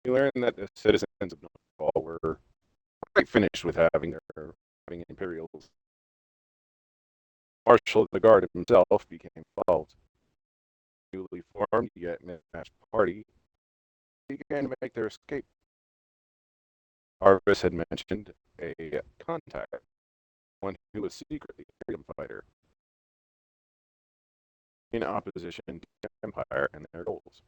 We learned that the citizens of Northfall were quite finished with having Imperials. Marshal of the Guard himself became involved. Newly formed yet mismatched party began to make their escape. Arvis had mentioned a contact, one who was secretly a freedom fighter, in opposition to the Empire and their goals.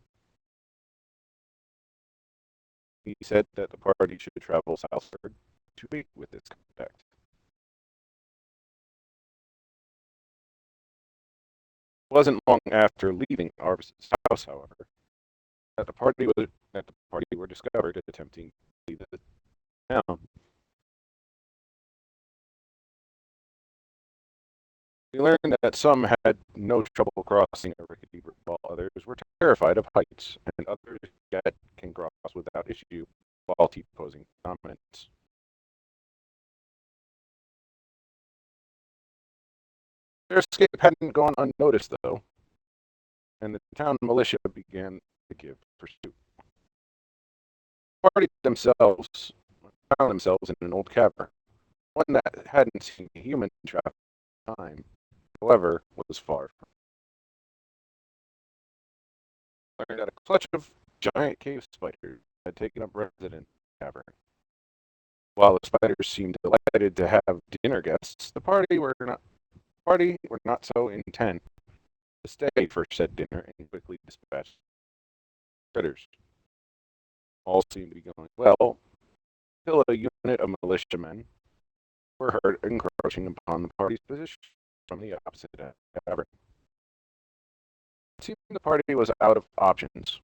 He said that the party should travel southward to meet with this contact. It wasn't long after leaving Arvis's house, however, that the party were discovered attempting to leave the town. We learned that some had no trouble crossing a rickety bridge, while others were terrified of heights, and others yet can cross without issue while T-posing dominance. Their escape hadn't gone unnoticed, though, and the town militia began to give pursuit. The party themselves found themselves in an old cavern, one that hadn't seen a human trap in time, however, was far from. Learned that a clutch of giant cave spiders had taken up residence in the cavern. While the spiders seemed delighted to have dinner guests, the party were not so intent to stay for said dinner and quickly dispatched critters. All seemed to be going well until a unit of militiamen were heard encroaching upon the party's position from the opposite end of the cavern. It seemed the party was out of options,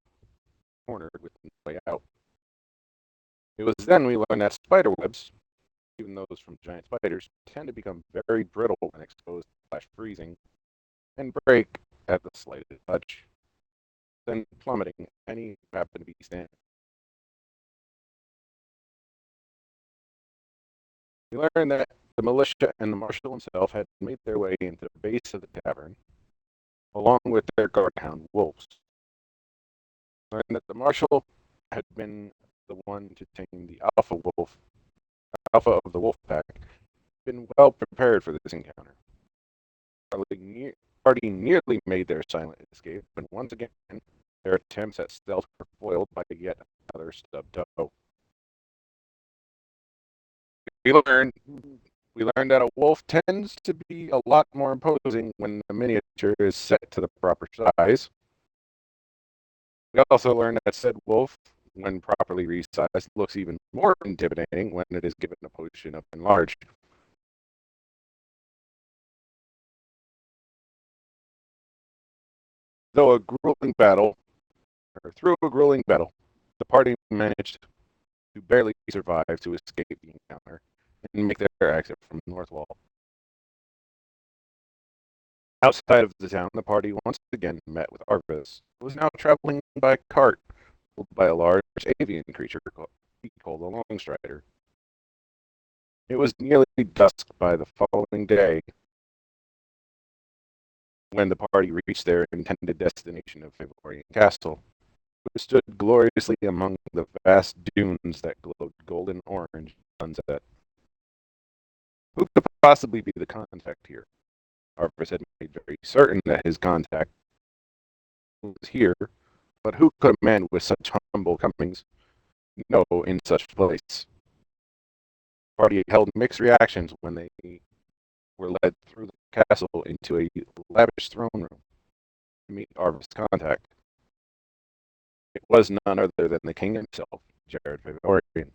cornered with no way out. It was then we learned that spider webs, even those from giant spiders, tend to become very brittle when exposed to flash freezing and break at the slightest touch, then plummeting any who happen to be standing. We learned that the militia and the marshal himself had made their way into the base of the tavern, along with their guardhound wolves. We learned that the marshal had been the one to tame the alpha of the wolf pack, been well prepared for this encounter. The party nearly made their silent escape, but once again, their attempts at stealth were foiled by yet another stubbed toe. We learned we learned that a wolf tends to be a lot more imposing when the miniature is set to the proper size. We also learned that said wolf, when properly resized, looks even more intimidating when it is given a potion of enlarge. Though a grueling battle, or through a grueling battle, the party managed to barely survive to escape the encounter and make their exit from Northwall. Outside of the town, the party once again met with Arvis, who was now traveling by cart, pulled by a large avian creature called a Longstrider. It was nearly dusk by the following day when the party reached their intended destination of Favorian Castle, which stood gloriously among the vast dunes that glowed golden orange in the sunset. Who could possibly be the contact here? Arvis had made very certain that his contact was here, but who could a man with such humble comings know in such a place? The party held mixed reactions when they were led through the castle into a lavish throne room to meet Arvis' contact. It was none other than the king himself, Jared Vivorian.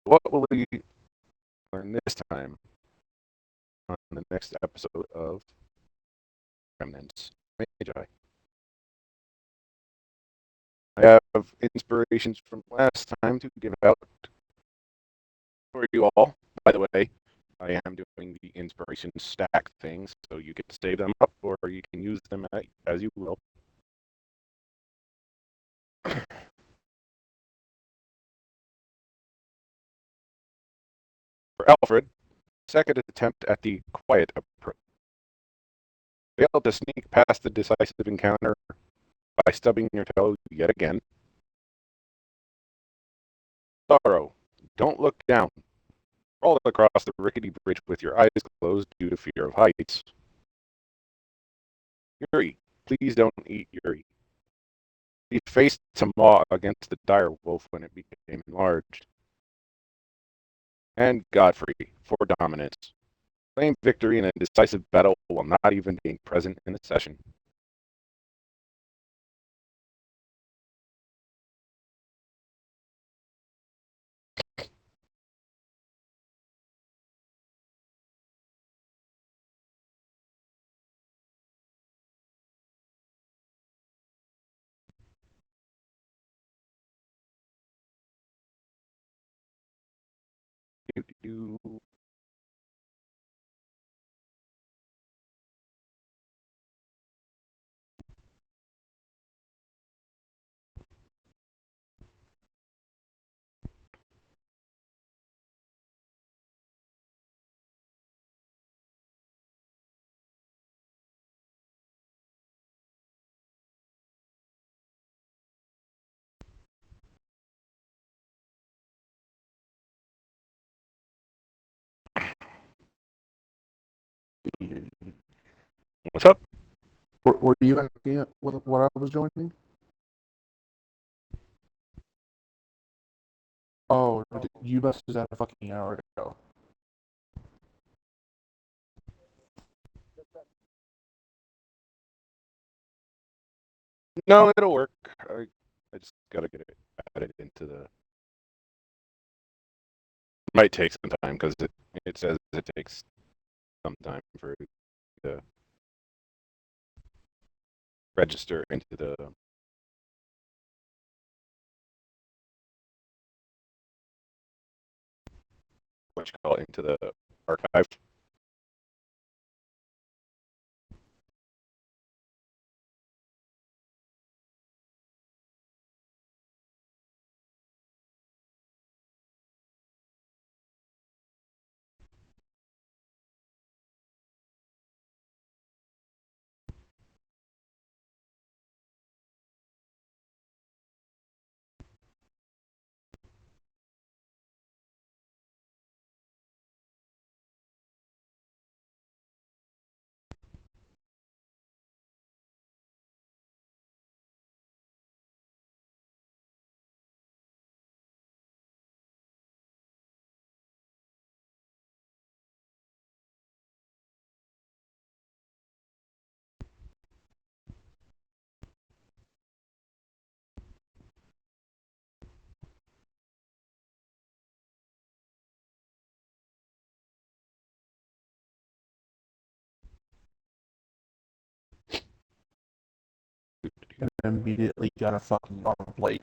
What will we learn this time on the next episode of Remnants Magi? I have inspirations from last time to give out for you all. By the way, I am doing the inspiration stack thing, so you can save them up or you can use them as you will. For Alfred, second attempt at the quiet approach. Failed to sneak past the decisive encounter by stubbing your toe yet again. Sorrow, don't look down. Crawl across the rickety bridge with your eyes closed due to fear of heights. Yuri, please don't eat Yuri. He faced Tamaw against the dire wolf when it became enlarged. And Godfrey, for dominance. Claim victory in a decisive battle while not even being present in the session. What's up? Were you asking what I was joining? Oh, you messaged that a fucking hour ago. No, it'll work. I just gotta get it added into the. Might take some time because it says it takes some time for it to register into the. What you call it, into the archive. And immediately got a fucking arm plate.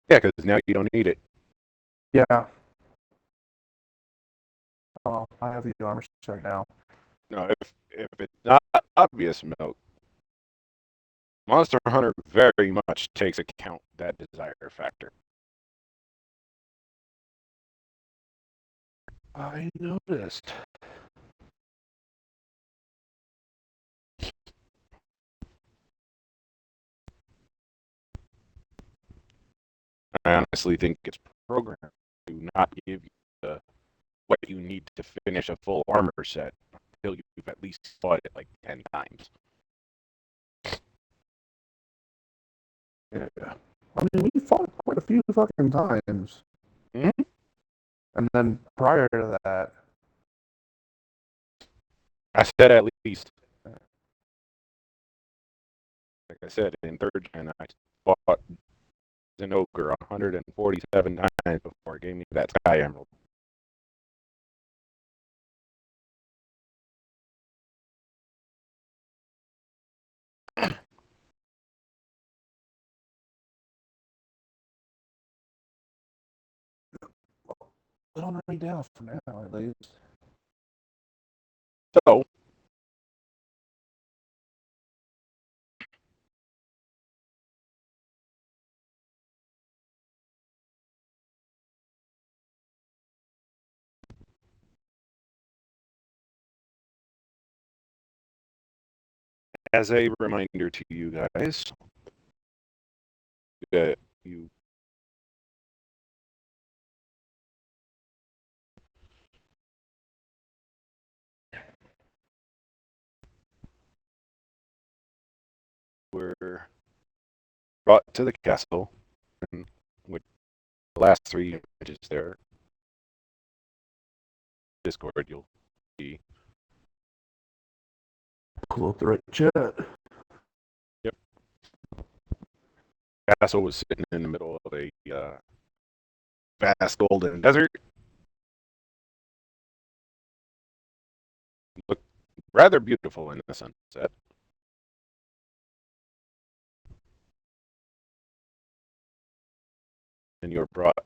Yeah, because now you don't need it. Yeah. Oh, I have the armor set now. No, if it's not obvious, Milk, Monster Hunter very much takes account that desire factor. I noticed. I honestly think it's programmed to not give you what you need to finish a full armor set until you've at least fought it like 10 times. Yeah. I mean, we fought quite a few fucking times. Mm-hmm. And then prior to that, I said at least. Like I said, in third gen, I fought Zinogre 147 times before it gave me that Sky Emerald. put on me down for now, at least. So, as a reminder to you guys, you were brought to the castle, and with the last three images there, Discord, you'll see. Pull up the right chat. Yep. Castle was sitting in the middle of a vast golden desert. Looked rather beautiful in the sunset. And you were brought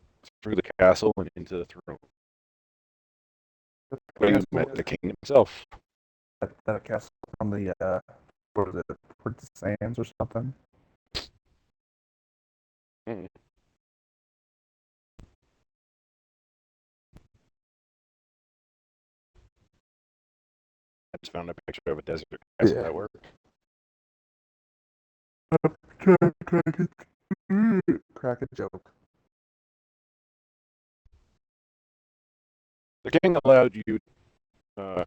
through the castle and into the throne, where you met the king himself. That castle from the what was it, Port Sands or something? Mm. I just found a picture of a desert castle Yeah. at work. Crack a joke. The king allowed you uh,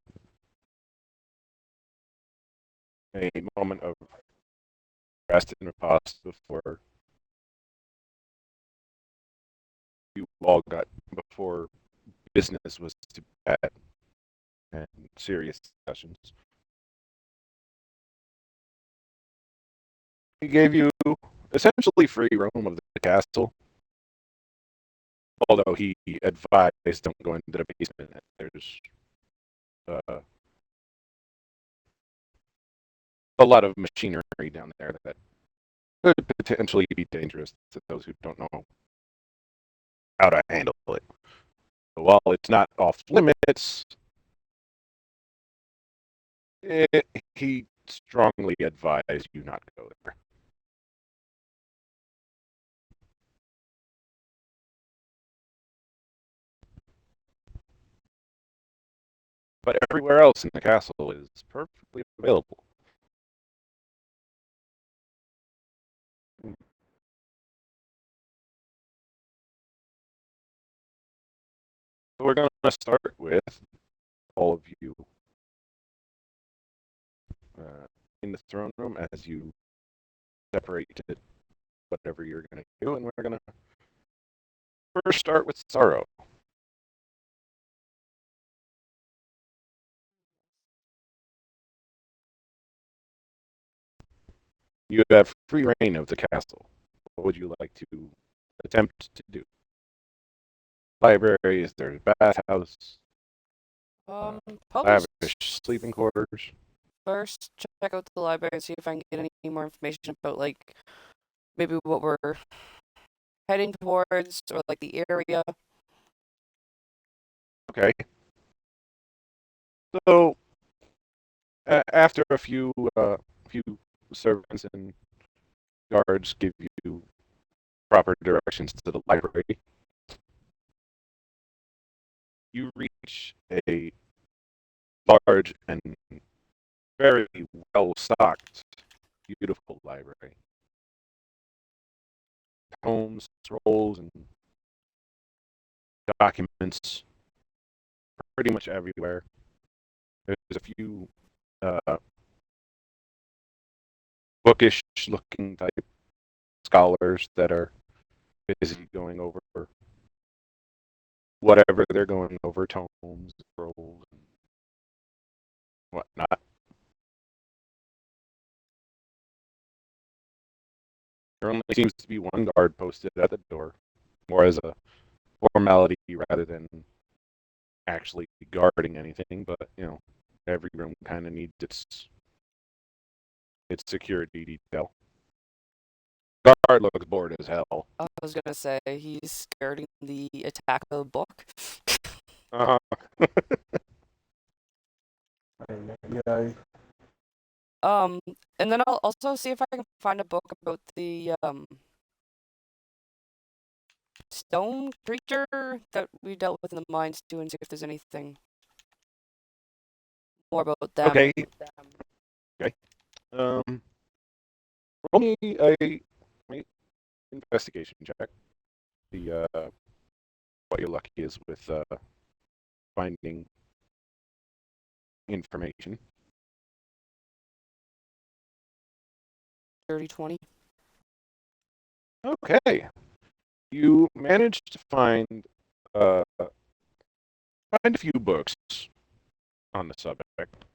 a moment of rest and repose before you all got before business was to bad and serious discussions. He gave you essentially free roam of the castle, although he advised don't go into the basement. There's uh, a lot of machinery down there that could potentially be dangerous to those who don't know how to handle it. So while it's not off limits, he strongly advised you not to go there. But everywhere else in the castle is perfectly available. So we're going to start with all of you in the throne room as you separate to whatever you're going to do, and we're going to first start with Sorrow. You have free reign of the castle. What would you like to attempt to do? Libraries, there's a bathhouse, Probably lavish sleeping quarters. first check out the library and see if I can get any more information about like maybe what we're heading towards or like the area. Okay. So after a few servants and guards give you proper directions to the library, you reach a large and very well stocked, beautiful library. Tomes, scrolls, and documents pretty much everywhere. There's a few bookish looking type scholars that are busy going over whatever they're going over, tomes, scrolls, and whatnot. There only seems to be one guard posted at the door, more as a formality rather than actually guarding anything. But every room kind of needs its security detail. Guard looks bored as hell. I was gonna say he's guarding the attack of the book. Uh-huh. Yeah. And then I'll also see if I can find a book about the stone creature that we dealt with in the mines too, and see if there's anything more about them. Okay. Okay. Roll me a investigation check. See what your luck is with finding information. Dirty 20. Okay, you managed to find a few books on the subject.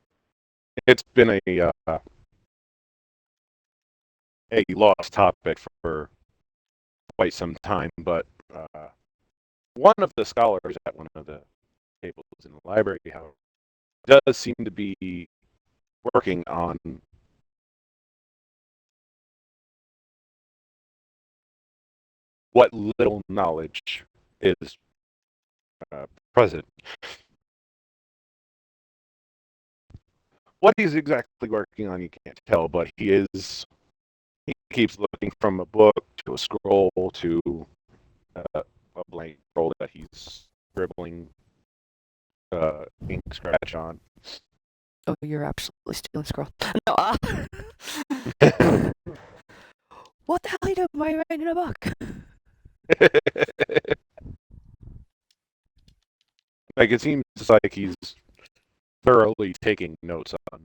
It's been a lost topic for quite some time, but one of the scholars at one of the tables in the library, however, does seem to be working on what little knowledge is present. What he's exactly working on, you can't tell, but he keeps looking from a book to a scroll to a blank scroll that he's scribbling ink scratch on. Oh, you're absolutely stealing scroll. No, what the hell are you doing? Why are you writing in a book? Like, it seems like he's thoroughly taking notes on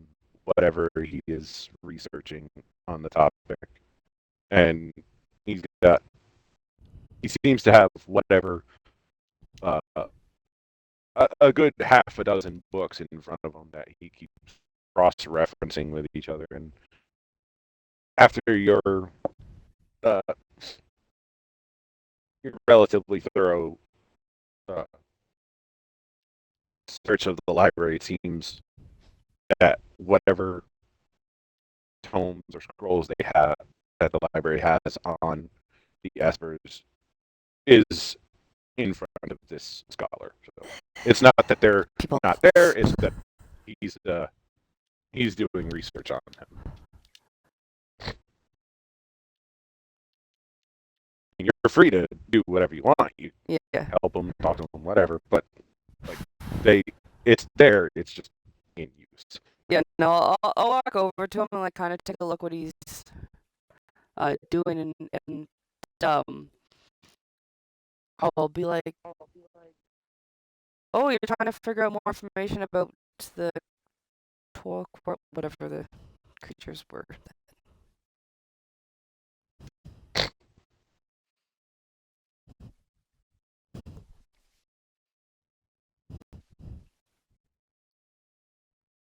whatever he is researching on the topic, and he seems to have whatever uh, a good half a dozen books in front of him that he keeps cross-referencing with each other. And after your relatively thorough search of the library, it seems that whatever tomes or scrolls they have that the library has on the Espers is in front of this scholar. So it's not that they're People. not there; it's that he's doing research on them. You're free to do whatever you want. You Yeah. help them, talk to them, whatever. But like it's there. It's just in use. Yeah, no, I'll walk over to him and like kind of take a look what he's doing, and I'll be like, oh, you're trying to figure out more information about the whatever the creatures were.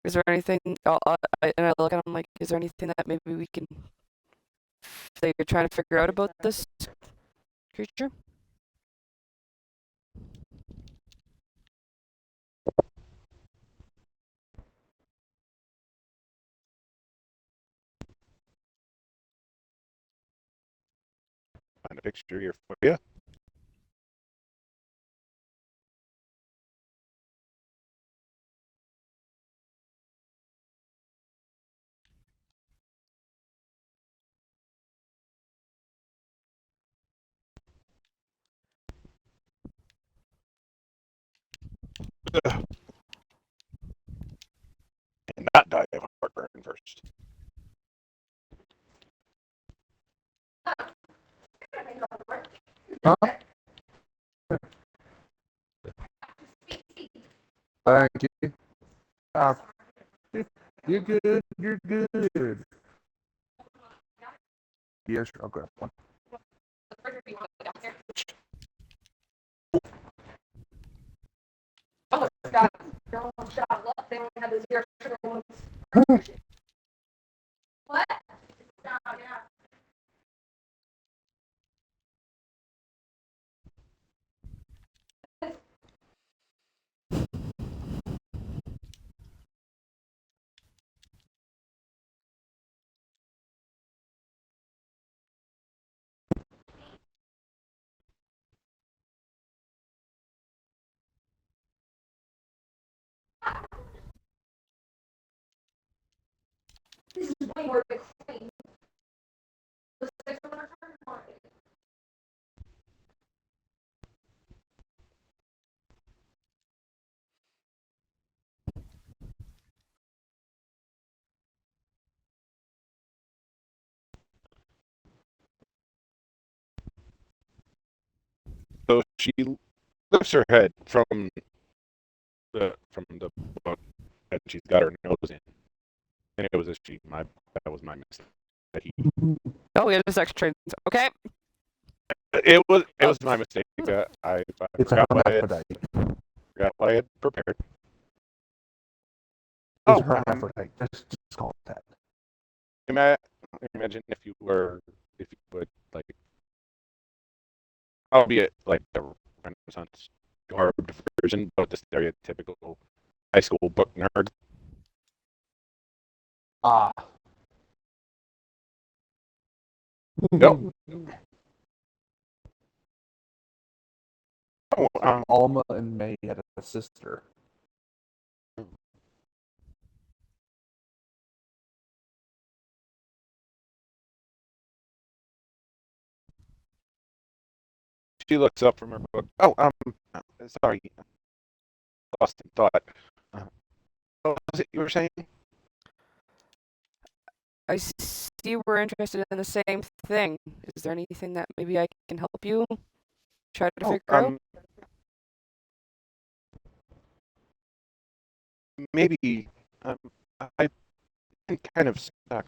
Is there anything? And I look at him like, is there anything that maybe we can that you're trying to figure out about this creature? Find a picture here for you. And not die of heartburn first. Huh? Thank you. Uh, you're good. You're good. Yes, I'll grab one. she lifts her head from the book that she's got her nose in, and it was that was my mistake. That he Oh, we have this extra. Okay. it was my mistake. I It's a forgot what hermaphrodite. I had prepared. It's Oh, a hermaphrodite. Just call it that. imagine if you would like, albeit like the Renaissance garbed version, but the stereotypical high school book nerd. Ah. Yep. Oh, Alma and May had a sister. she looks up from her book. Oh, sorry, lost in thought. What was it you were saying? I see we're interested in the same thing. Is there anything that maybe I can help you try to figure out? Maybe I've been kind of stuck.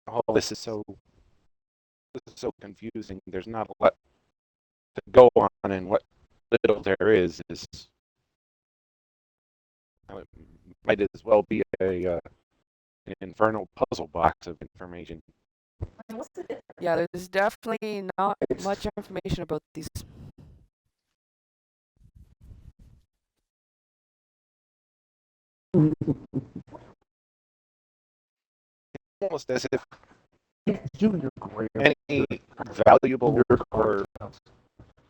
All this is so confusing. There's not a lot to go on, and what little there is it might as well be an infernal puzzle box of information. Yeah, there's definitely not It's- much information about these. Almost as if Junior grade. any valuable Your or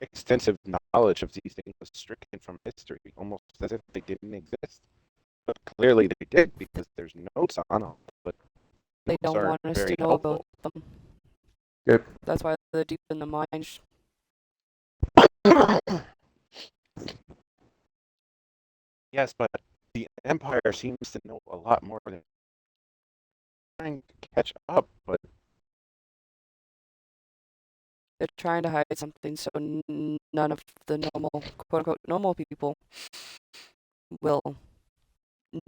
extensive knowledge of these things was stricken from history, almost as if they didn't exist. But clearly they did, because there's notes on them. But They notes don't aren't want us to very know helpful. about them. Yep. That's why they're deep in the mine. Yes, but the Empire seems to know a lot more than trying to catch up. But They're trying to hide something so none of the normal, quote unquote, normal people will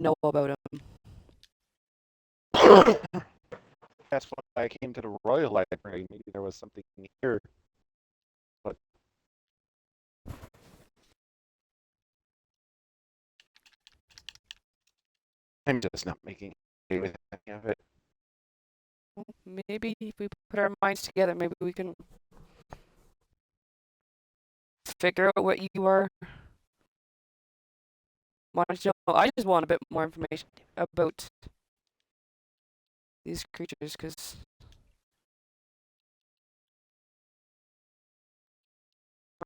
know about them. that's why I came to the Royal Library. Maybe there was something here. But I'm just not making hay with any of it. Maybe if we put our minds together, maybe we can figure out what you are wanting to know. I just want a bit more information about these creatures, because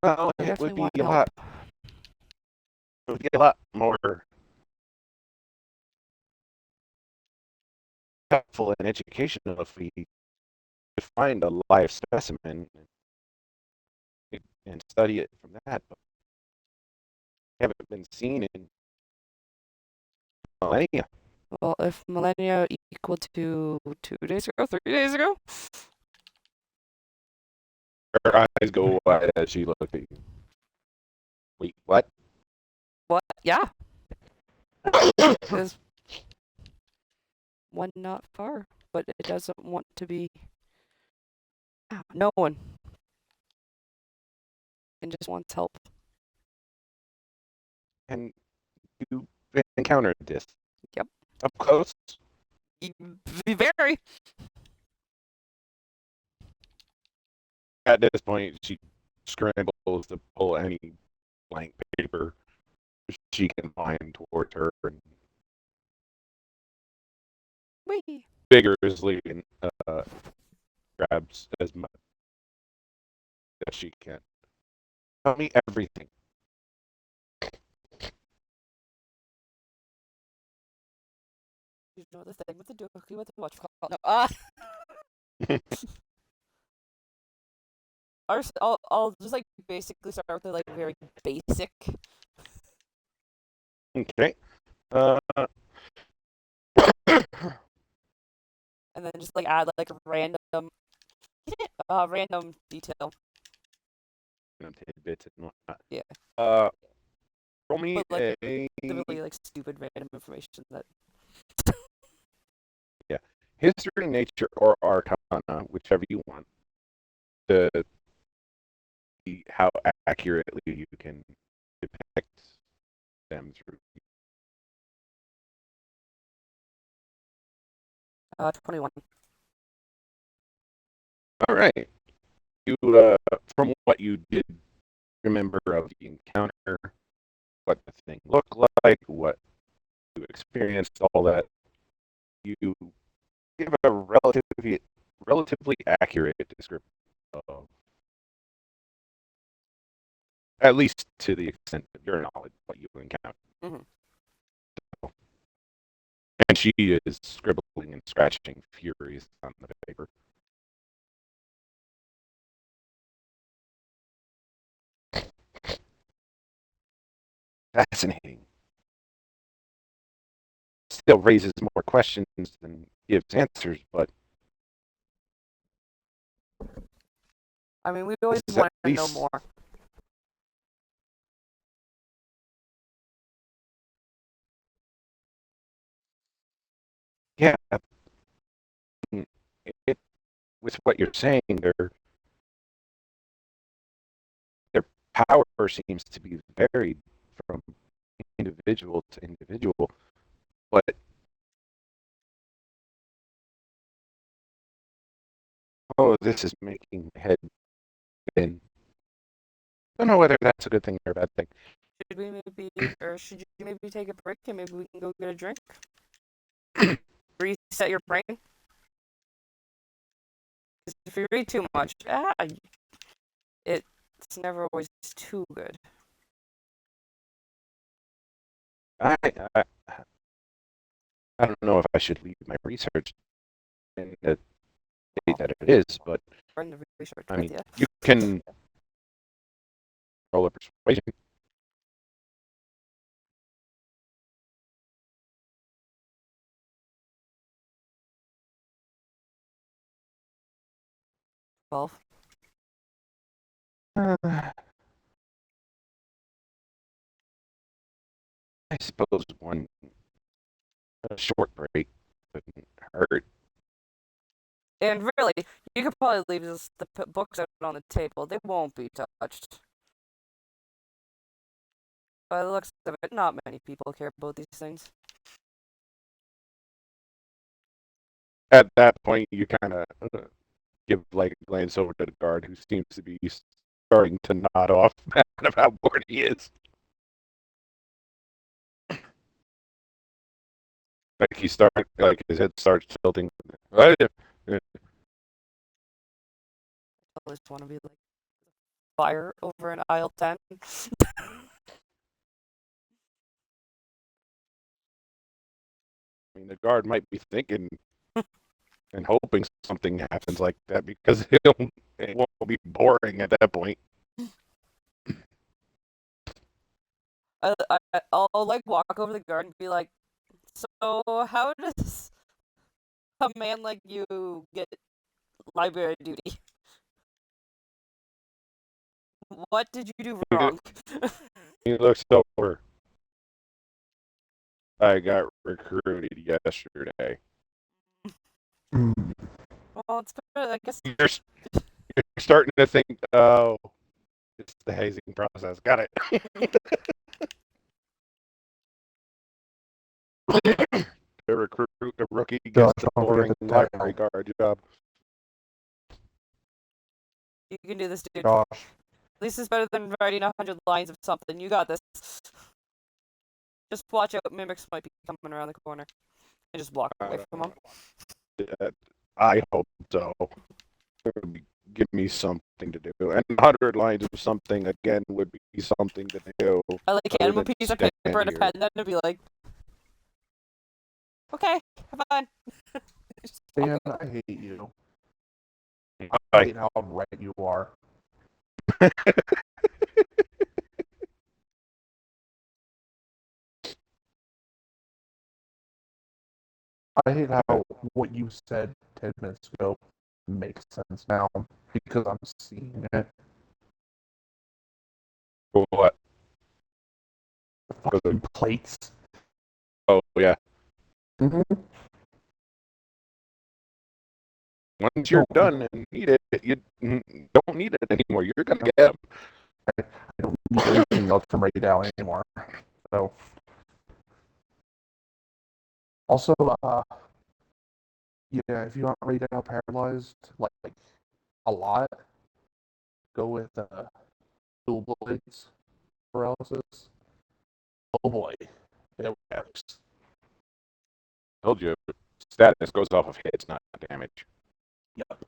Well, I it would definitely be want a help. lot. It would be a lot more helpful and educational if we could find a live specimen and study it from that. But we haven't been seen in millennia. Well, if millennia equal to 2 days ago, 3 days ago, Her eyes go wide as she looks at you. Wait, what? what? Yeah, there's one not far, but it doesn't want to be. No one. And just wants help. And you encountered this? Yep. Up close? Very. At this point, she scrambles to pull any blank paper she can find towards her and Wee. vigorously grabs as much as she can. Tell me everything. You know the thing with the dookie with the whatchamacallit. No, I'll just like basically start with the like very basic. Okay. And then just like add like a random random detail. tidbits and whatnot. Yeah. Roll me But like a specifically like stupid random information that history, nature, or arcana, whichever you want, to see how accurately you can depict them through. 21. All right. You, from what you did remember of the encounter, what the thing looked like, what you experienced, all that, you give a relatively accurate description of, at least to the extent of your knowledge, what you encountered. Mhm. And she is scribbling and scratching furious on the paper. Fascinating. Still raises more questions than gives answers, but I mean, we always this is at want to know least more. yeah. It, with what you're saying, their power seems to be varied from individual to individual, but this is making my head spin. I don't know whether that's a good thing or a bad thing. Should we maybe, or should you maybe take a break and maybe we can go get a drink? Reset your brain? Because if you read too much, it's never always too good. I, I I don't know if I should leave my research in the state that it is, but Run the research I with mean, you. you can roll a persuasion. Well, I suppose one a short break wouldn't hurt. and really, you could probably leave the books out on the table. They won't be touched. By the looks of it, not many people care about these things. At that point, you kind of give like a glance over to the guard, who seems to be starting to nod off of how bored he is. Like his head starts tilting. I always want to be like fire over in aisle 10. I mean, the guard might be thinking and hoping something happens like that because it won't be boring at that point. I'll like walk over the guard and be like, so how does a man like you get library duty? What did you do wrong? He looks over. I got recruited yesterday. Mm. Well, it's better, I guess. You're starting to think, oh, it's the hazing process. Got it. To recruit a rookie gets the Don't forget boring the library tail. guard job. You can do this, dude. Gosh. At least it's better than writing 100 lines of something. You got this. Just watch out, mimics might be coming around the corner. And just walk away from them. I hope so. Give me something to do. And 100 lines of something, again, would be something to do. I like hand him a than piece of stand paper and a here. pen, then to be like, okay, have fun. Just walk Dan, away. I hate you. I I, hate how right you are. I hate how what you said 10 minutes ago makes sense now because I'm seeing it. What? The fucking plates. Oh yeah. Mm-hmm. Once you're done and eat it, you don't need it anymore. You're gonna get them. I don't need anything else from right now anymore. So, also, yeah, if you want right now paralyzed, like a lot, go with dual blades paralysis. Oh boy, it works. Told you, status goes off of hits, not damage. Yep.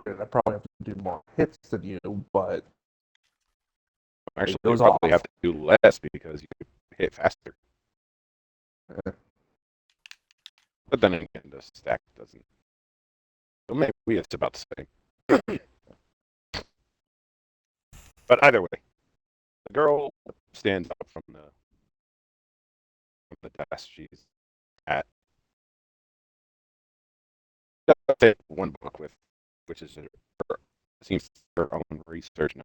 I probably have to do more hits than you, but Actually, goes you probably off. have to do less because you could hit faster. Eh. But then again, the stack doesn't. So maybe it's about the same. But either way, the girl stands up from the desk she's at. Does take one book with, which is her, seems her own research note.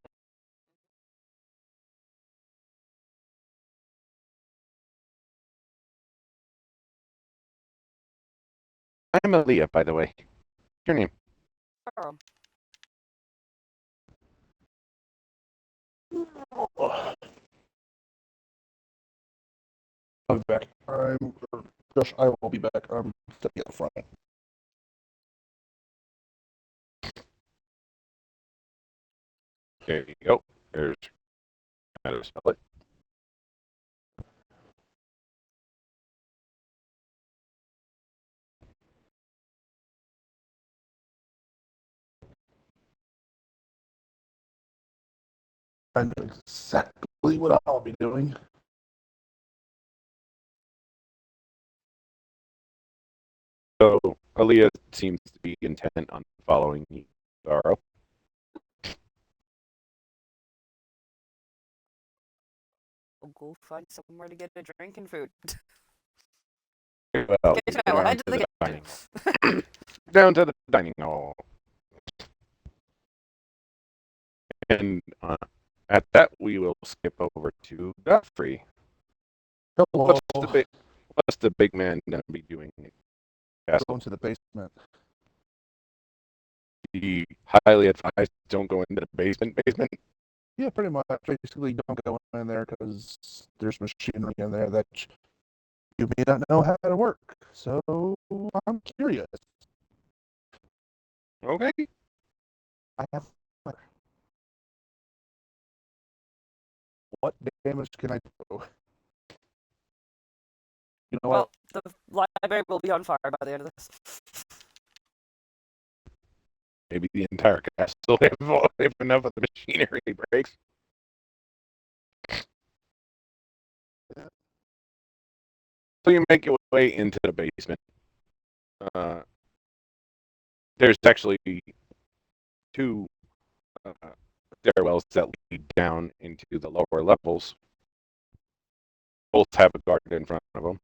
I'm Aaliyah, by the way. Your name? Carl. I'll be back. Josh, I will be back. I'm stepping at the front. There you go. There's how to spell it. I know exactly what I'll be doing. So Aaliyah seems to be intent on following Zaro. I'll go find somewhere to get a drink and food. Well, Okay, so we'll down head to to the the kitchen. dining hall. Down to the dining hall. And at that, we will skip over to Godfrey. Hello. What's the big man going to be doing? Go into the basement. He highly advised don't go into the basement. Yeah, pretty much. Basically, don't go in there because there's machinery in there that you may not know how to work. So I'm curious. Okay. I have. What damage can I do? You know Well, the library will be on fire by the end of this. Maybe the entire castle if enough of the machinery breaks. So you make your way into the basement. There's actually two stairwells that lead down into the lower levels. Both have a guard in front of them.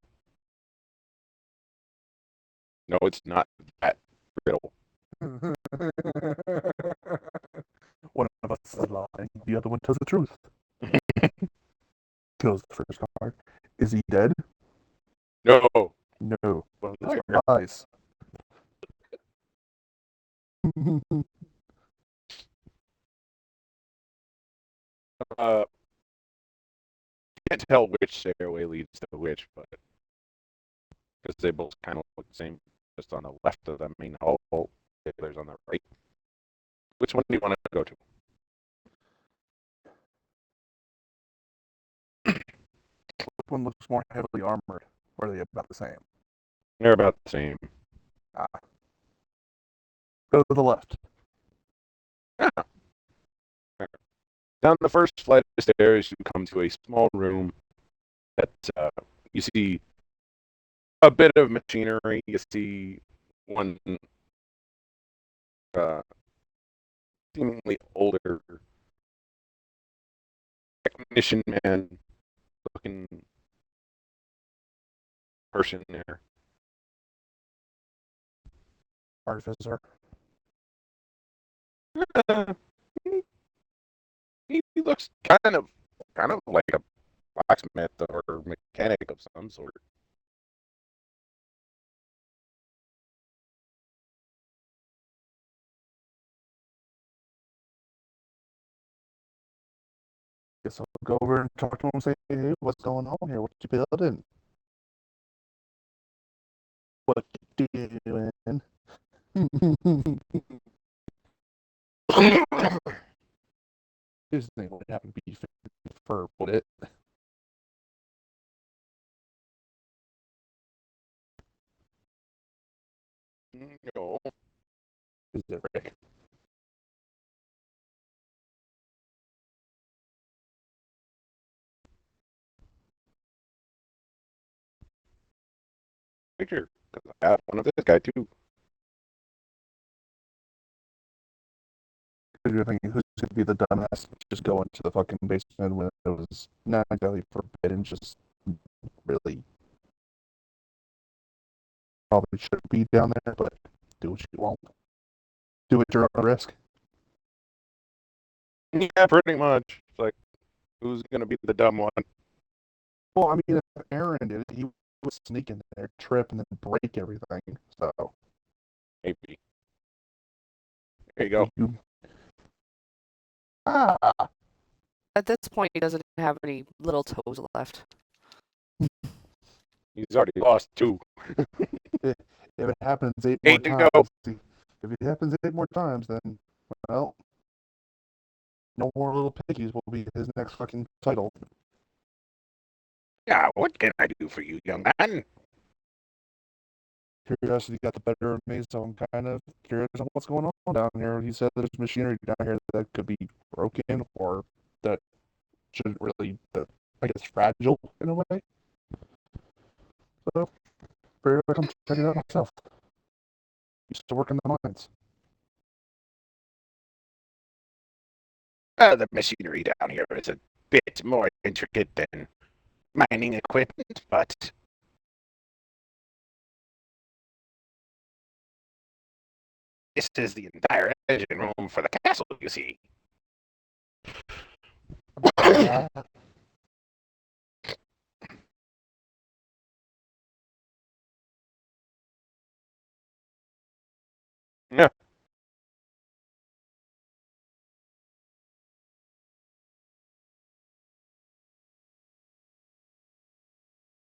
No, it's not that brittle. One of us is lying, the other one tells the truth. Kills the first guard. Is he dead? No. No. Well, Lies. Can't tell which stairway leads to which, but because they both kind of look the same, just on the left of the main hall, the others on the right. Which one do you want to go to? Which one looks more heavily armored? Or are they about the same? They're about the same. Go to the left. Down the first flight of stairs, you come to a small room that you see a bit of machinery. You see one seemingly older technician man looking person there. Artificer. He looks kind of like a blacksmith or mechanic of some sort. Guess I'll go over and talk to him and say, hey, what's going on here? What you building? What you doing? His name would happen to be Fur, would it? No. Is it Rick? Picture. 'Cause I have one of this guy too. Because you're thinking, who's going to be the dumbass? Just go into the fucking basement when it was not exactly forbidden, just really probably shouldn't be down there, but do what you want. Do it at your own risk. Yeah, pretty much. It's like, who's gonna be the dumb one? Well, I mean, if Aaron did it, he would sneak in there, trip, and then break everything. So, Maybe. There you go. Ah, At this point, he doesn't have any little toes left. He's already lost 2. if it happens 8 more 8 to go. times, if it happens 8 more times, then, well, no more little piggies will be his next fucking title. Yeah, what can I do for you, young man? Curiosity got the better of me, so I'm kind of curious on what's going on down here. He said there's machinery down here that could be broken or that shouldn't really, I guess, fragile in a way. So, figured I'd come check it out myself. Used to work in the mines. The machinery down here is a bit more intricate than mining equipment, but this is the entire engine room for the castle, you see. Yeah.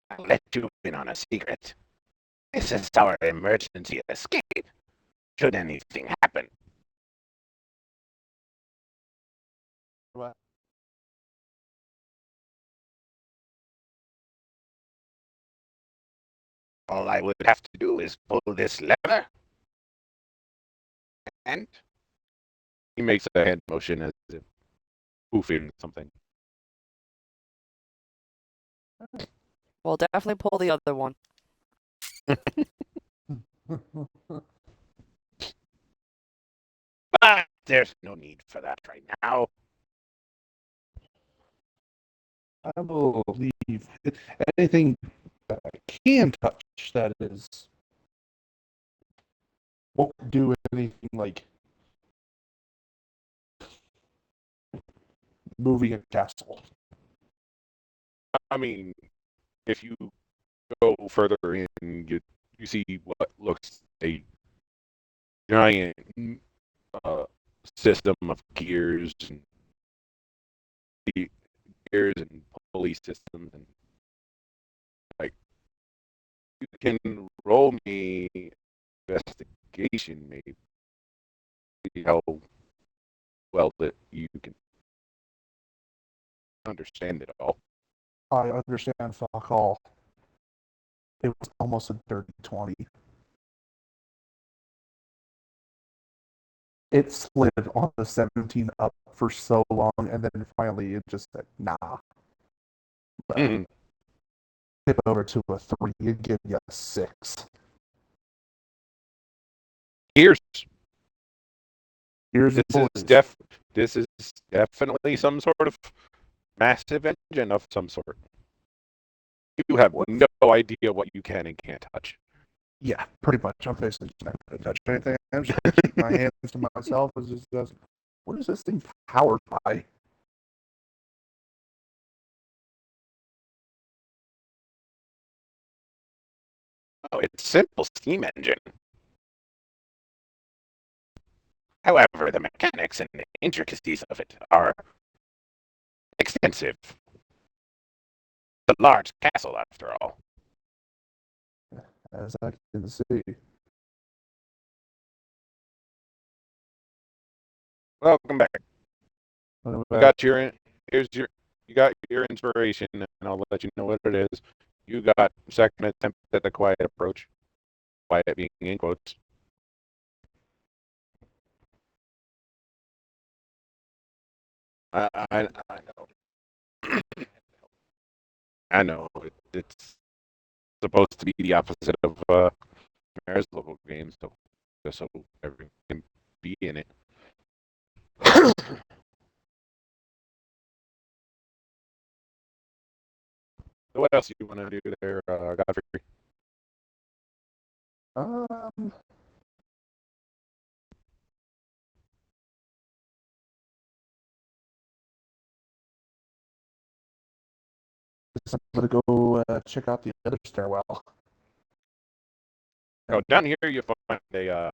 I'll let you in on a secret. This is our emergency escape, should anything happen. What? All I would have to do is pull this lever, and he makes a hand motion as if poofing something. Well, definitely pull the other one. But there's no need for that right now. I believe anything that I can touch that is won't do anything like moving a castle. I mean, if you go further in, you see what looks a giant system of gears and pulley systems, and like you can roll me investigation, maybe see how well that you can understand it all. I understand fuck all. It was almost a dirty 20. It slid on the 17 up for so long, and then finally it just said, nah. Mhm. Tip over to a 3 and give you a 6. Gears. Here's This is definitely some sort of massive engine of some sort. You have no idea what you can and can't touch. Yeah, pretty much. I'm basically just not going to touch anything. I'm just going to keep my hands to myself. What is this thing powered by? Oh, it's a simple steam engine. However, the mechanics and the intricacies of it are extensive. It's a large castle, after all. As I can see. Welcome back. What We about- got your here's your you got your inspiration, and I'll let you know what it is. You got second attempt at the quiet approach. Quiet being in quotes. I know. I know. It's supposed to be the opposite of Mare's local game, so just so everyone can be in it. So what else do you want to do there, Godfrey? Um, guess I'm gonna go check out the other stairwell. Oh, down here you find a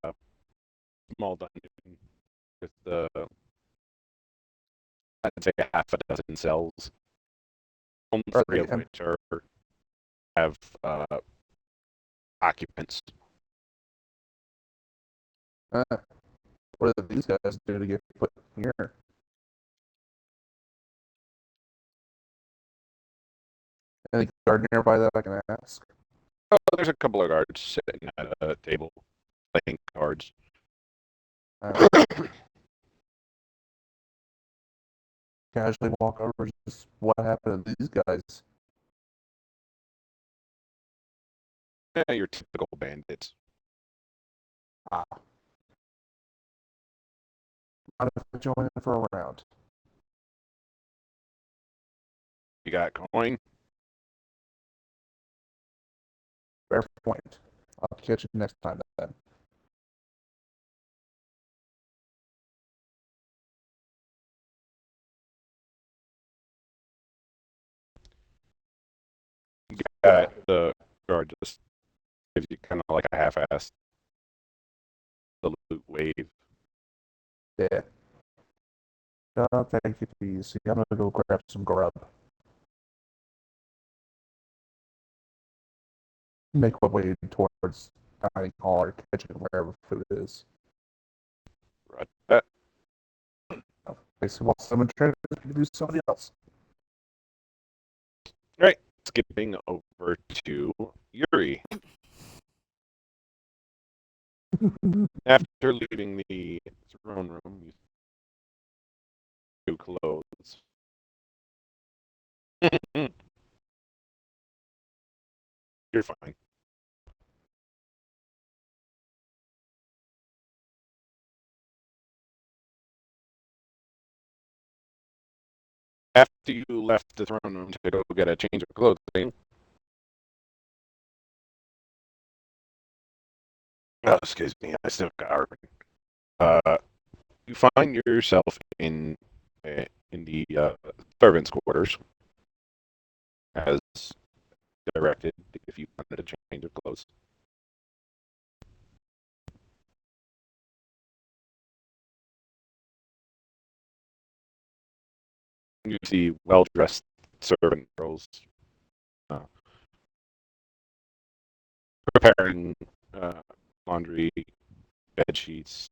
small dungeon with I'd say half a dozen cells, only Are three they of which have occupants. What do these guys do to get put here? Any guard nearby that I can ask? Oh, there's a couple of guards sitting at a table playing cards. Uh, Casually walk over. Just what happened to these guys? Yeah, your typical bandits. Ah, mind if I join in for a round? You got coin. Fair point. I'll catch you next time then. The guard just gives you kind of like a half-assed salute wave. Yeah. Take it easy. I'm gonna go grab some grub. Make my way towards dining hall or kitchen, wherever food is. Right. That Basically, while someone tries to do something else. right. Skipping over to Yuri. After leaving the throne room, you clothes. You're fine. After you left the throne room to go get a change of clothing, oh, excuse me, I still got Arvin. You find yourself in the servants' quarters, as directed. If you wanted a change of clothes, you see well-dressed servant girls uh, preparing laundry, bed sheets.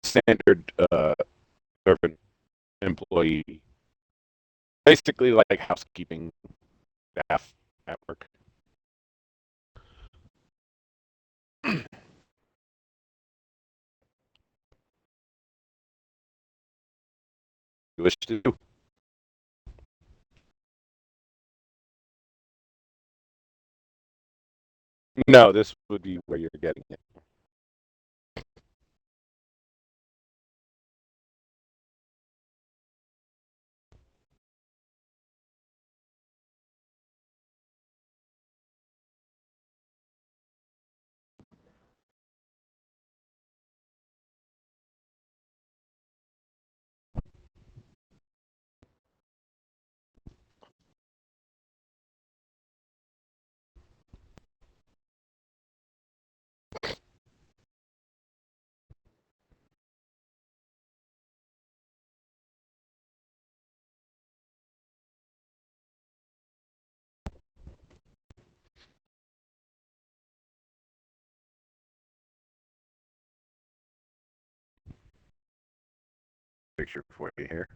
Standard servant employee, basically like housekeeping staff at work. You wish to do? No, this would be where you're getting it. picture for you here.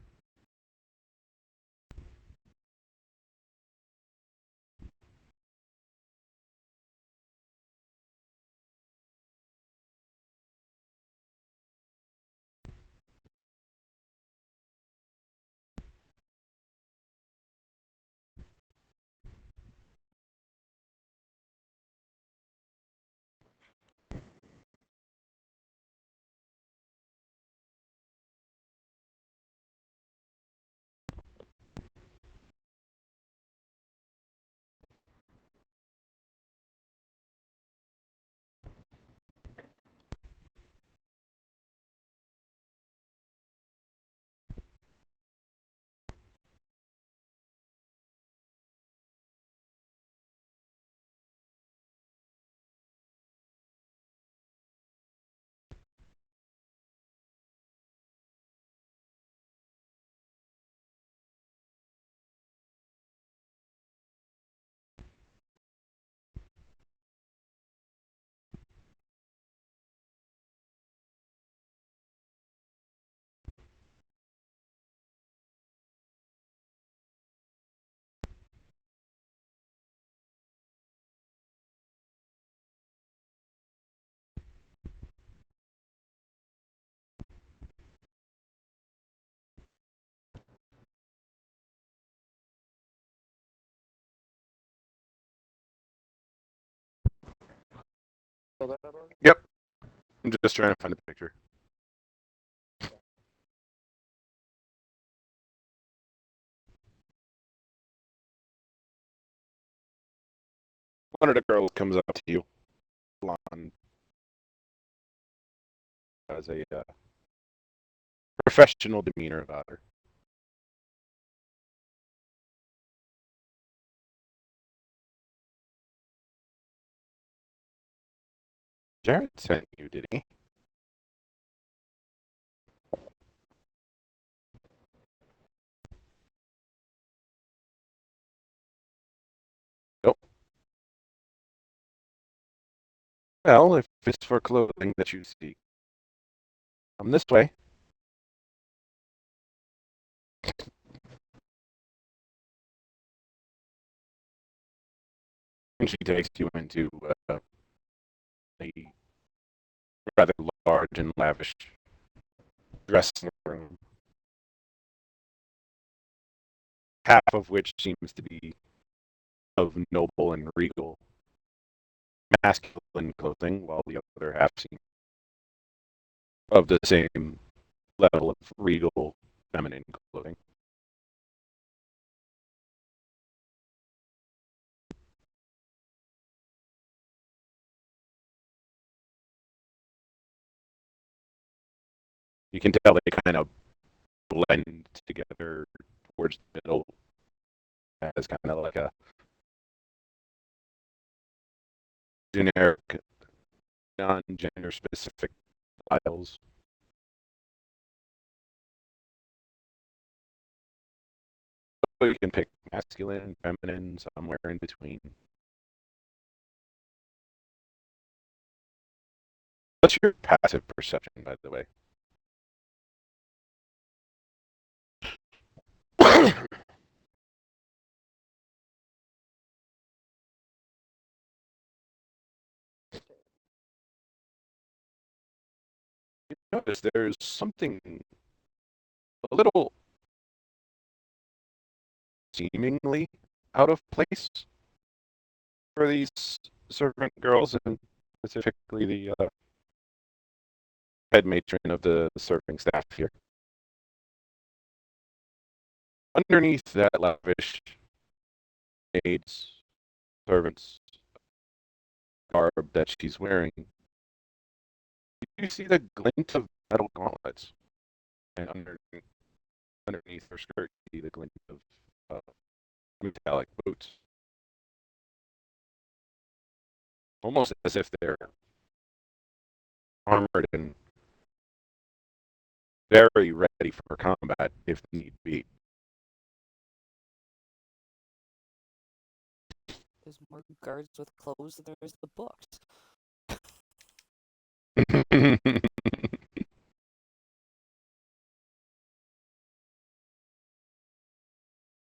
Yep. I'm just trying to find a picture. One of the girls comes up to you, blonde, has a professional demeanor about her. Jared sent you, did he? Nope. Well, if it's for clothing that you seek, come this way. And she takes you into a rather large and lavish dressing room, half of which seems to be of noble and regal masculine clothing, while the other half seems of the same level of regal feminine clothing. You can tell they kind of blend together towards the middle as kind of like a generic, non-gender specific styles. So you can pick masculine, feminine, somewhere in between. What's your passive perception, by the way? You notice there's something a little seemingly out of place for these servant girls, and specifically the head matron of the serving staff here. Underneath that lavish maids, servants garb that she's wearing, you see the glint of metal gauntlets, and underneath her skirt, you see the glint of metallic boots, almost as if they're armored and very ready for combat if need be. There's more guards with clothes than there is the books.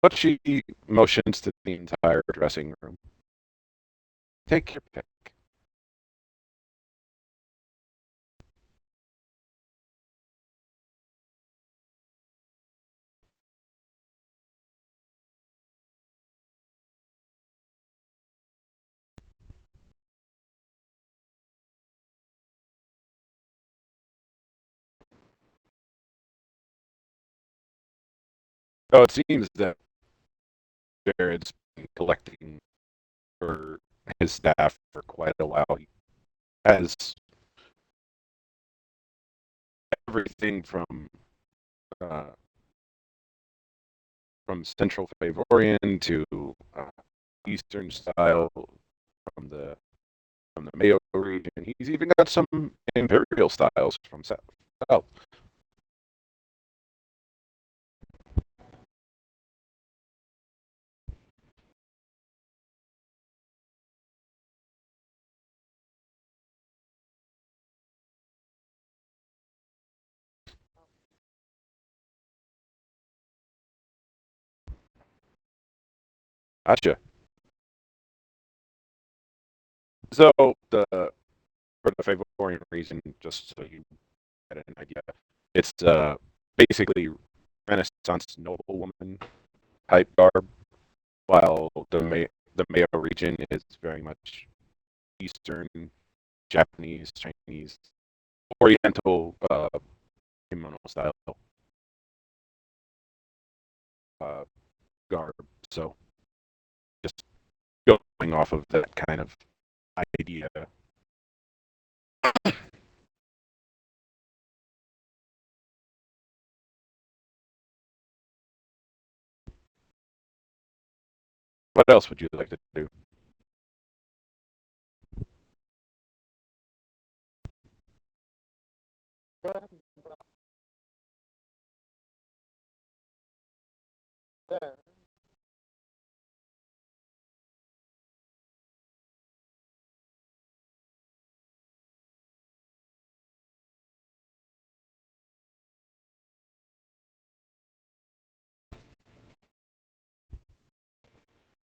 But she motions to the entire dressing room. Take your pick. Oh, it seems that Jared's been collecting for his staff for quite a while. He has everything uh, from Central Favorian to Eastern style from the Mayo region. He's even got some Imperial styles from South. Gotcha. So the for the Favorian region, just so you get an idea, it's basically Renaissance noblewoman type garb, while the Mayo region is very much Eastern, Japanese, Chinese, Oriental kimono style uh, garb. So just going off of that kind of idea. What else would you like to do?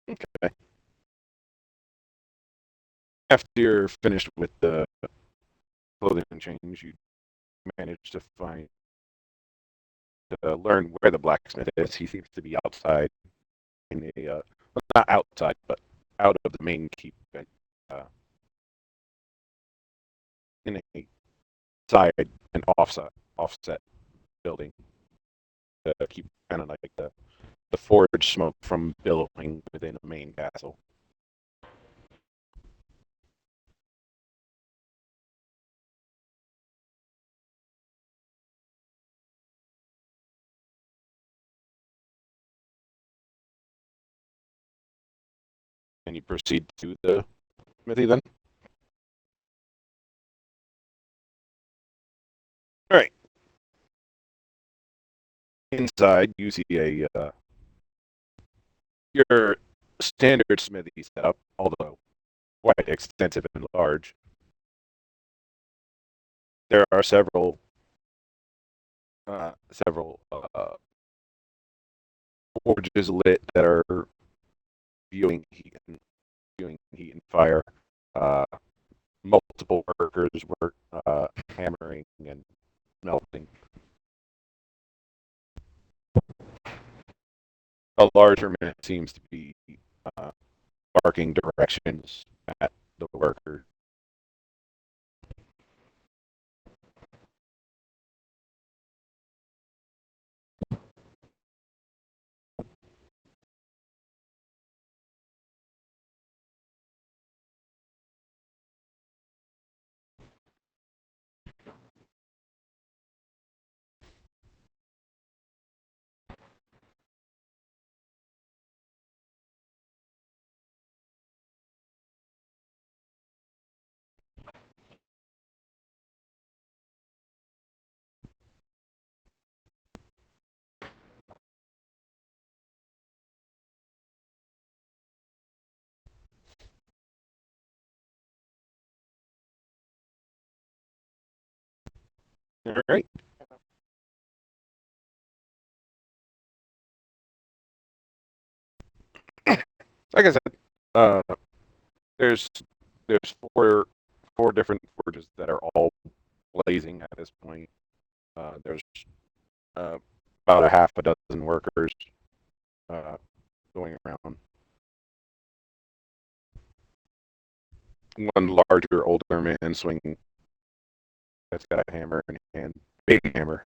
Okay. After you're finished with the clothing change, you manage to learn where the blacksmith is. He seems to be outside in a well, not outside, but out of the main keep, uh, in a side and offset building to keep kind of like the forge smoke from billowing within a main castle. And you proceed to the smithy then. All right. Inside, you see your standard smithy setup, although quite extensive and large. There are several forges lit that are viewing heat and fire. Uh, Multiple workers work hammering and melting. A larger man seems to be uh, barking directions at the worker. All right. Like I said, uh, there's there's four different forges that are all blazing at this point. There's uh, about a half a dozen workers uh, going around. One larger, older man swinging that's got a hammer in hand, big hammer.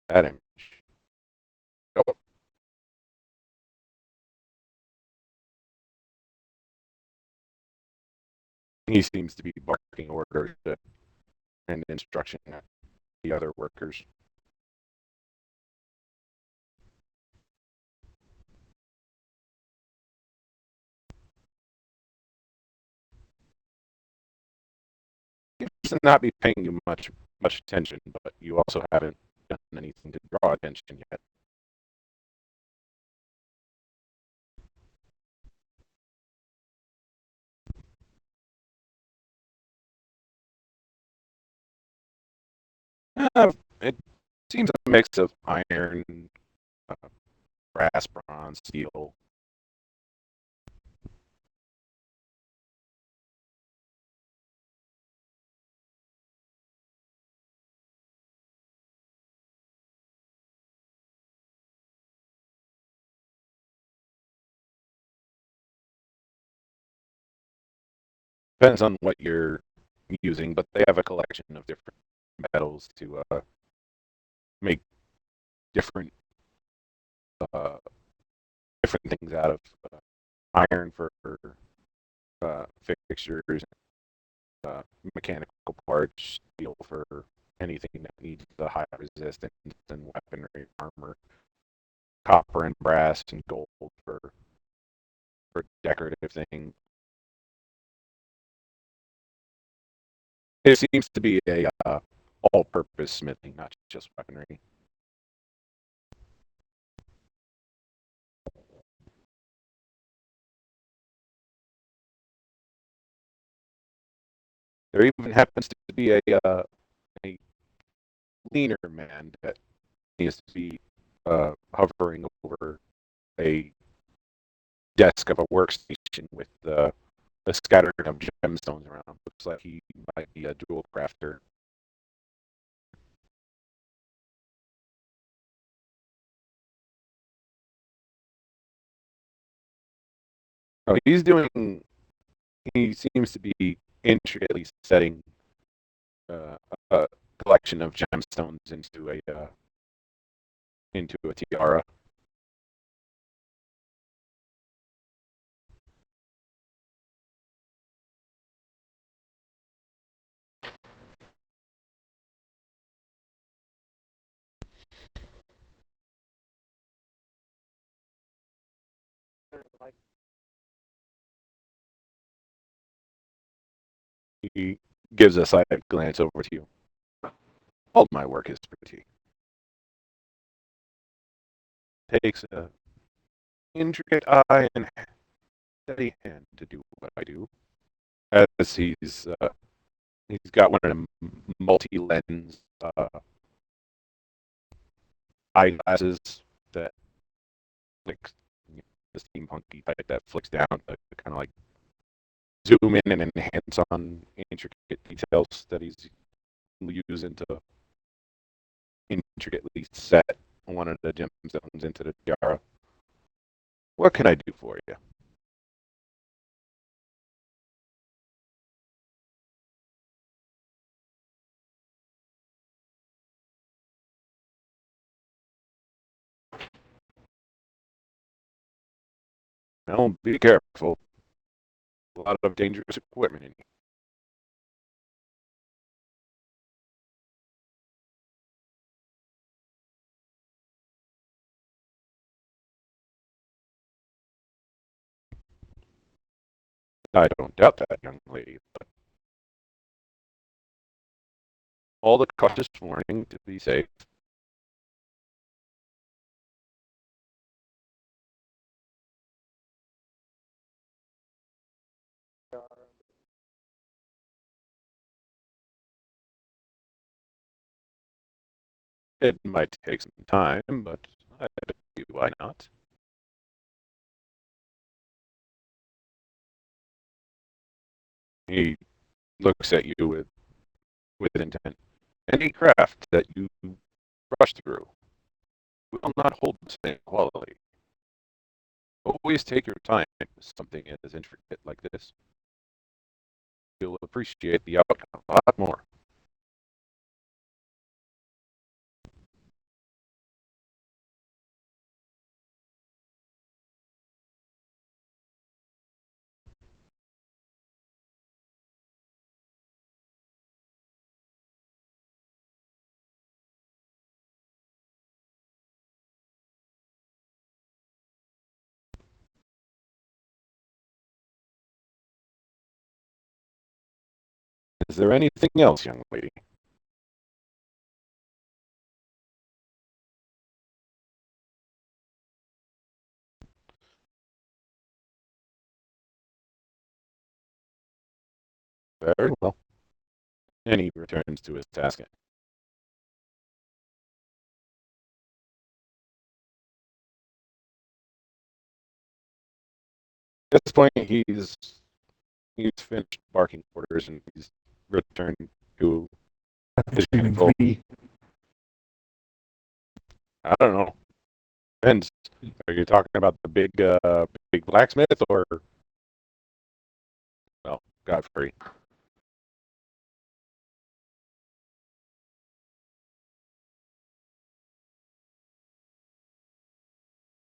That image. Oh, he seems to be barking orders and instruction at the other workers. He seems to not be paying you much attention, but you also haven't done anything to draw attention yet. It seems a mix of iron, uh, brass, bronze, steel. Depends on what you're using, but they have a collection of different metals to make different uh, different things out of iron for fixtures, mechanical parts, steel for anything that needs the high resistance and weaponry, armor, copper and brass and gold for decorative things. It seems to be a all-purpose smithing, not just weaponry. There even happens to be a leaner man that needs to be hovering over a desk of a workstation with a scattering of gemstones around. Looks like he might be a jewel crafter. Oh, he seems to be intricately setting a collection of gemstones into a tiara. He gives a side glance over to you. All my work is pretty. Takes a intricate eye and steady hand to do what I do. As he's got one of them multi-lens eyeglasses that like the steampunky type that flicks down to kind of like zoom in and enhance on intricate details that he's using to intricately set one of the gemstones into the tiara. What can I do for you? Well, be careful. A lot of dangerous equipment in here. I don't doubt that, young lady, but all the cautious warning to be safe. It might take some time, but I bet you why not? He looks at you with intent. Any craft that you rush through will not hold the same quality. Always take your time with something as intricate like this. You'll appreciate the outcome a lot more. Is there anything else, young lady? Very well. And he returns to his tasking. At this point, he's finished barking orders and he's returned to his vehicle. I don't know. Depends. Are you talking about the big blacksmith or, well, Godfrey?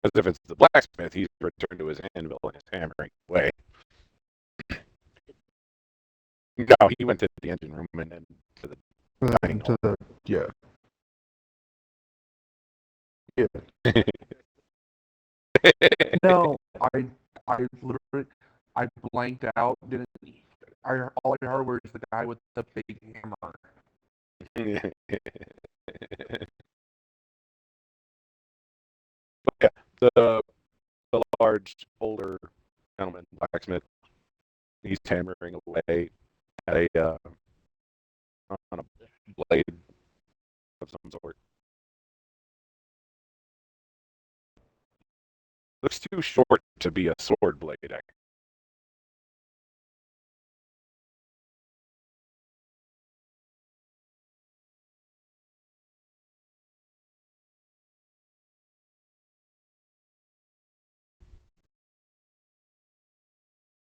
Because if it's the blacksmith, he's returned to his anvil and his hammering away. No, he went to the engine room and then to the dining hall. Yeah. No, I literally I blanked out. Didn't all I heard was the guy with the big hammer. But yeah, the large, older gentleman, blacksmith, he's hammering away at on a blade of some sort. Looks too short to be a sword blade.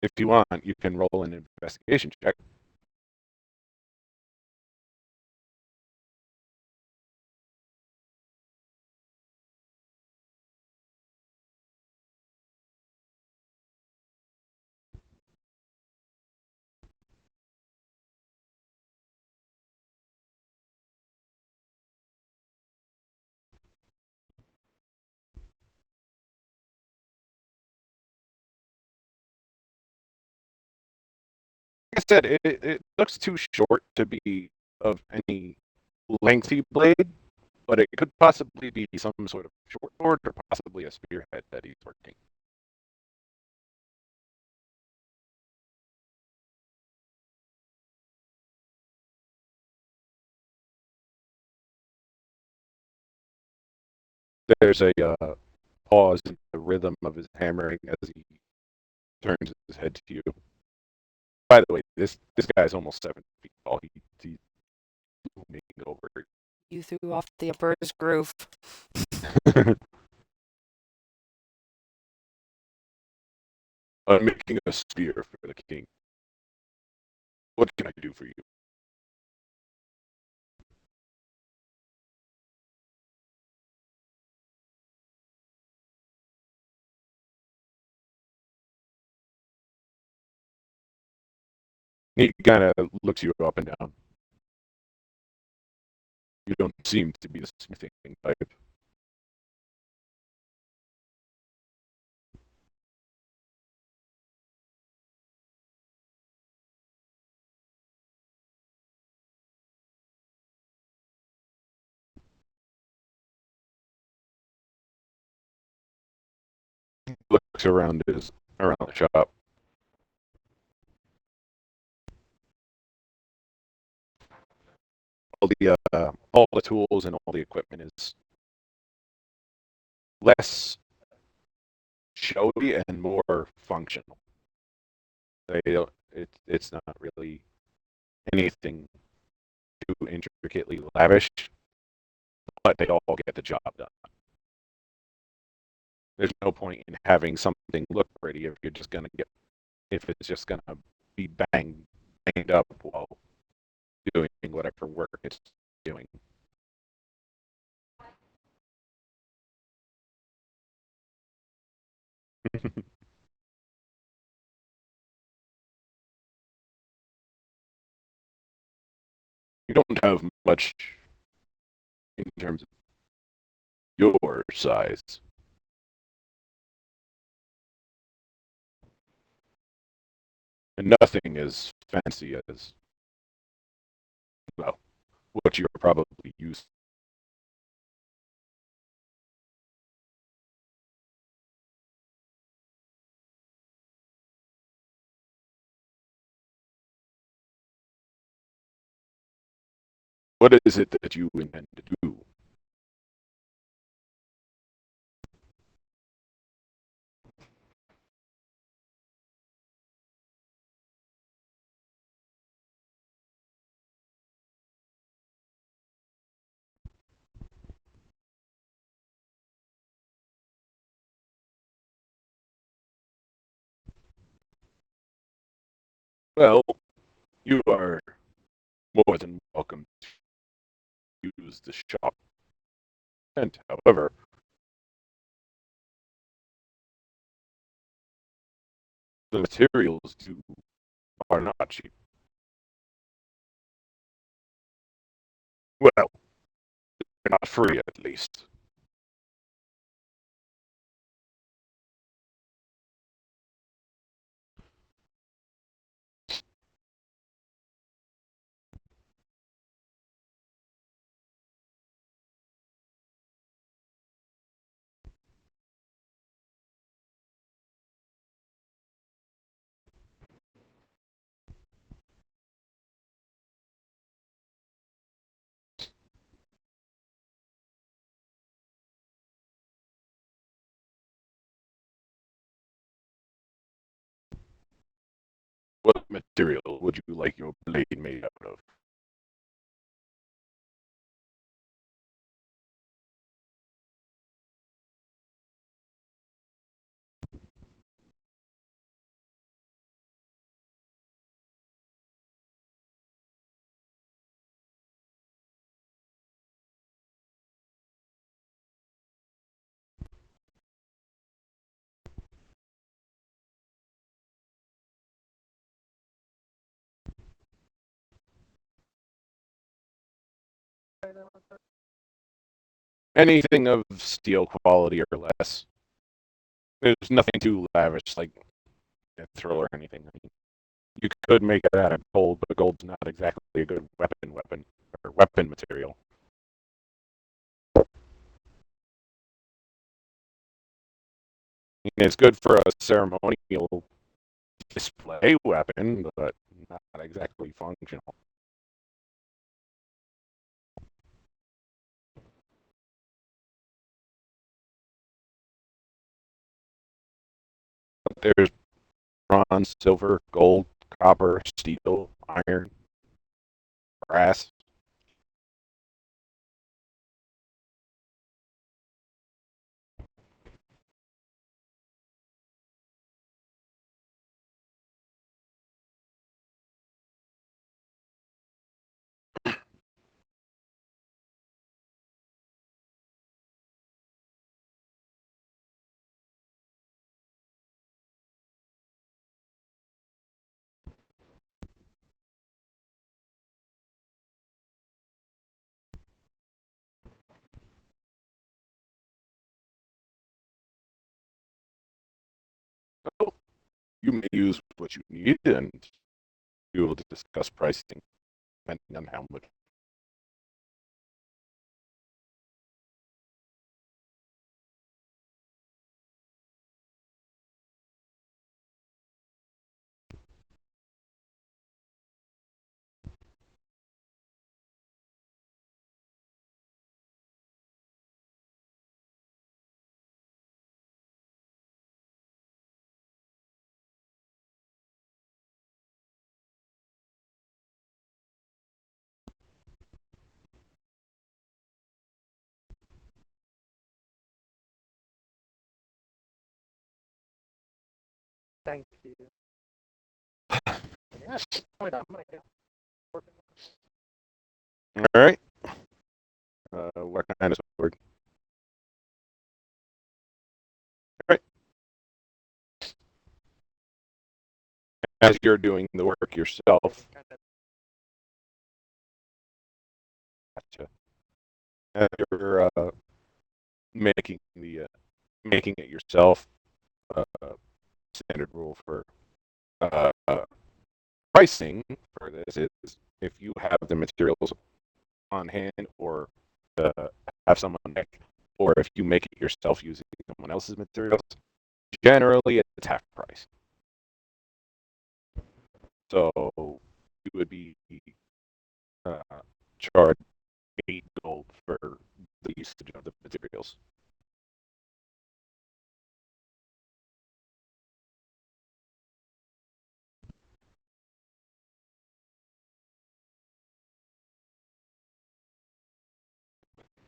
If you want, you can roll an investigation check. Like I said, it looks too short to be of any lengthy blade, but it could possibly be some sort of short sword or possibly a spearhead that he's working. There's a pause in the rhythm of his hammering as he turns his head to you. By the way, this guy's almost 7 feet tall. He's booming over. You threw off the Emperor's groove. I'm making a spear for the king. What can I do for you? He kind of looks you up and down. You don't seem to be the smithing type. Looks around the shop. all the tools and all the equipment is less showy and more functional. It's not really anything too intricately lavish, but they all get the job done. There's no point in having something look pretty if it's just gonna be banged up while doing whatever work it's doing. You don't have much in terms of your size. And nothing as fancy as, well, what you're probably used to. What is it that you intend to do? Well, you are more than welcome to use the shop. And however, the materials are not cheap. Well, they're not free at least. What material would you like your blade made out of? Anything of steel quality or less. There's nothing too lavish like a throw or anything. I mean, you could make it out of gold, but gold's not exactly a good weapon material. I mean, it's good for a ceremonial display weapon, but not exactly functional. There's bronze, silver, gold, copper, steel, iron, brass. So you may use what you need, and we will discuss pricing depending on how much. Thank you. Yes. Wait, I'm gonna get working. All right. What kind of sword? All right. As you're doing the work yourself, gotcha. As you're making it yourself, uh, standard rule for uh, pricing for this is if you have the materials on hand or uh, have someone make, or if you make it yourself using someone else's materials, generally it's half price. So you would be uh, charged 8 gold for the usage of the materials.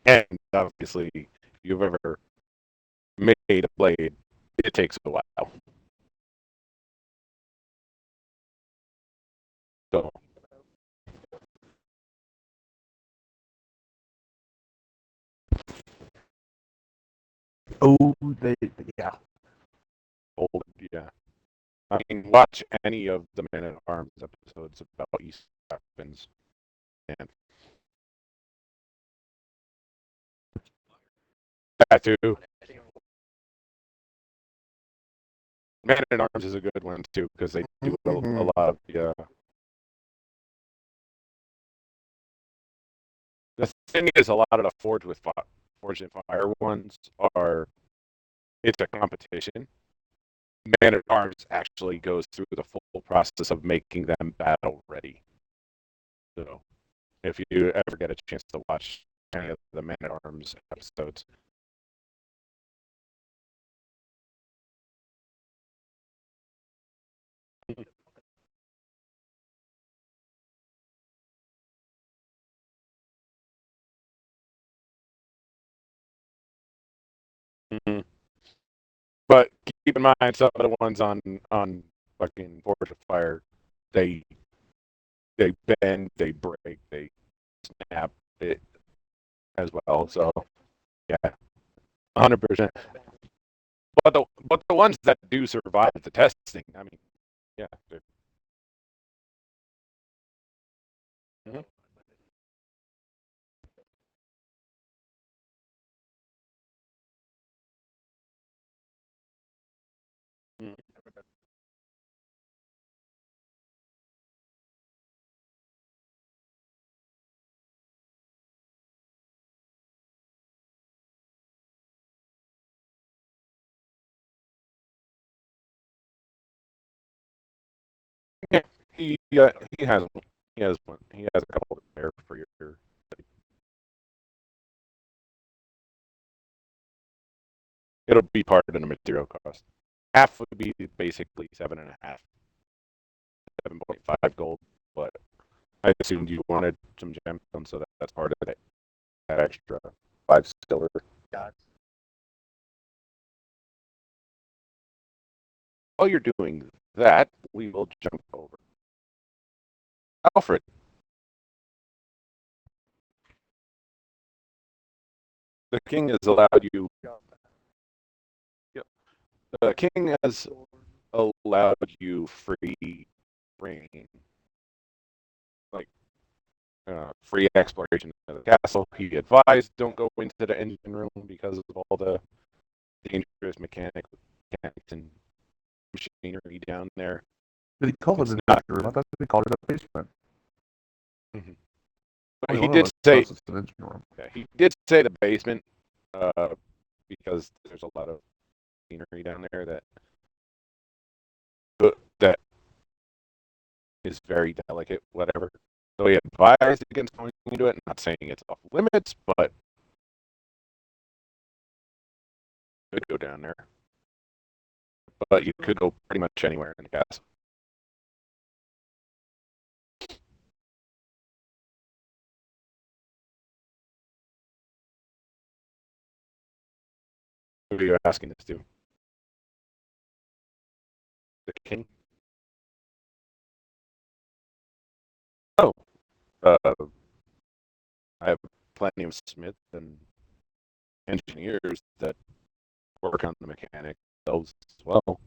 And obviously, if you've ever made a blade, it takes a while. So Oh, yeah. gold, yeah. I mean, watch any of the Man at Arms episodes about East weapons, and that too. Man at Arms is a good one too because they do a lot of the thing is, a lot of the Forged in Fire ones are it's a competition. Man at Arms actually goes through the full process of making them battle ready. So if you ever get a chance to watch any of the Man at Arms episodes, Mhm. But keep in mind some of the ones on fucking Forge of Fire, they they bend, they break, they snap it as well. So yeah, 100%. But the ones that do survive the testing, I mean, yeah. Mhm. Mhm. Yeah, he has one. He has one. He has a couple there for your. It'll be part of the material cost. Half would be basically 7.5, 7.5 gold. But I assumed you wanted some gemstones, so that's part of it. That extra 5 silver. God. While you're doing that, we will jump over. Alfred, the king has allowed you. Yep, the king has allowed you free reign, like free exploration of the castle. He advised don't go into the engine room because of all the dangerous mechanics and machinery down there. Did he call it It's an not. engine room? I thought he called it a basement. Mhm. Only He one of did us say knows it's an engine room. yeah, he did say the basement because there's a lot of machinery down there that is very delicate, whatever. So he advised against going into it. Not saying it's off limits, but could go down there. But you could go pretty much anywhere in the castle. Who are you asking this to? King. Oh, uh, I have plenty of smiths and engineers that work on the mechanic themselves as well.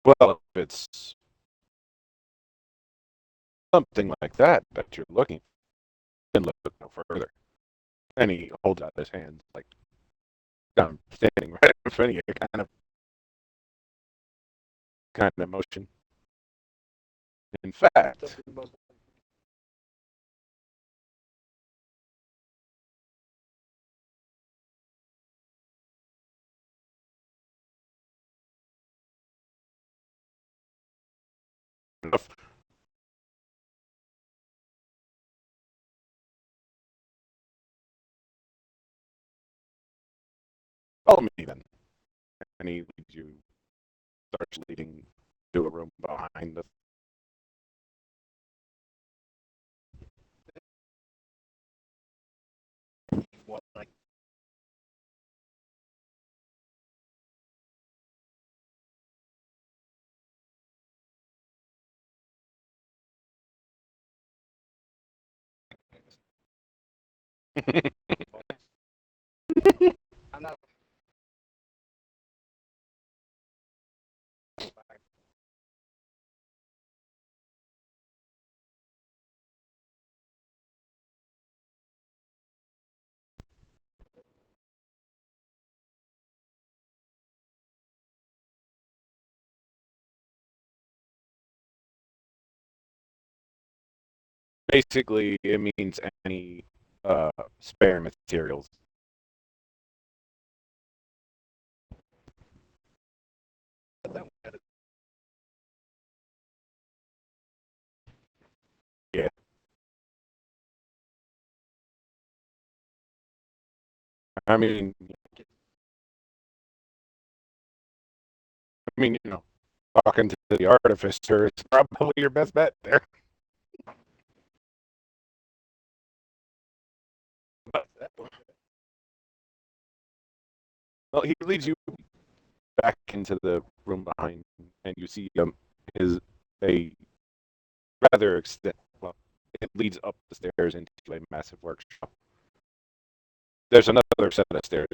Well, if it's something like that that you're looking, then look no further. And he holds out his hand like I'm standing right in front of you, kind of motion. In fact, enough. Follow me then. And he leads you, starts leading to a room behind the. What, like, I'm not. Basically, it means any spare materials. Yeah, I mean, talking to the artificer is probably your best bet there. Well, he leads you back into the room behind, and you see is a rather extent. Well, it leads up the stairs into a massive workshop. There's another set of stairs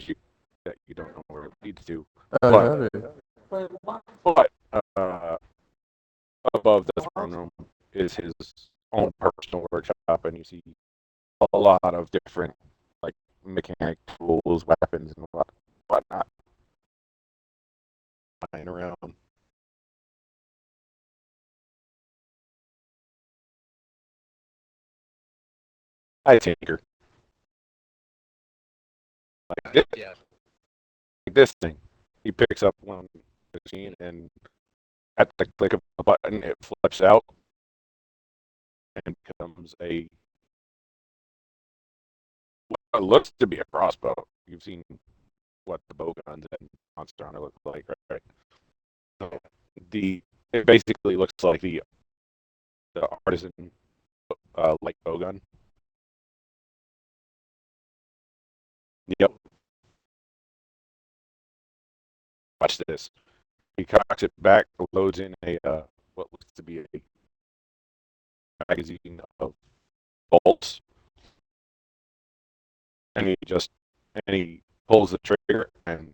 that you don't know where it leads to, Yeah, but above the throne room is his own personal workshop, and you see a lot of different like mechanic tools, weapons, and whatnot lying around. I tinker like this thing. He picks up one machine, and at the click of a button, it flips out and becomes a what looks to be a crossbow. You've seen what the bow guns and Monster Hunter look like, right? So the it basically looks like the artisan light bow gun. Yep. Watch this. He cocks it back, loads in a what looks to be a magazine of bolts, and he pulls the trigger and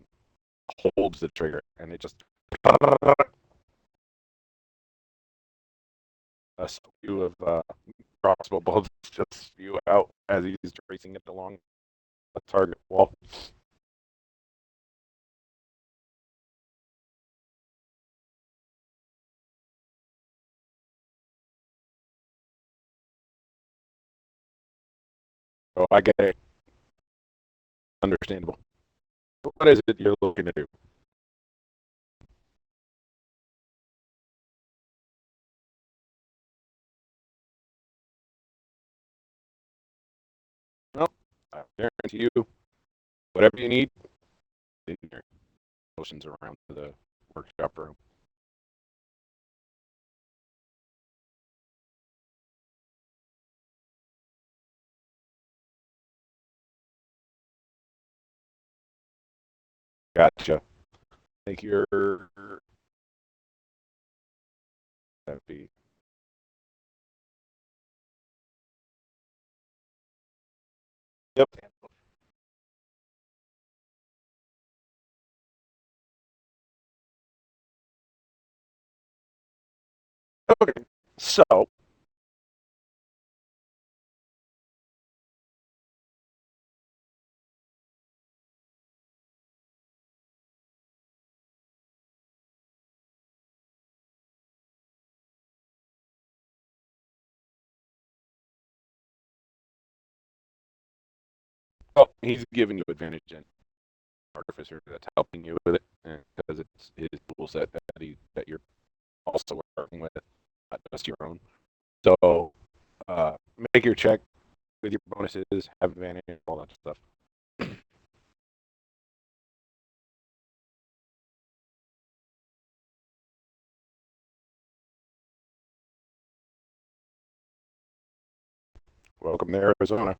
holds the trigger, and it just a spew of crossbow bolts just spew out as he's tracing it along a target wall. So I get it. Understandable. What is it you're looking to do? I guarantee you, whatever you need, in your motions around to the workshop room. Gotcha. I think you're that'd be yep. Okay. So he's giving you advantage in artificer that's helping you with it, because it's his tool set that you're also working with, not just your own. So make your check with your bonuses, have advantage, all that stuff. Welcome to Arizona.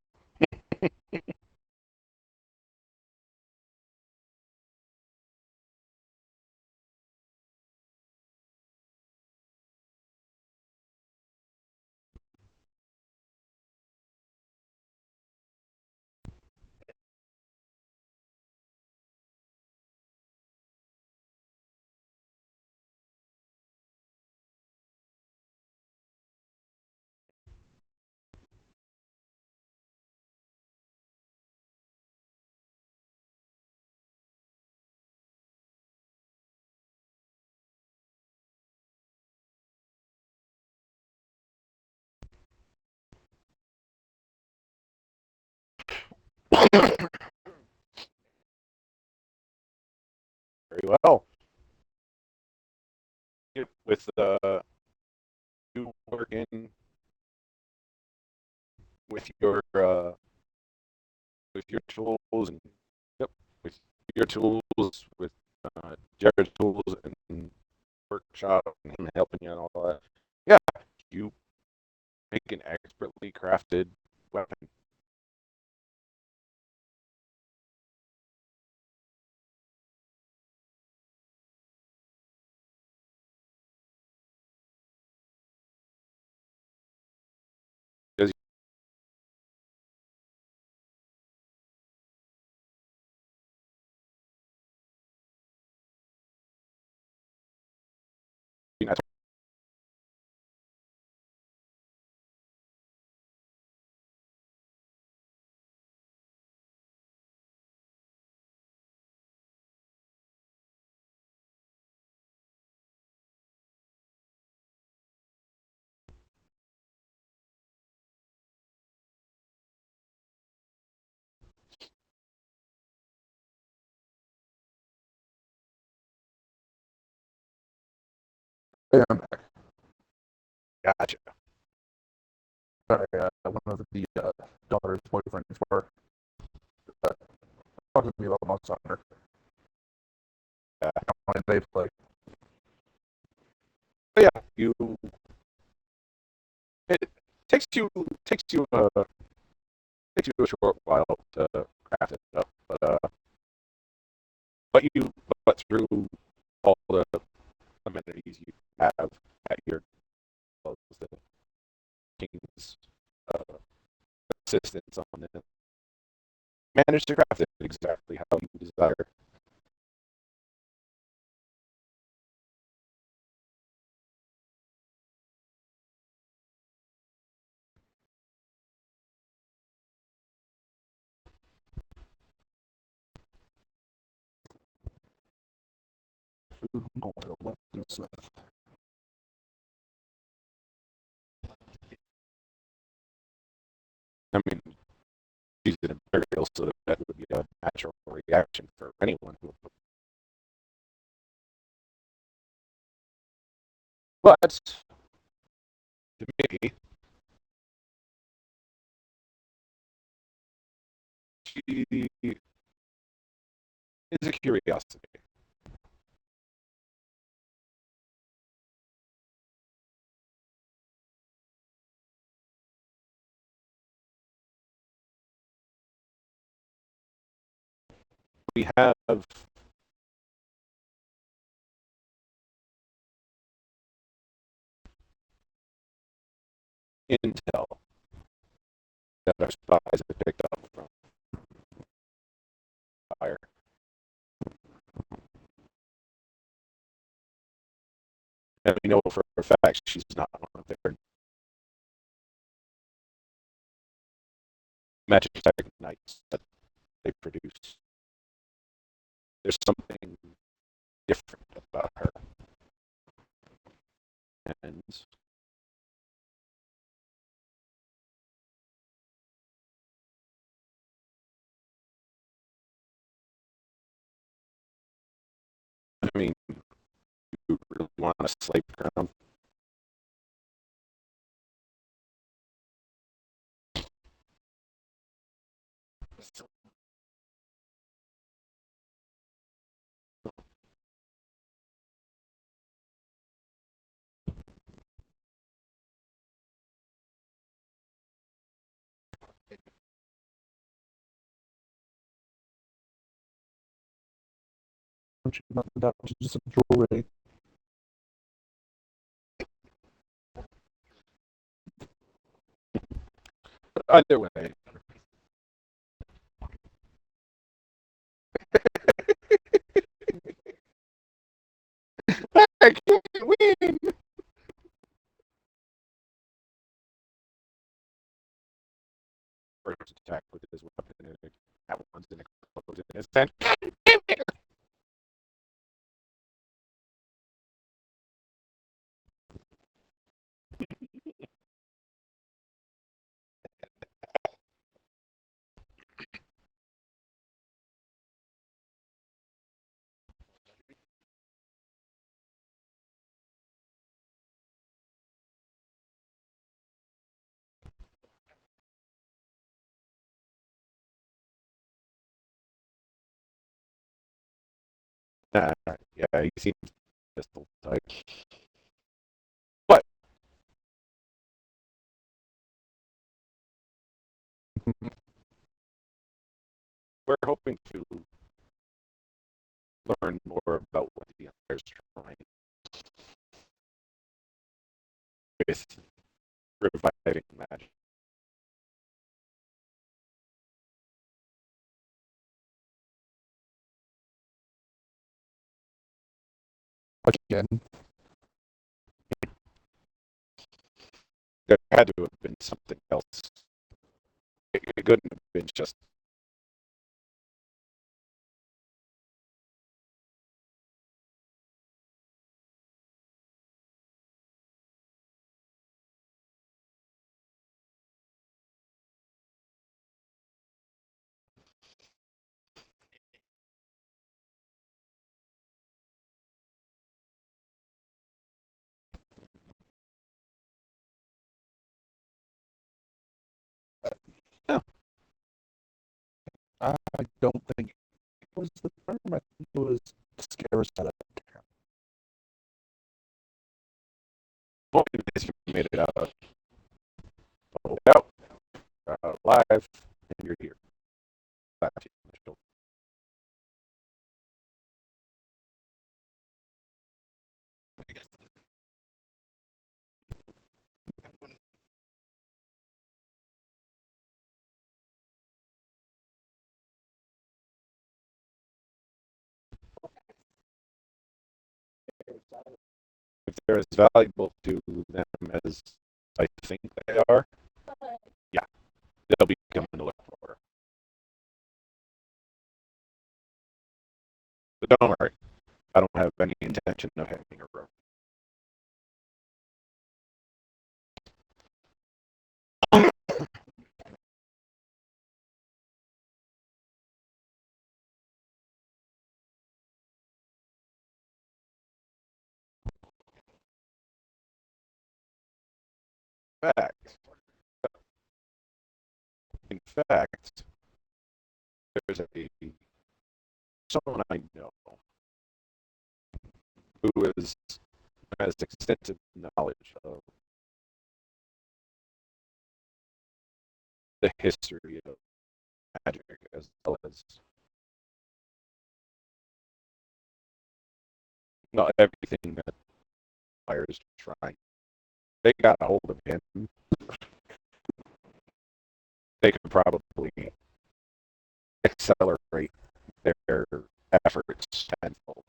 Very well. With you working with your tools and yep, with your tools, with Jared's tools and workshop and him helping you and all that. Yeah, you make an expertly crafted weapon. Does he not Yeah, I'm back. gotcha? Sorry, one of the daughter's boyfriends were talking to me about Monster Hunter. Yeah. And they play. But yeah, you it takes you a short while to craft it up, but but through all the amenities you have at your the king's uh, assistance on it, manage to craft it exactly how you desire. Food oil, weaponsmith. I mean, she's an imperial, so that would be a natural reaction for anyone who. But to me, she is a curiosity. We have intel that our spies have picked up from fire. And we know for a fact she's not one of their magic tech knights that they produce. There's something different about her. And I mean, you really want a slave crown? Not that just a jewelry. But either way, I can't win. First attack with his weapon, and it at once and explodes in his hand. Yeah, he seems pistol type. But we're hoping to learn more about what the Empire's trying with reviving magic. Again, There had to have been something else. It couldn't have been just no. I don't think it was the term. I think it was scarce at a Point is you made it out. Out, live, and you're here. Slap you on the shoulder. If they're as valuable to them as I think they are, yeah, they'll be coming to look for her. But don't worry, I don't have any intention of handing her over. In fact, there's someone I know who has extensive knowledge of the history of magic as well as everything that Fire is trying. They got a hold of him. They could probably accelerate their efforts tenfold.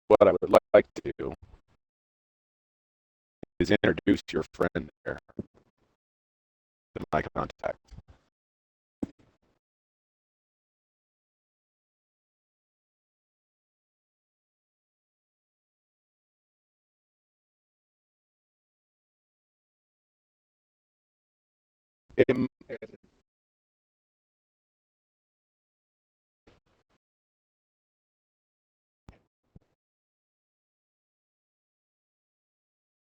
What I would like to do is introduce your friend there to my contact. Him,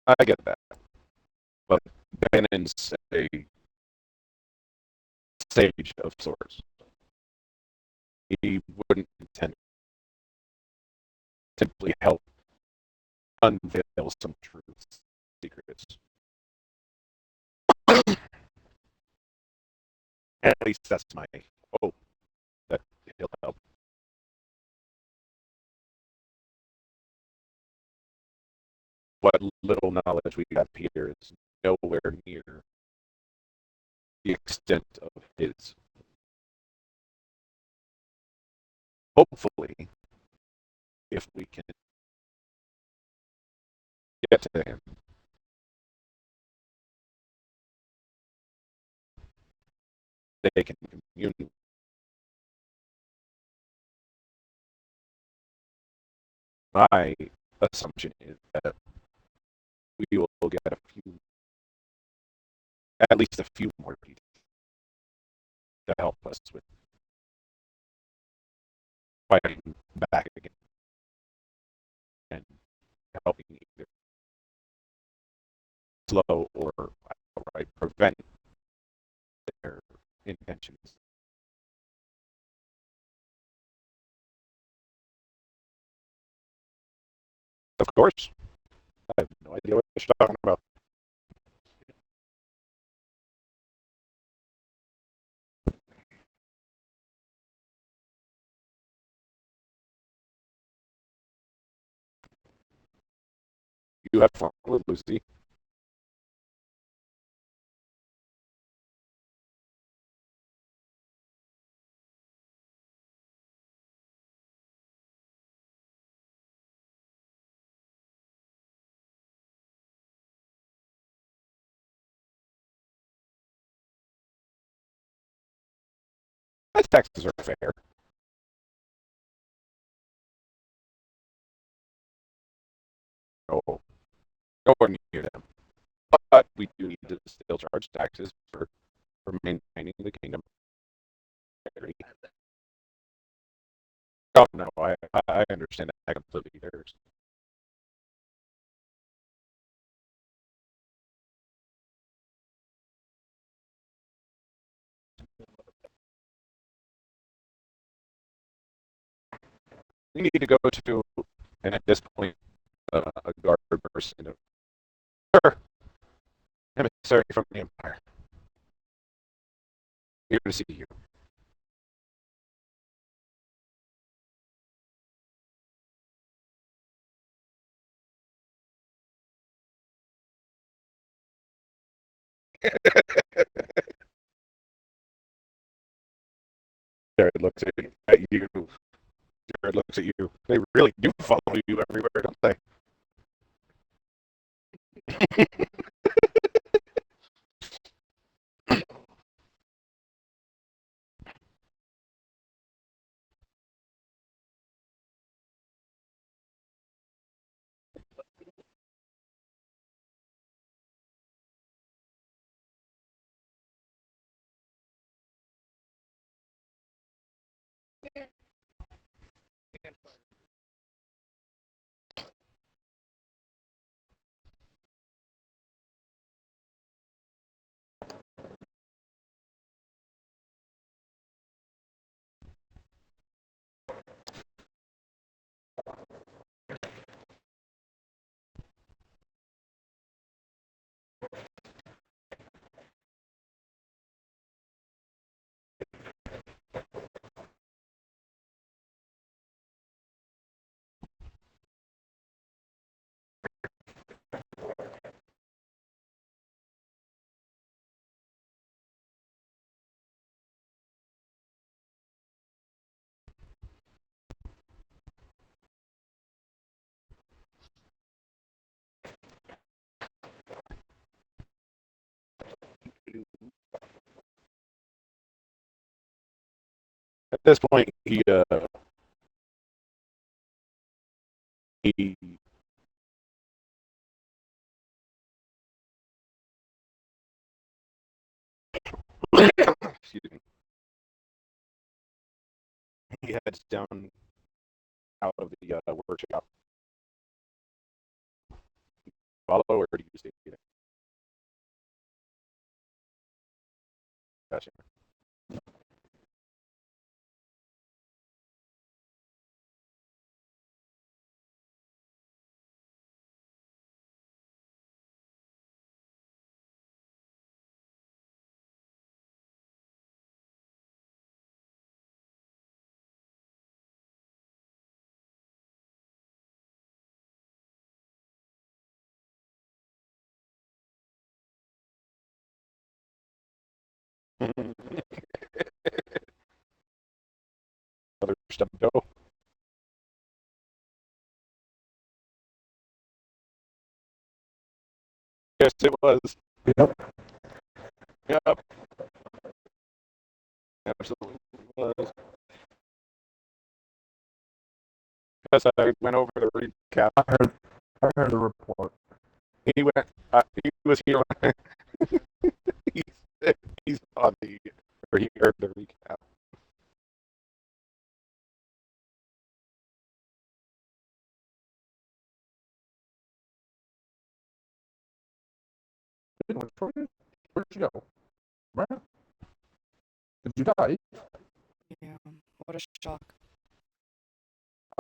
I get that, but Bannon's a sage of sorts. He wouldn't intend to simply help unveil some truths, secrets. At least that's my hope that he'll help. What little knowledge we have here is nowhere near the extent of his. Hopefully, if we can get to him, they can commune. My assumption is that we will get at least a few more people to help us with fighting back again and helping either slow or outright prevent their intentions. Of course, I have no idea what you're talking about. You have fun with Lucy. My taxes are fair. No, nowhere near them. But we do need to still charge taxes for maintaining the kingdom. Oh no, I understand that completely. We need to go to, and at this point, a guard person, sir, emissary from the Empire, here to see you. Jared looks at you. Jared looks at you. They really do follow you everywhere, don't they? At this point, he excuse me, he heads down out of the workshop. Follow, or do you stay there? Gotcha. Another step to go. Yes, it was. Yep. Yep. Absolutely was. Yes, I went over the recap. I heard the report. He went. He was here. he's, he's on the. Or he heard the recap. Where'd you go? Where? Did you die? Yeah, what a shock.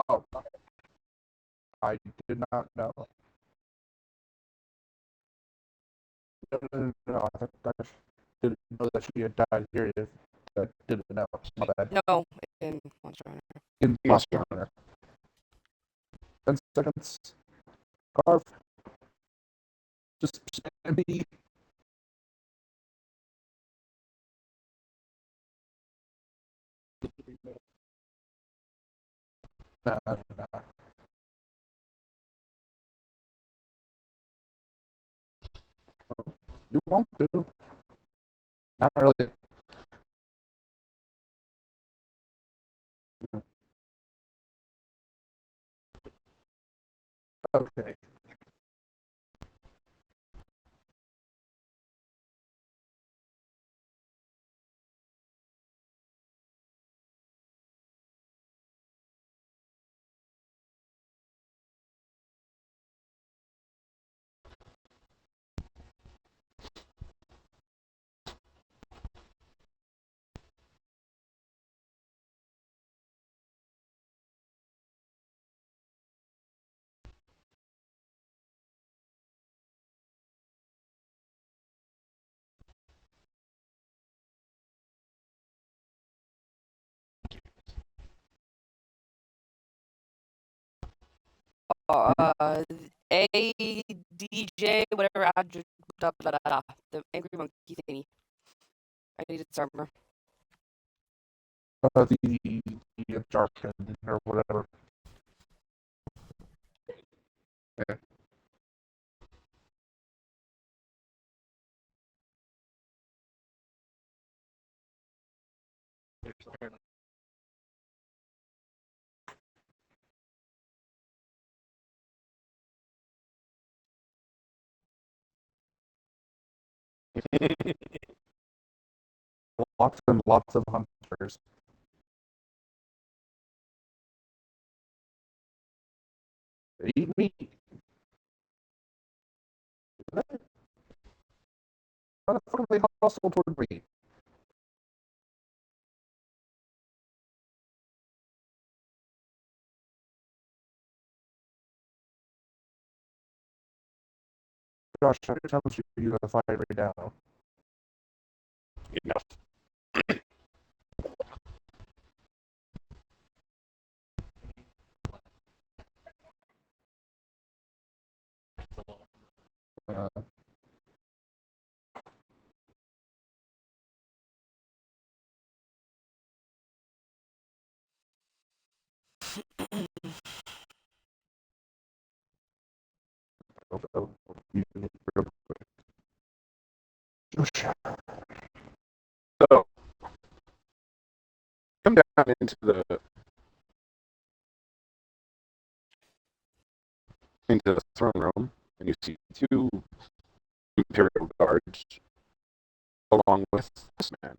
Oh, I did not know. No, I didn't know that she had died here. I didn't know. My bad. No, in Monster Hunter. In Monster Hunter. 10 seconds. Carve. Just spam me. Nah, nah. You won't do. Not really. Okay. ADJ, whatever, the angry monkey thingy. I needed its armor. The Jarkin or whatever. Yeah. Lots and lots of hunters. They eat meat. How the fuck are they hostile toward me? Josh, how many times you gotta fight right now? Enough. Uh, Josh, So, come down into the throne room, and you see two Imperial guards along with this man.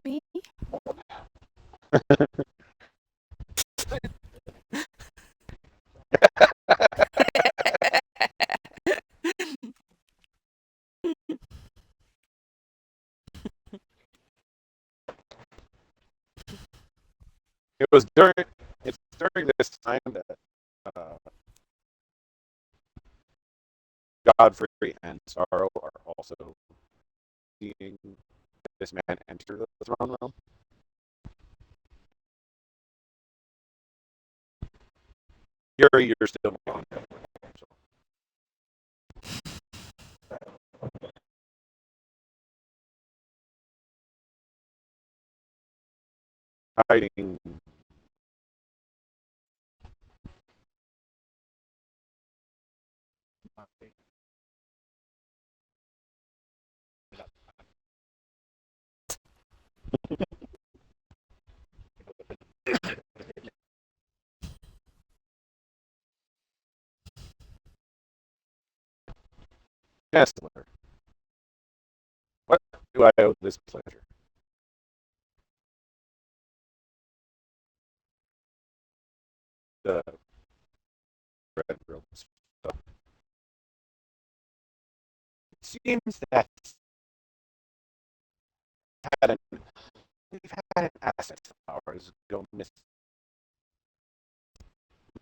Me? It was during it's during this time that uh, Godfrey and Sorrow are also seeing this man enter the throne room. Yuri, you're still on. Hiding. Chancellor, what do I owe this pleasure? The red robes. It seems that had an, we've had an asset of ours go missing.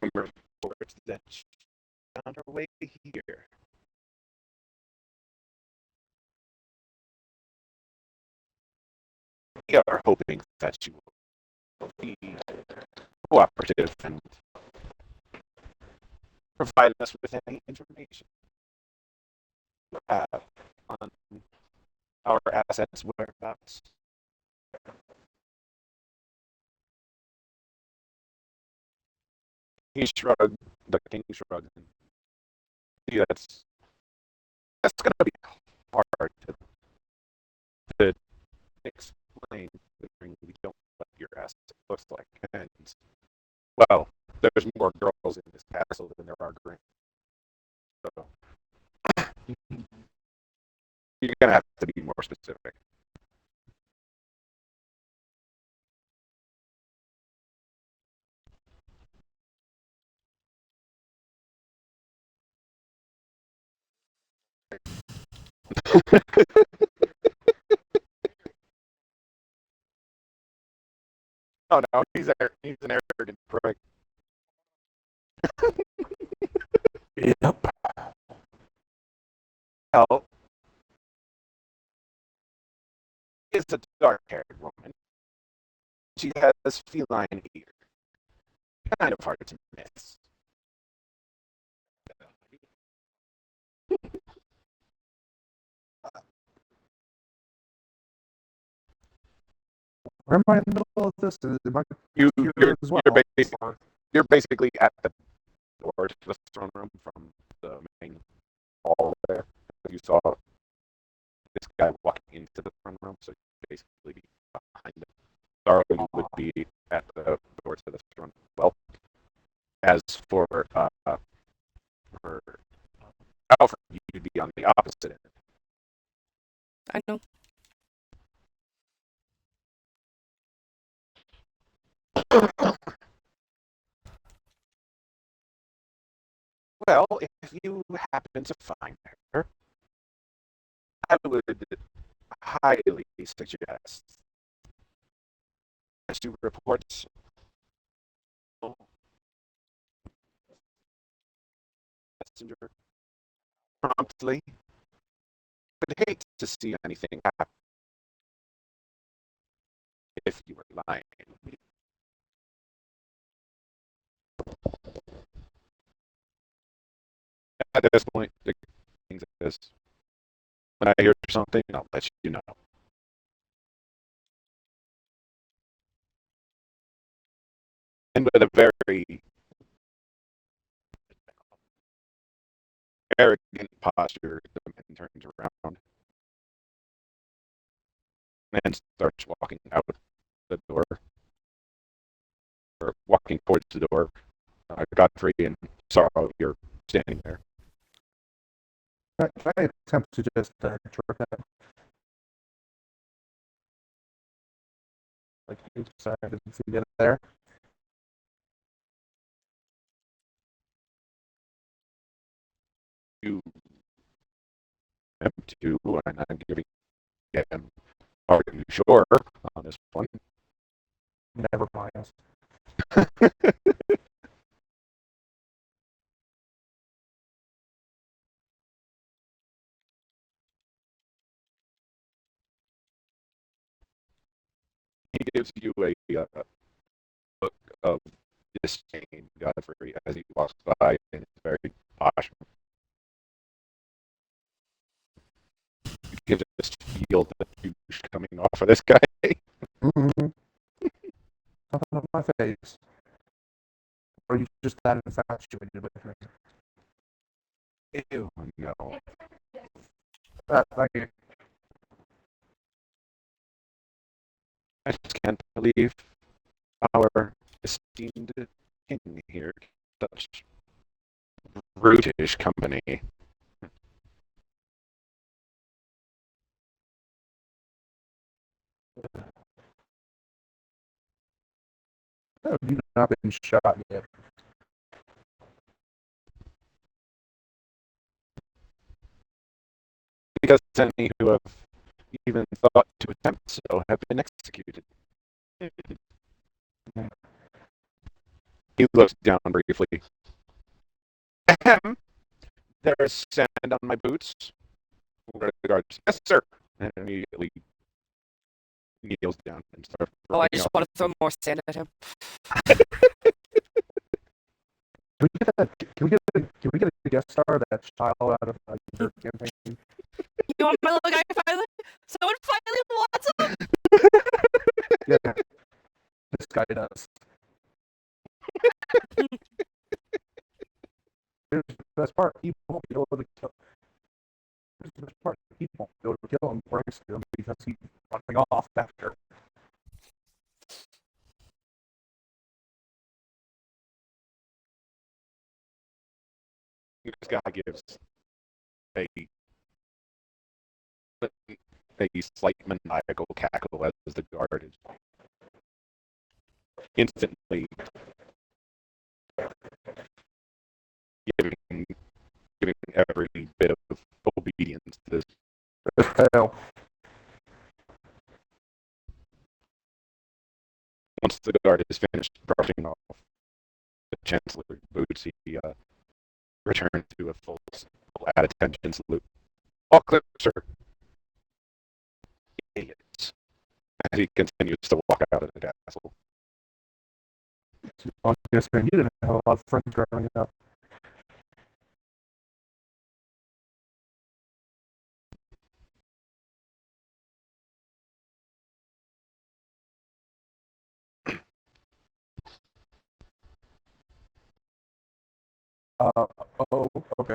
Rumor reports that she's on her way here. We are hoping that she will be cooperative and provide us with any information you have on our assets' whereabouts. He shrugged. The king shrugged. Yeah, that's going to be hard to explain, considering we don't know what your asset looks like. And well, there's more girls in this castle than there are green. So you're gonna have to be more specific. Oh no, he's an arrogant prick. Yep. Hell, is a dark-haired woman. She has feline ears. Kind of hard to miss. Where am I in the middle of this? Am I You, here you're, as well? you're basically at the door to the throne room from the main hall there. You saw this guy walking into the throne room, so basically behind him. Darwin would be at the door to the throne. Well, as for Alfred, you'd be on the opposite end. I know. Well, if you happen to find her, I would highly suggest that you report messenger promptly. would hate to see anything happen if you were lying. At this point, the king says, when I hear something, I'll let you know. And with a very arrogant posture, the man turns around and starts walking out the door, or walking towards the door. Godfrey and Sorrow, you're standing there. Can I attempt to just trick him? Like, oops, sorry, I didn't see it there. You attempt to, and I'm giving him, are you sure on this one? Never mind. He gives you a look of disdain, Godfrey, as he walks by, and it's very posh. You can just feel the douche coming off of this guy. Mm-hmm. Nothing on my face. Or are you just that infatuated with me? Ew, no. Thank you. I just can't believe our esteemed king here, such brutish company. Have you not been shot yet? Because any who have even thought to attempt so have been executed. He looks down briefly. Ahem. There's sand on my boots. What are the guards? Yes, sir. And immediately kneels down and starts Oh, I rubbing just off. want to throw more sand at him. Can we get a guest star that child out of your campaign? You want my little guy finally? Someone finally wants him? Yeah, this guy does. Here's the best part: he won't be able to kill. Here's the best part: he won't be able to kill him thanks to him because he's running off after. This guy gives a slight maniacal cackle as the guard is instantly giving every bit of obedience to this. Hell, Once the guard is finished brushing off the chancellor's boots, he returns to a full at attention salute. All clear, sir. Idiots. As he continues to walk out of the castle. I guess you didn't have a lot of friends growing up. Oh, okay.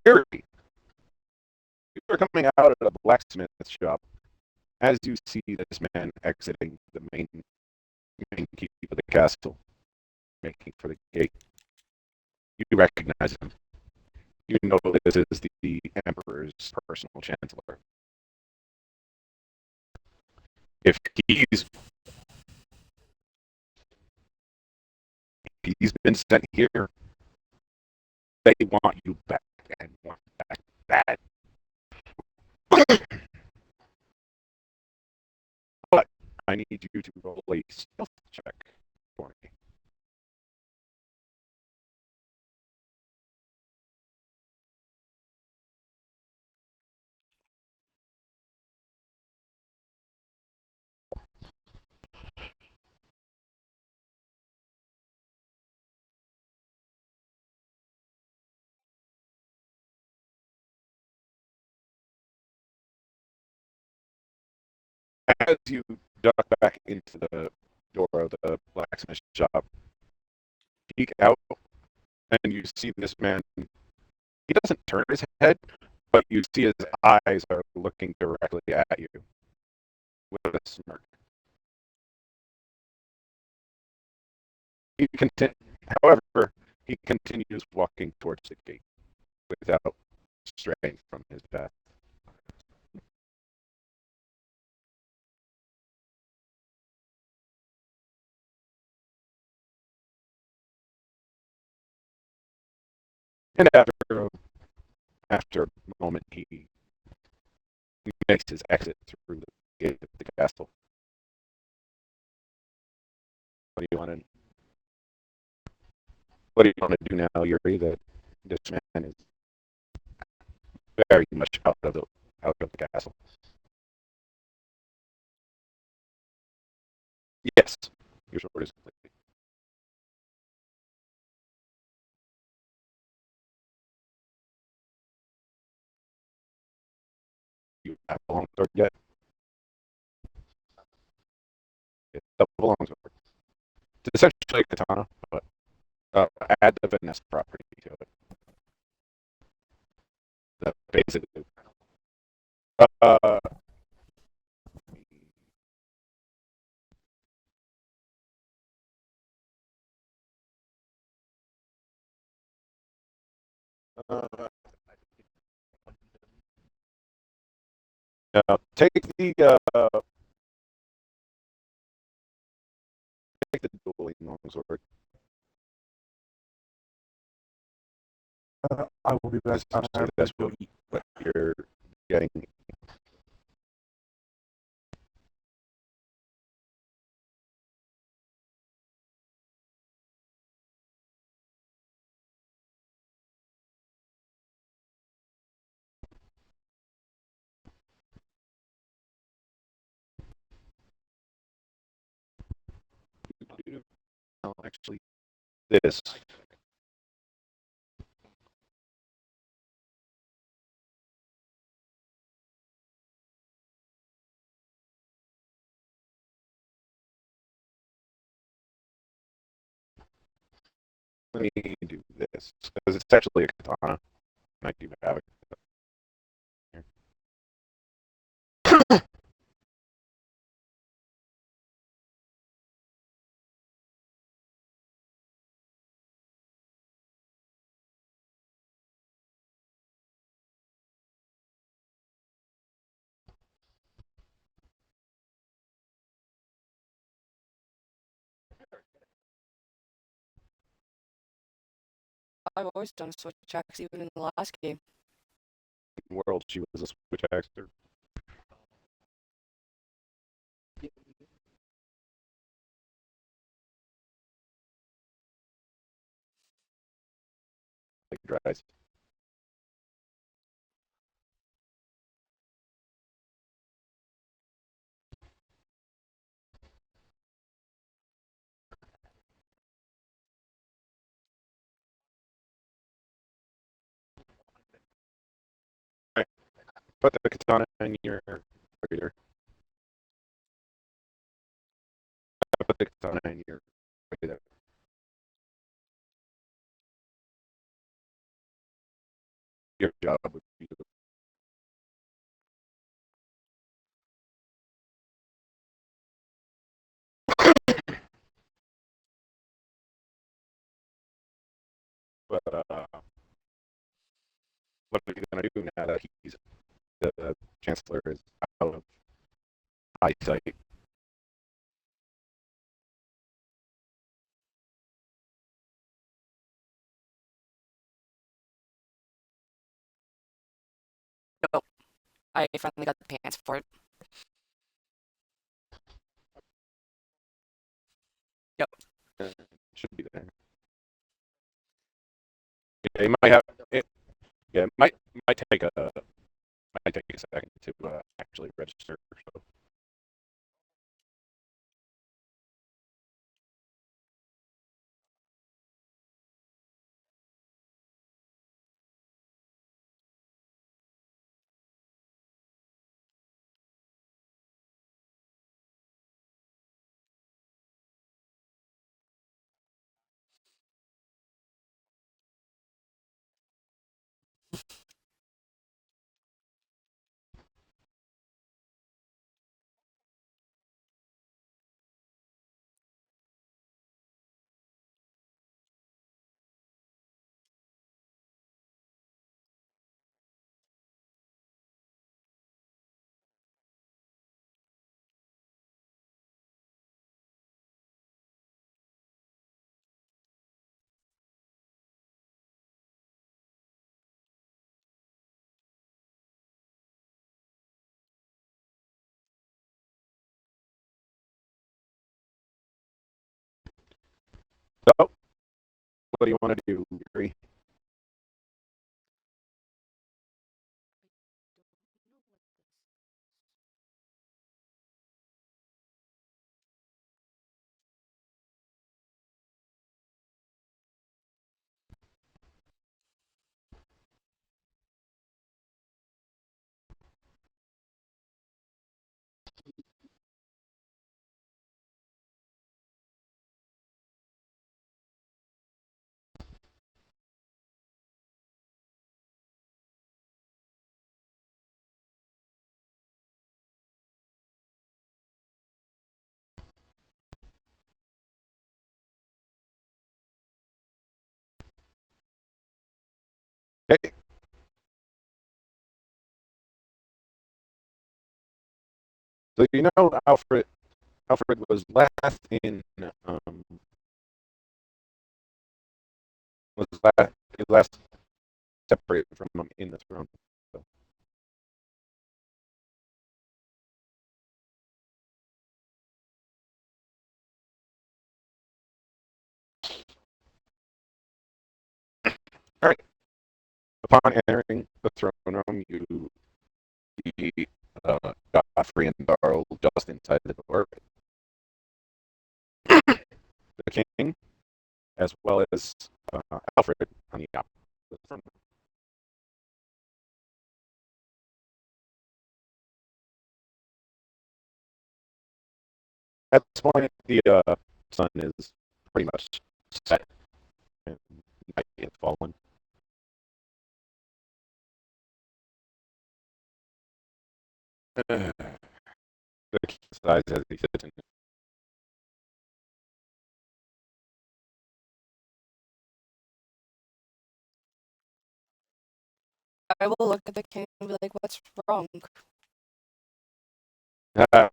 Harry, you are coming out of the blacksmith shop. As you see this man exiting the main keep of the castle, making for the gate, you recognize him. You know this is the Emperor's personal chancellor. If he's been sent here, they want you back and want back bad. But I need you to roll a stealth check for me. as you duck back into the door of the blacksmith shop, peek out, and you see this man. He doesn't turn his head, but you see his eyes are looking directly at you with a smirk. However, he continues walking towards the gate without straying from his path. And after a moment, he makes his exit through the gate of the castle. What do you want to? What do you want to do now, Yuri? That this man is very much out of the castle. Yes, your sword is complete. You have a long sword yet? It's a long sword. It's essentially a katana, but add the finesse property to it. That basically. Uh, uh, take the dueling longsword. I will be back. That's what you're getting. No, actually, this. Let me do this because it's actually a katana. I do have it. I've always done switch checks, even in the last game. World, she was a switch actor. Like dries. Right. Put the katana in your regular. Put the katana in your regular. Your job would be to. But what are you going to do now that he's the chancellor is out of eyesight? No, I finally got the pants for it. Yep. Should be there. Yeah, you might have it. Yeah, it might take a second to actually register. So So, what do you want to do, Yuri? Okay. So you know Alfred. Alfred was last in. Was last separated from him in the throne. So, all right. Upon entering the throne room, you see Godfrey and Darl just inside the door. The king, as well as Alfred on the opposite front. At this point, the sun is pretty much set and night has fallen. The king sighs as he sits in. I will look at the king and be like, "What's wrong?" Ah,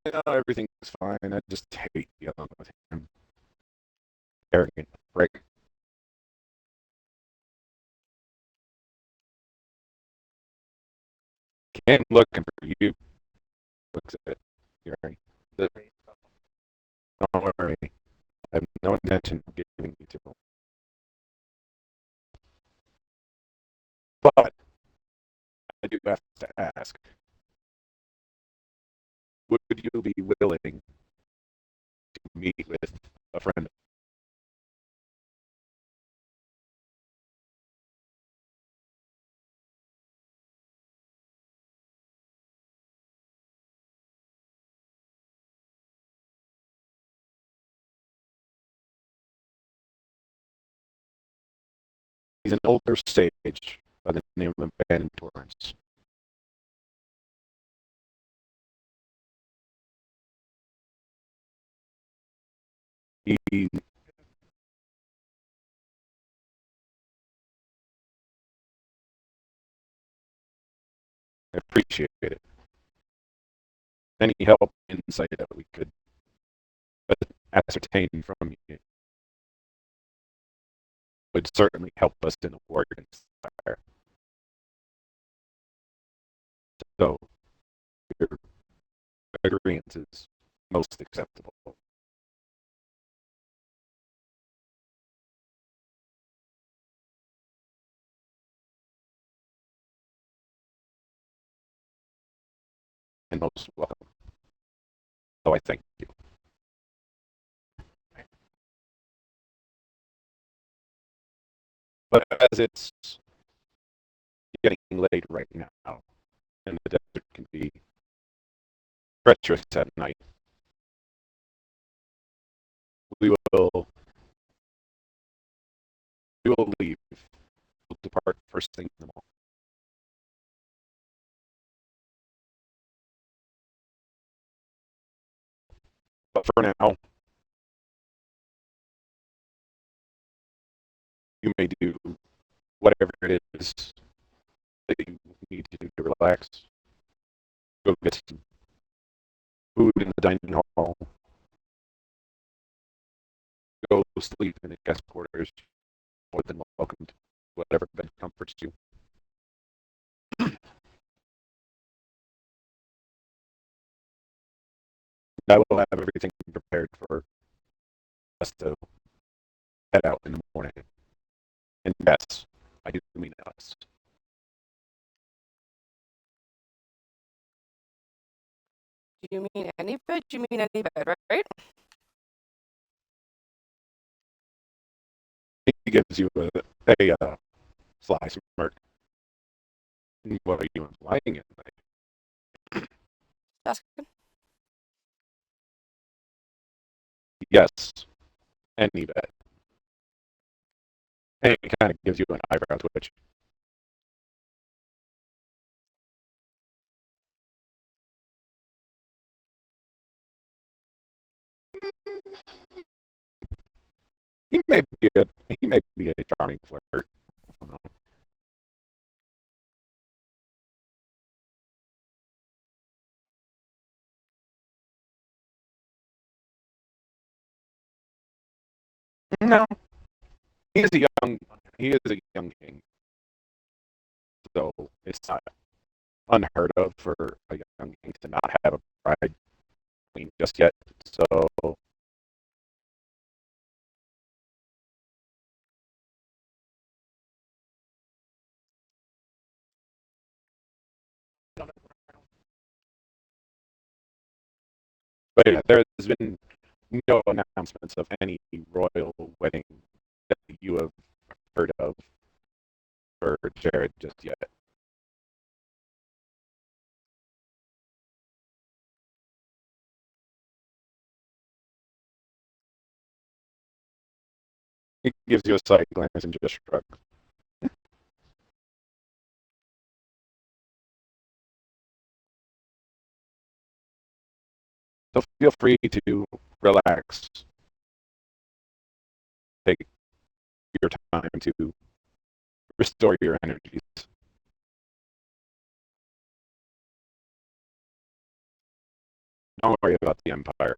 you know, everything's fine. I just hate dealing with him. Arrogant prick. Came looking for you. Looks at it. You're right. Don't worry. I have no intention of giving you to him. But I do have to ask, would you be willing to meet with a friend? He's an older sage by the name of Ben Torrance. He appreciated it. Any help, insight that we could ascertain from you would certainly help us in the war against fire. So your agreement is most acceptable. And most welcome. So I thank you. But as it's getting late right now, and the desert can be treacherous at night, we will We will leave. We'll depart first thing in the morning. But for now, you may do whatever it is that you need to do to relax. Go get some food in the dining hall. Go sleep in the guest quarters. More than welcome to whatever bed comforts you. I will have everything prepared for us to head out in the morning. And yes, I do mean us. Do you mean any bed? Do you mean any bed, right? He gives you a sly smirk. What are you implying in that? Asking. Yes, any bed. And he kind of gives you an eyebrow twitch. He may be a charming flirt. I don't know. No, he is a young king. So it's not unheard of for a young king to not have a bride queen just yet. So but yeah, there has been no announcements of any royal wedding that you have heard of for Jared just yet. He gives you a side glance and just shrugs. So feel free to relax, take your time to restore your energies. Don't worry about the Empire.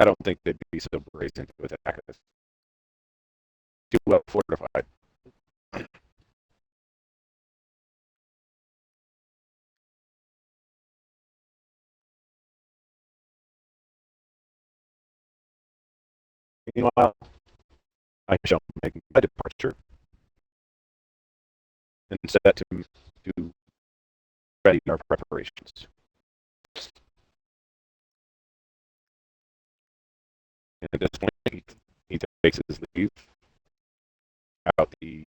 I don't think they'd be so brazen to attack us. Too well fortified. Meanwhile, I shall make my departure and set to ready our preparations. And at this point, he takes his leave out the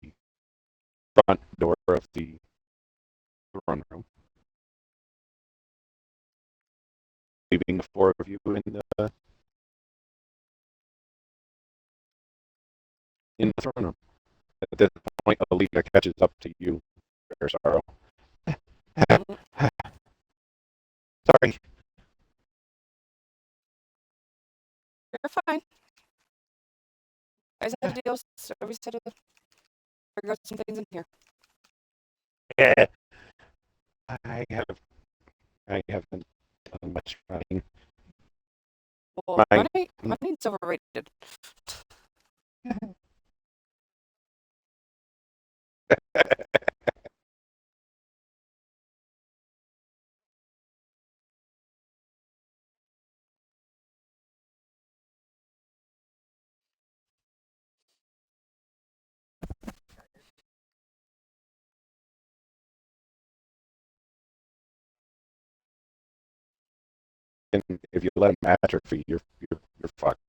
front door of the throne room, leaving the four of you in the throne room. At this point, Alita catches up to you, Sorrow. Sorry. You're fine. I just had to deal. So we just had to figure out some things in here. Yeah, I have I haven't done much running. Well, My- money's overrated. And if you let him atrophy, you're fucked.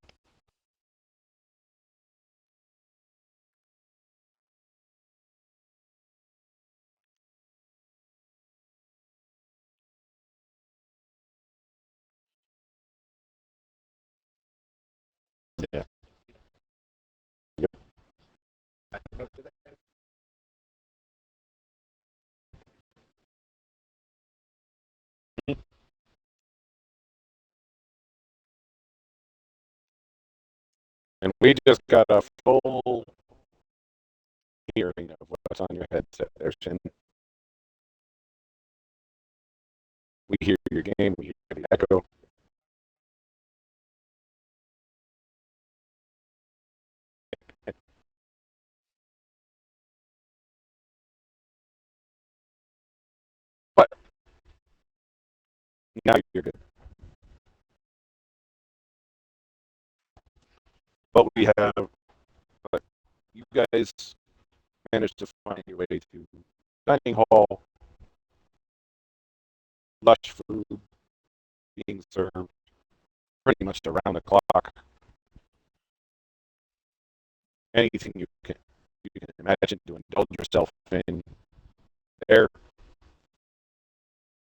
Yeah. And we just got a full hearing of what's on your headset there, Shin. We hear your game, we hear the echo. But now you're good. But we have, but you guys managed to find your way to dining hall, lush food being served pretty much around the clock. Anything you can imagine to indulge yourself in there.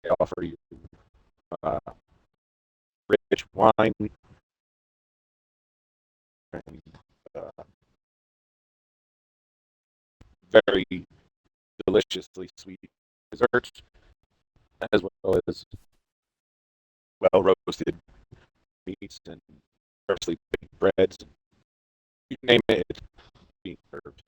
They offer you uh, rich wine and uh, very deliciously sweet desserts, as well as well roasted meats and freshly baked breads. You name it, it's being served.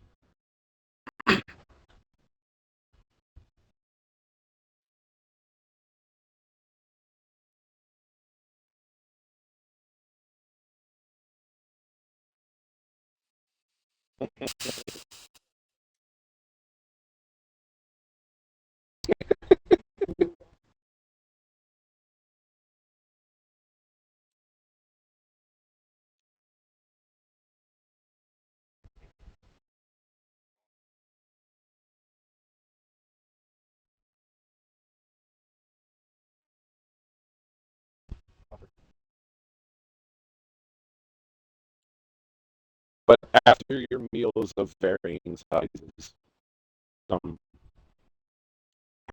But after your meals of varying sizes, some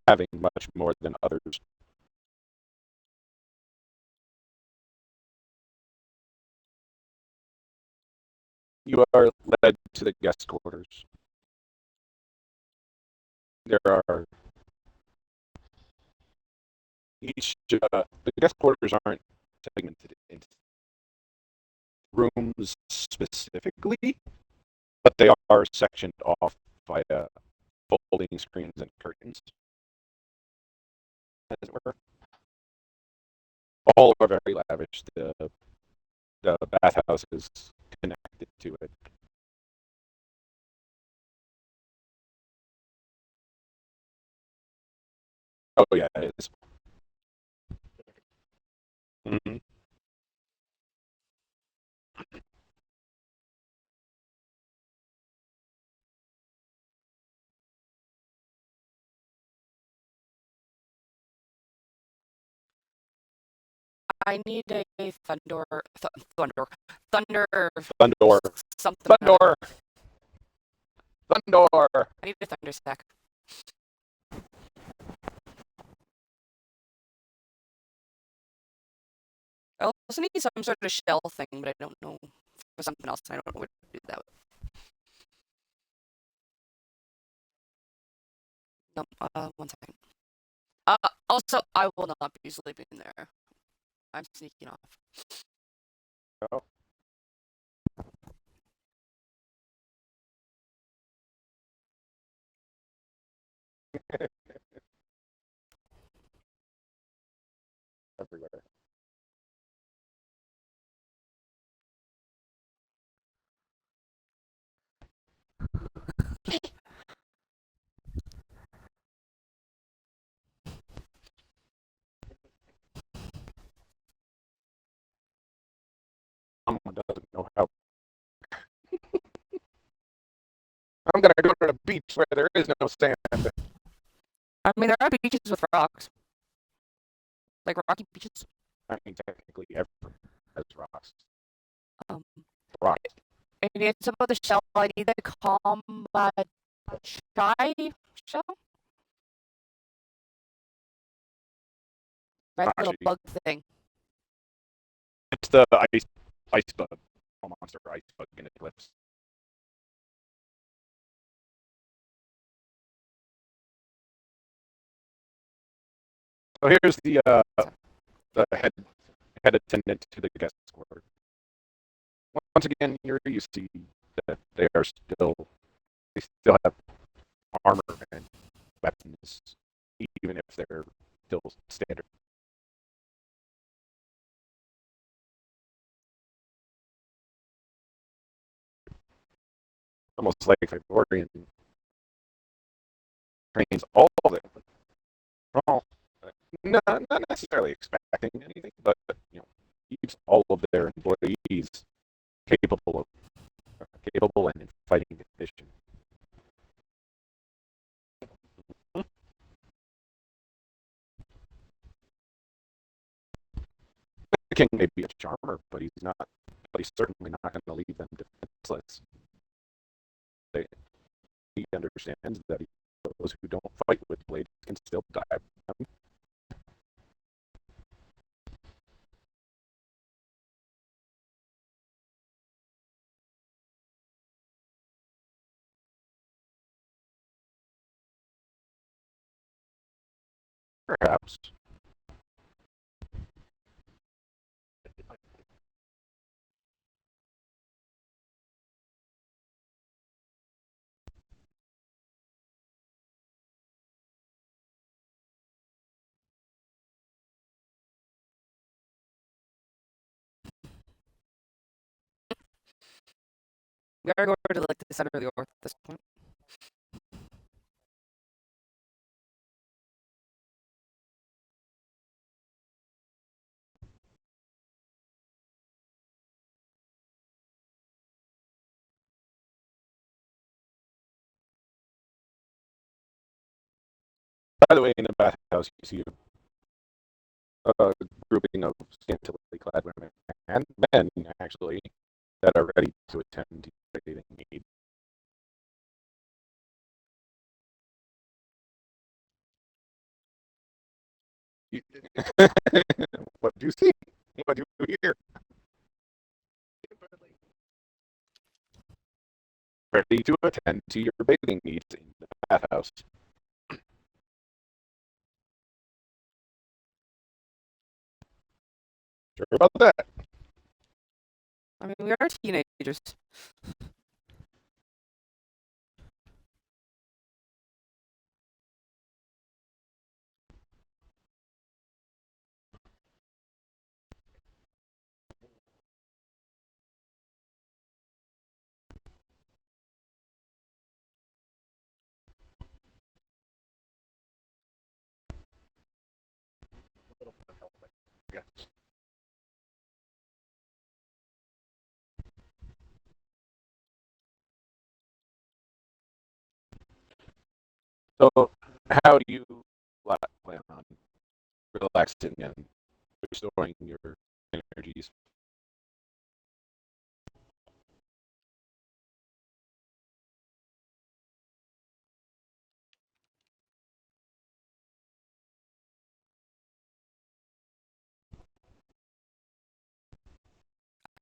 having much more than others, you are led to the guest quarters. There are the guest quarters aren't segmented into rooms specifically, but they are sectioned off via folding screens and curtains, as it were. All are very lavish. The bathhouse is connected to it. Oh yeah, it is. Mhm. I need a thunder, Thundor, something. Thundor, Thundor. I need a thunder stack. I also need some sort of shell thing, but I don't know for something else. I don't know what to do that with. No, one second. Also, I will not be sleeping there. I'm sneaking off. Oh. Everywhere. Someone doesn't know how. I'm gonna go to the beach where there is no sand. I mean, there are beaches with rocks, like rocky beaches. I mean, technically, everyone has rocks. Um, Rocks. maybe it's about the shell. I need the combat shy shell, right? Little Actually, bug thing. it's the ice bug, monster ice bug in Eclipse. So here's the head attendant to the guest square. Once again, here you see that they still have armor and weapons, even if they're still standard. Almost like Fiborian trains all of them. All, not necessarily expecting anything, but keeps all of their employees capable and in fighting condition. The king may be a charmer, but he's not. But he's certainly not going to leave them defenseless. He understands that those who don't fight with blades can still die with them. Perhaps. We are going to like the center of the earth at this point. By the way, in the bathhouse, you see a grouping of scantily clad women and men, actually, that are ready to attend to your bathing need. What do you see? What do you hear? Ready to attend to your bathing needs in the bathhouse. Sure about that. I mean, we are teenagers. So, how do you plan on relaxing and restoring your energies?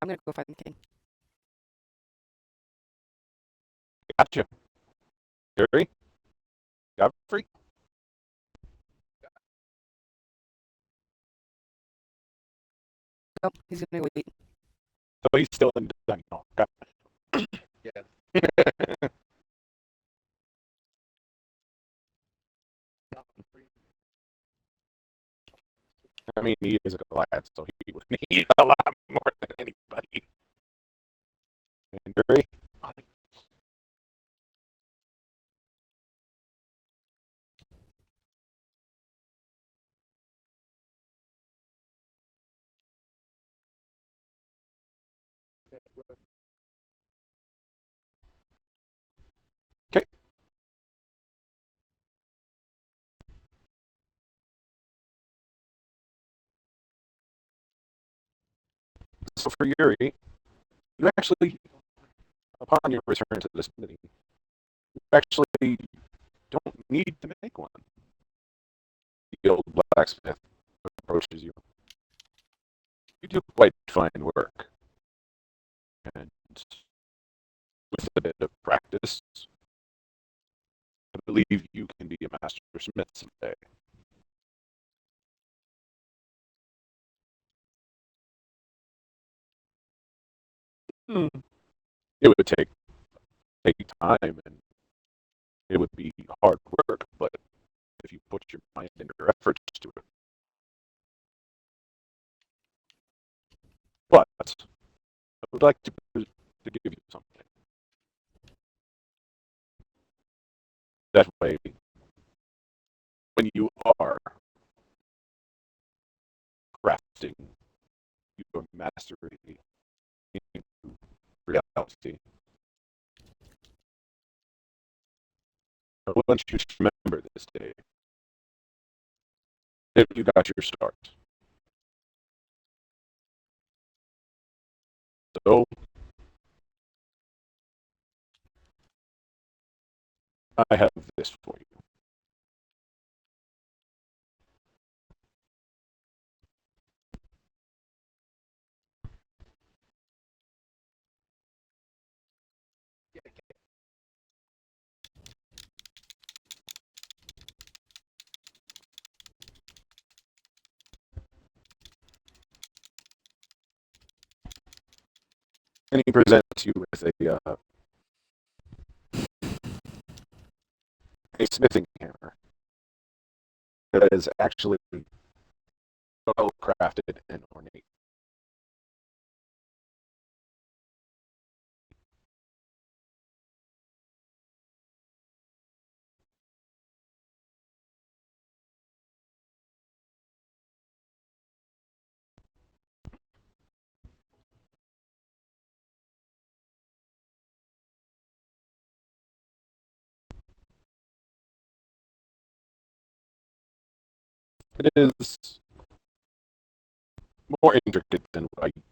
I'm gonna go find the king. Gotcha. Gary? Godfrey? No, he's gonna wait. So he's still in the dining hall. Got Yeah. I mean, he is a Goliath, so he would need a lot more than anybody. And Gary? Okay. So for Yuri, you actually, upon your return to this meeting, you actually don't need to make one. The old blacksmith approaches you. You do quite fine work. And with a bit of practice, I believe you can be a master smith someday. It would take time and it would be hard work, but if you put your mind and your efforts to it. But I would like to give you something. That way, when you are crafting your mastery into reality, I want you to remember this day. If you got your start. So, I have this for you. And he presents you with a smithing hammer that is actually well crafted and ornate. It is more intricate than what I use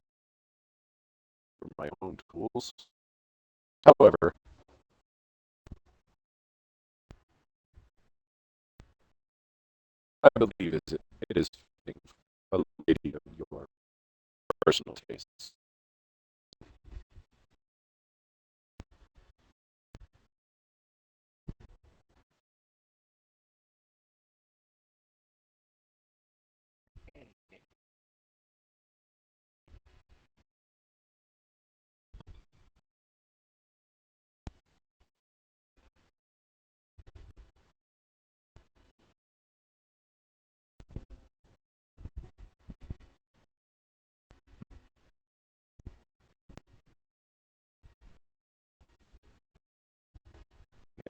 for my own tools. However, I believe it is fitting for a lady of your personal tastes.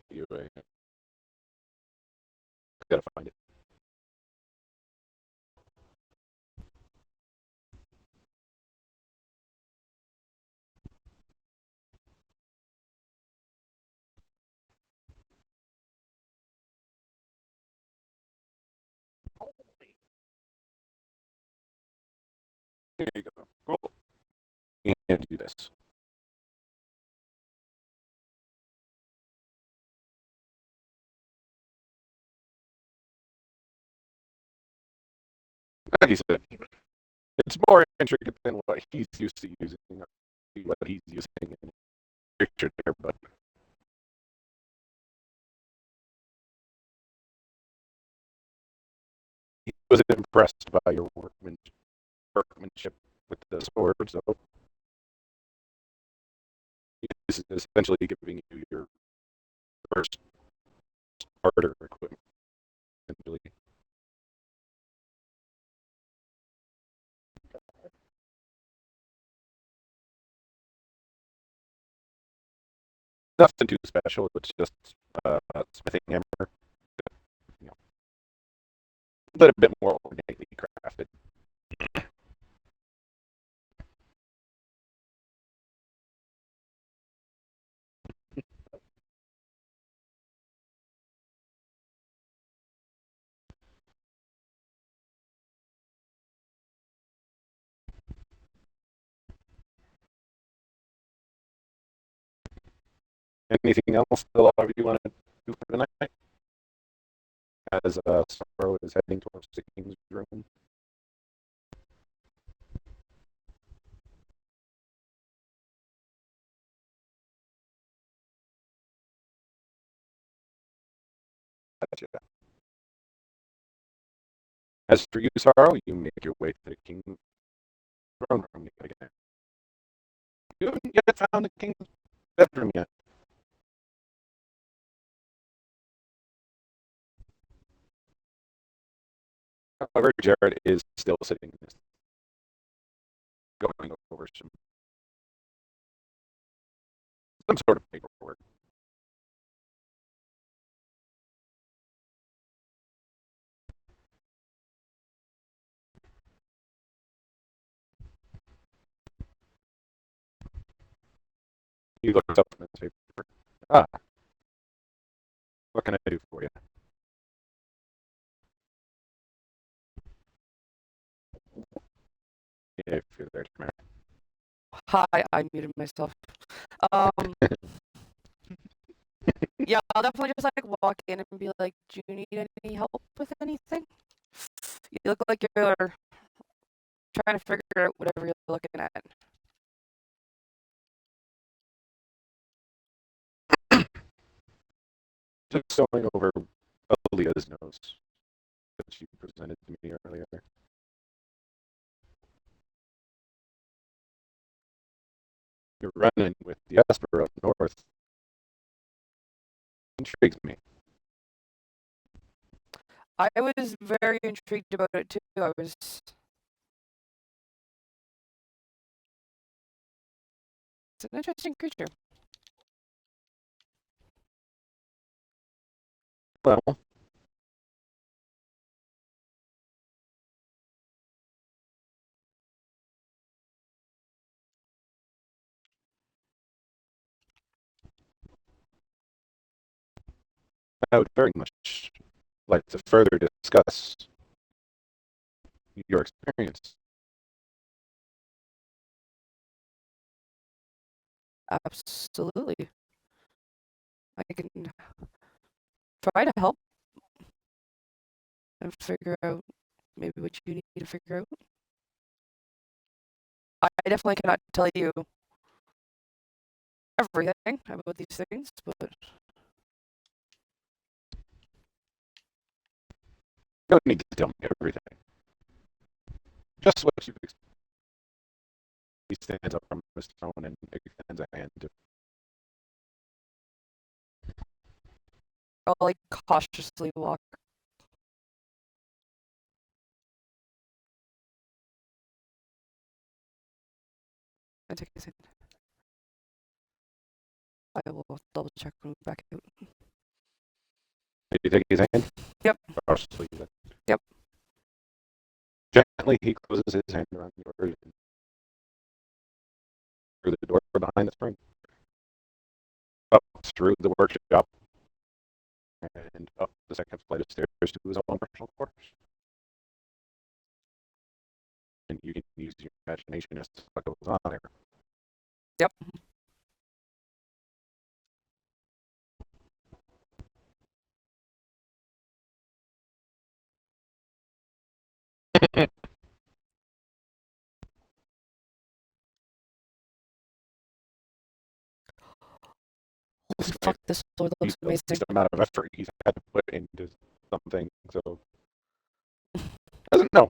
You gotta find it. Here you go. Cool. And do this. Like he said, it's more intricate than what he's used to using, what he's using in picture there, but he was impressed by your workmanship with the sword, so he's essentially giving you your first starter equipment. Essentially. Nothing too special. It's just a smithing hammer, you know, a little bit more ornately crafted. Anything else that a lot of you want to do for the night? As Sorrow is heading towards the king's room. Gotcha. As for you, Sorrow, you make your way to the king's throne room again. You haven't yet found the king's bedroom yet. However, Jared is still sitting in this, going over some sort of paperwork. He looks up from his paperwork. Ah, what can I do for you? If you're there, Tamara. Hi, I muted myself. Yeah, I'll definitely just like walk in and be like, "Do you need any help with anything? You look like you're trying to figure out whatever you're looking at." Just going over Aaliyah's notes that she presented to me earlier. You're running with the Esper up north. Intrigues me. I was very intrigued about it too. It's an interesting creature. Well, I would very much like to further discuss your experience. Absolutely. I can try to help and figure out maybe what you need to figure out. I definitely cannot tell you everything about these things, but You don't need to tell me everything. Just what you've experienced. He stands up from his throne and extends a hand to I'll like cautiously walk. And take his hand. I will double check when we're back out. you take his hand. Yep. Cautiously. Yep. Gently, he closes his hand around yours and through the door behind the spring. Up through the workshop and up the second flight of stairs to his own personal quarters. And you can use your imagination as to what goes on there. Yep. Holy fuck, this sword looks The amazing. least amount of effort he's had to put into something, so doesn't know.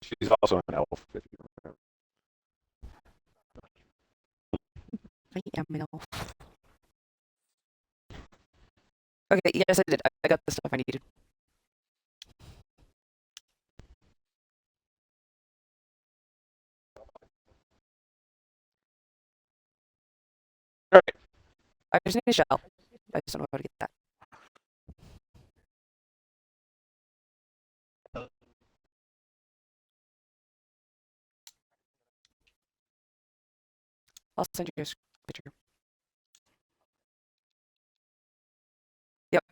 She's also an elf, if you remember. I am an elf. Okay, yes, I did. I got the stuff I needed. All right. I just need a shell. I just don't know how to get that. I'll send you a picture. Yep.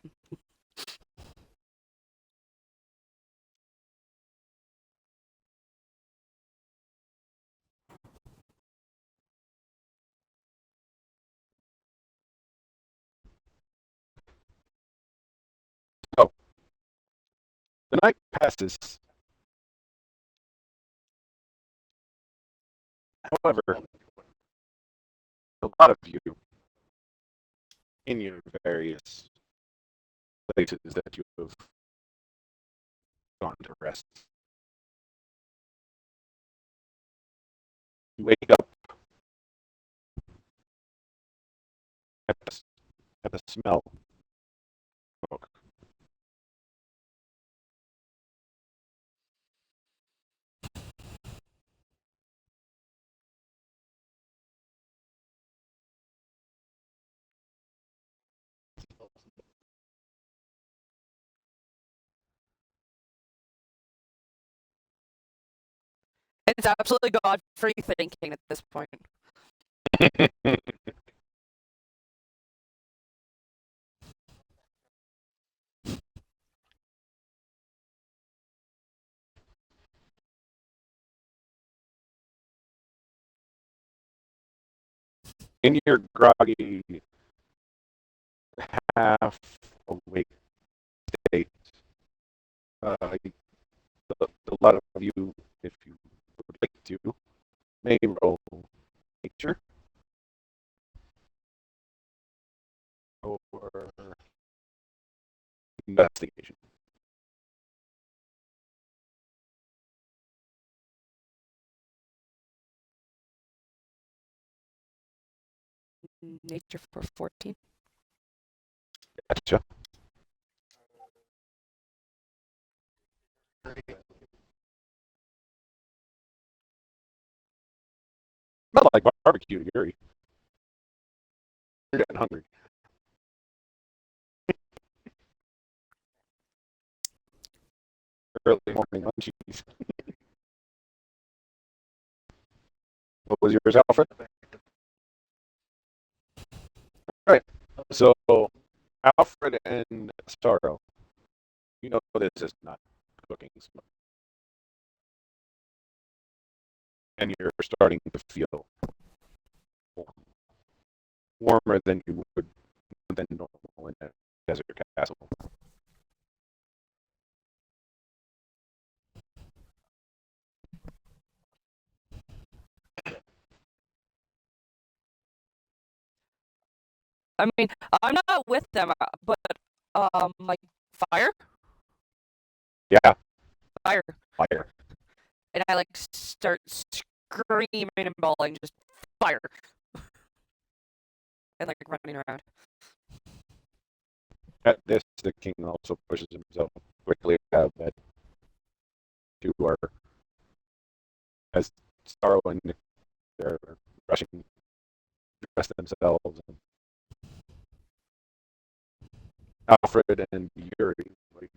Oh. The night passes. However, a lot of you in your various places that you have gone to rest. You wake up at the smell of smoke. It's absolutely God-free thinking at this point. In your groggy, half awake state, the lot of you, if you would like to, may roll nature or investigation. Nature for 14. Gotcha. Smell like barbecue, Yuri. You're getting hungry. Early morning munchies. What was yours, Alfred? Right. So, Alfred and Sorrow, you know this is not cooking smoke. And you're starting to feel warmer than you would than normal in a desert castle. I mean, I'm not with them, but like fire, Yeah, fire, fire. and I like start screaming and bawling, just fire, and like running around. At this, the king also pushes himself quickly out of bed. You are, as Sorrow and they're rushing to dress themselves. And Alfred and Yuri, like,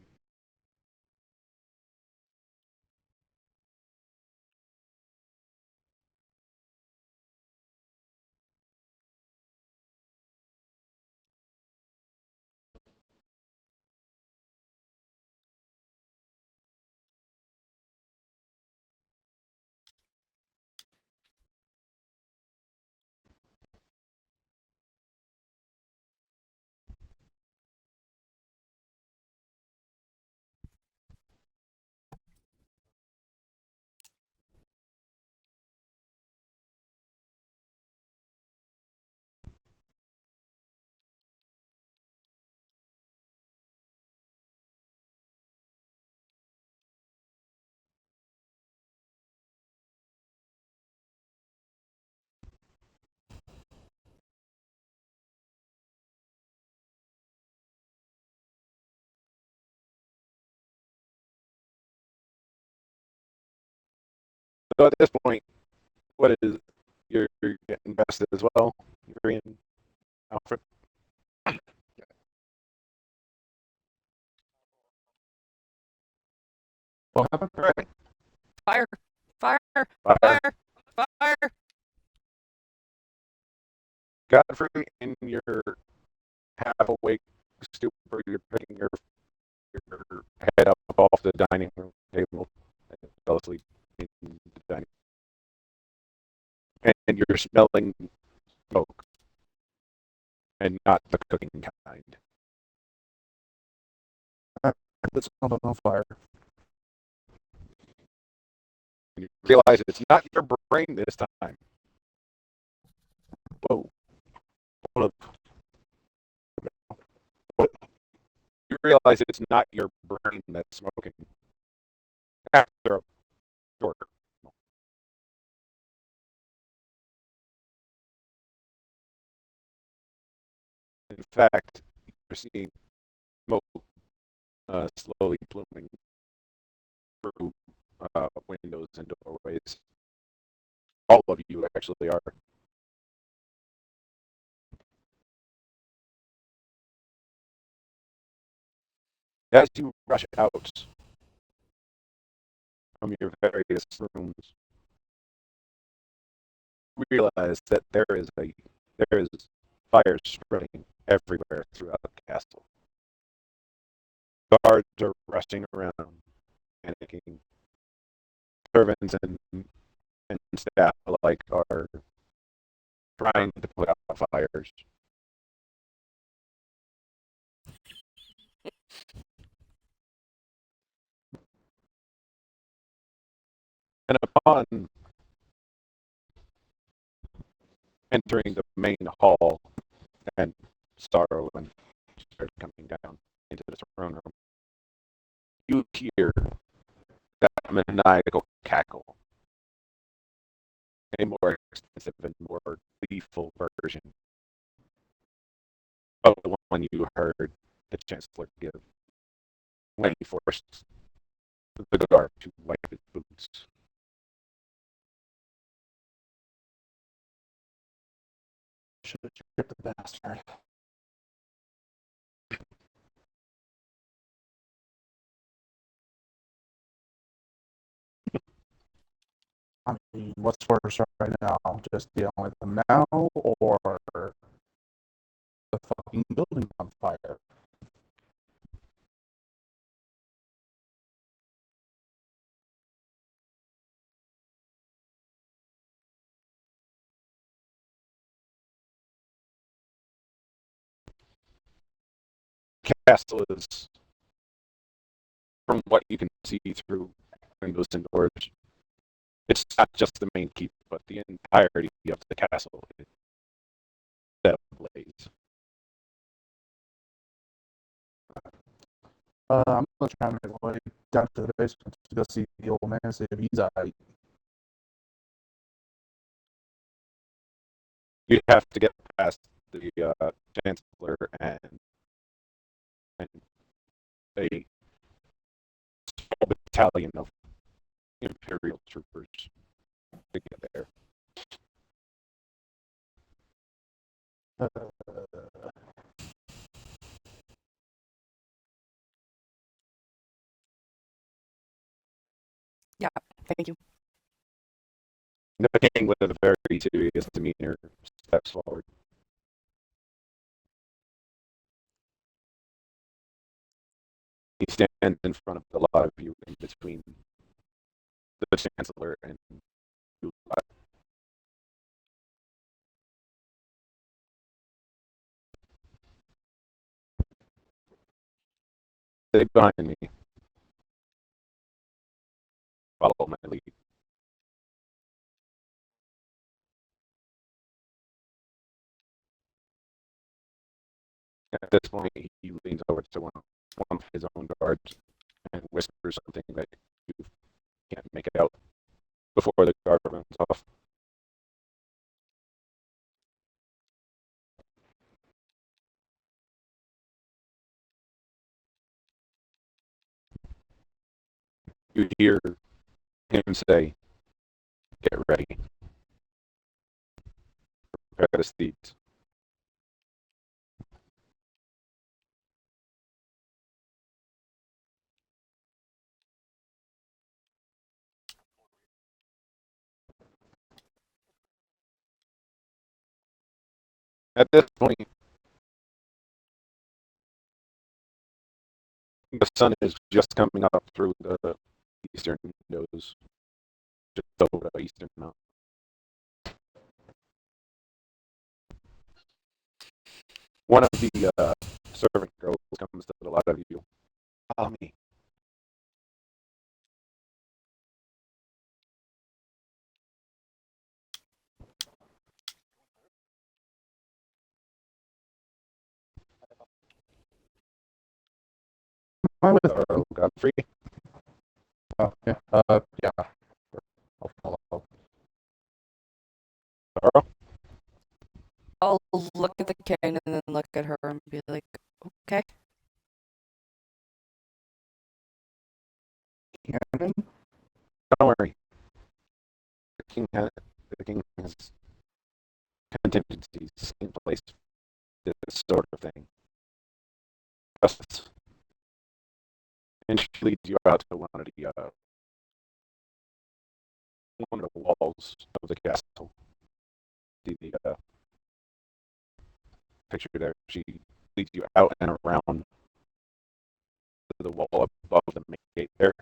so at this point, what is you're getting vested as well, Yuri and Alfred. What happened? Right. Fire, fire, Fire. fire, fire. Godfrey, in your half awake stupor, you're picking your head up off the dining room table and fell asleep in the dining room. And you're smelling smoke and not the cooking kind. It's not on fire. And you realize it's not your brain this time. Whoa. Hold up. realize it's not your brain that's smoking after a short. In fact, you're seeing smoke slowly pluming through windows and doorways. All of you actually are. As you rush out from your various rooms, realize that there is fire spreading everywhere throughout the castle. Guards are rushing around, panicking. Servants and staff alike are trying to put out fires. And upon entering the main hall and Sorrow and start coming down into the throne room, you hear that maniacal cackle, a more extensive and more gleeful version of the one you heard the Chancellor give when he forced the guard to wipe his boots. Should have tripped the bastard. I mean, what's worse right now? Just dealing with them now, or the fucking building on fire? Castle is, from what you can see through windows and doors, it's not just the main keep, but the entirety of the castle is set ablaze. I'm gonna try and make my way down to the basement to go see the old man, see if he's alright. You have to get past the Chancellor and a small battalion of Imperial troopers to get there. Yeah, thank you. The king, with a very serious demeanor, steps forward. He stands in front of a lot of you in between the Chancellor and you. Stay behind me. Follow my lead. At this point, he leans over to one of his own guards and whispers something that you can't make it out before the guard runs off. You hear him say, "Get ready. Prepare the steeds." At this point, the sun is just coming up through the eastern windows, just over the eastern mountain. One of the servant girls comes to the lot of you. Follow me. Fine with Earl Godfrey. yeah. Yeah. I'll follow. Earl? I'll look at the king and then look at her and be like, okay. Cannon? Don't worry. The king has contingencies in place for this sort of thing. Justice. And she leads you out to one of the walls of the castle. The picture there. She leads you out and around to the wall above the main gate there.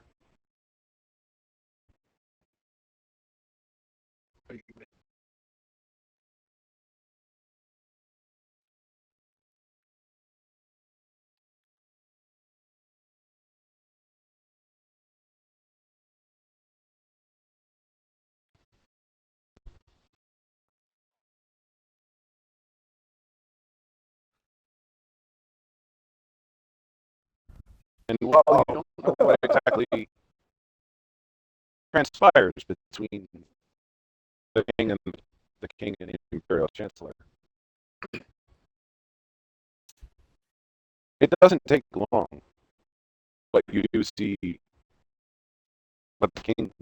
And while you don't know what exactly transpires between the king and the imperial chancellor, it doesn't take long. But you do see what the king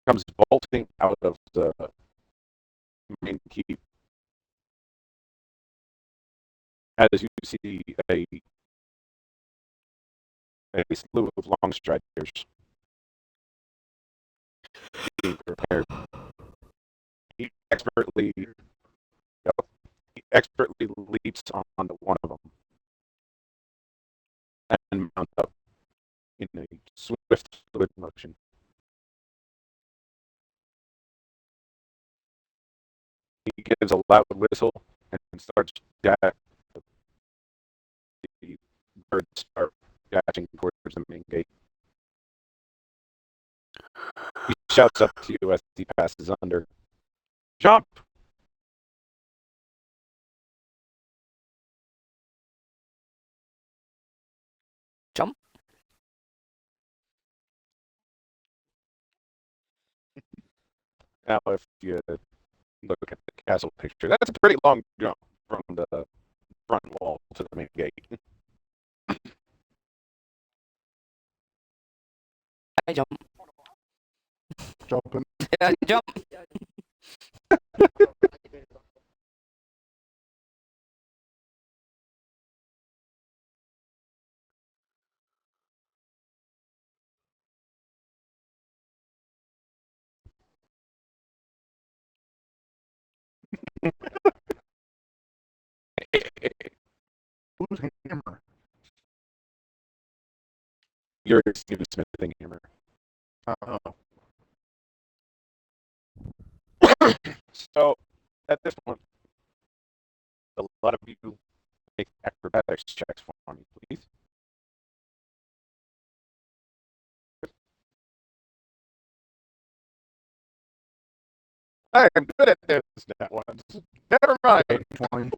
comes bolting out of the main keep as you see a slew of long striders being prepared. He expertly leaps onto one of them and mounts up in a swift, fluid motion. He gives a loud whistle and starts the birds start dashing towards the main gate. He shouts up to you as he passes under. Jump! Jump? Now, if you look at the castle picture, that's a pretty long jump from the front wall to the main gate. I jump. Jumping. I jump. Who's hammer? You're smithing hammer. Oh. So, at this point, a lot of you make acrobatics checks for me, please. I am good at this that once. Never mind. 20.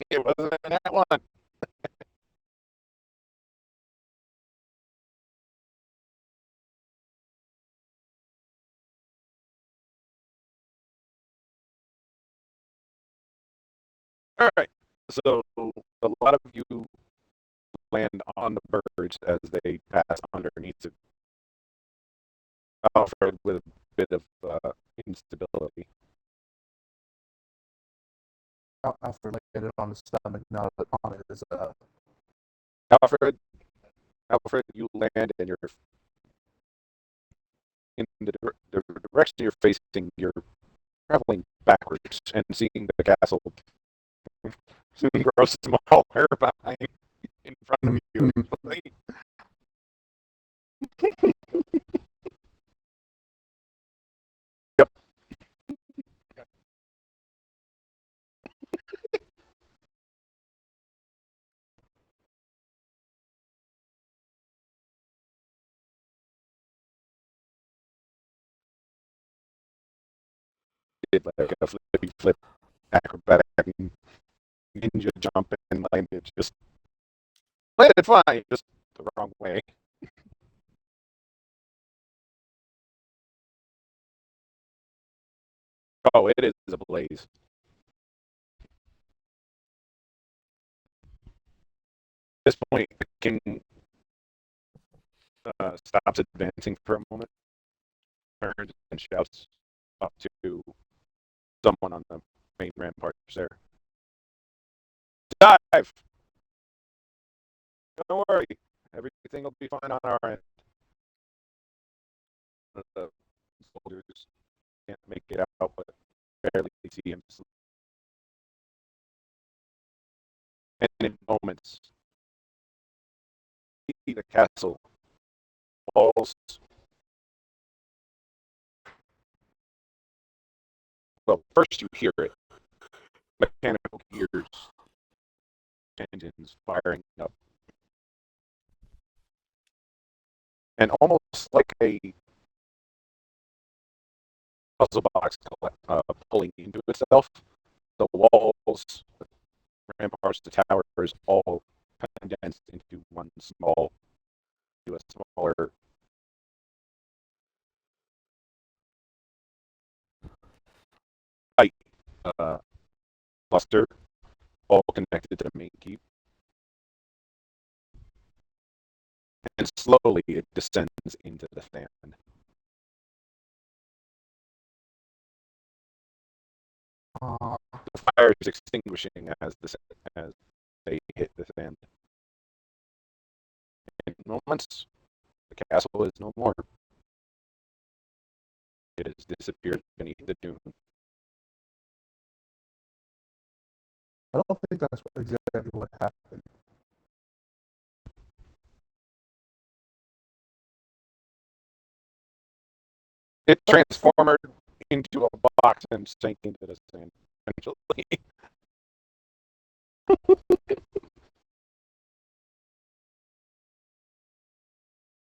It wasn't that one. All right. So a lot of you land on the birds as they pass underneath it. Alfred with a bit of instability. Alfred landed on his stomach, not on his. Alfred, you land and you're in the direction you're facing. You're traveling backwards and seeing the castle soon grow smaller behind in front of you. Yep. did like a flippy flip acrobatic ninja jump and landed fine, just the wrong way. Oh, it is a blaze. At this point, the king stops advancing for a moment, turns and shouts up to someone on the main ramparts there. Dive! Don't worry. Everything will be fine on our end. The soldiers can't make it out, but barely see him. And in moments, see the castle walls. Well, first you hear it. Mechanical gears, engines firing up. And almost like a puzzle box pulling into itself, the walls, the ramparts, the towers all condensed into one small, to a smaller height cluster, all connected to the main keep. And slowly it descends into the sand. The fire is extinguishing as they hit the sand. In moments, the castle is no more. It has disappeared beneath the dune. I don't think that's exactly what happened. It transformed into a box and sank into the sand. Eventually,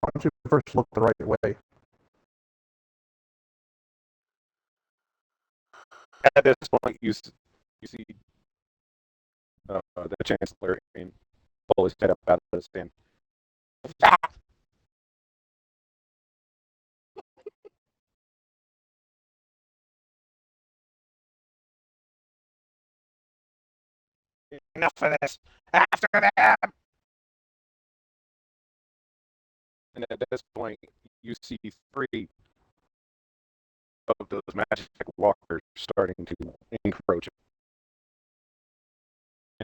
Why don't you first look the right way? at this point, you see the chancellor and pull his head up out of the sand. Enough of this. After them. And at this point, you see three of those magic walkers starting to encroach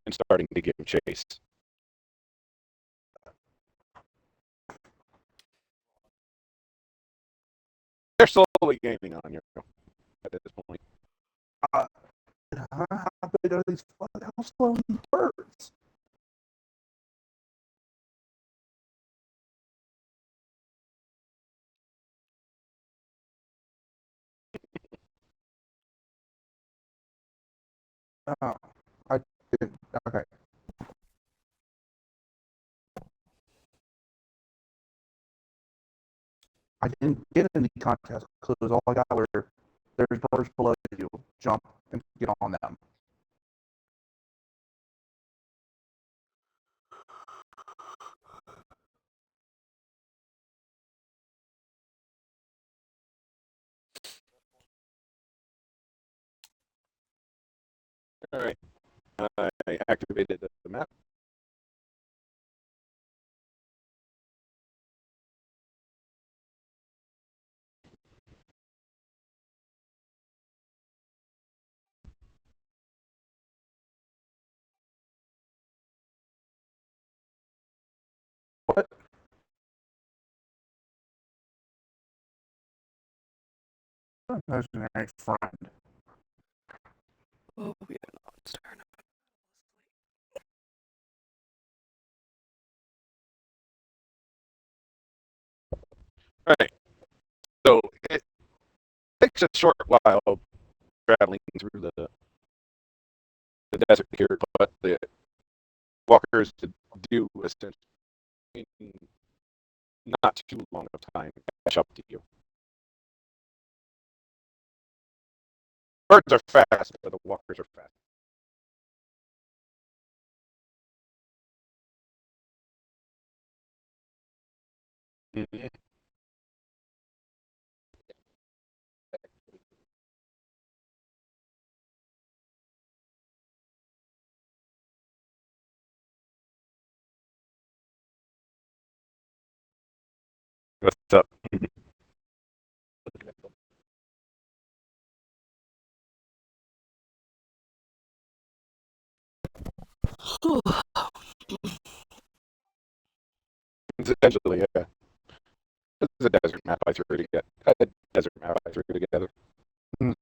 and starting to give chase. They're slowly gaining on you at this point. How big are these? How slow are these birds? Oh, I did. Okay. I didn't get any contest clues. All I got were there's birds below you. Jump and get on them. All right. I activated the map. What? Imaginary friend. Oh, we are not starting. All right. So it takes a short while traveling through the desert here, but the walkers do essentially in not too long of time catch up to you. Birds are fast, but the walkers are fast. Mhm. What's up? Essentially, yeah. This is a desert map I threw together. A desert map I threw together. Mm.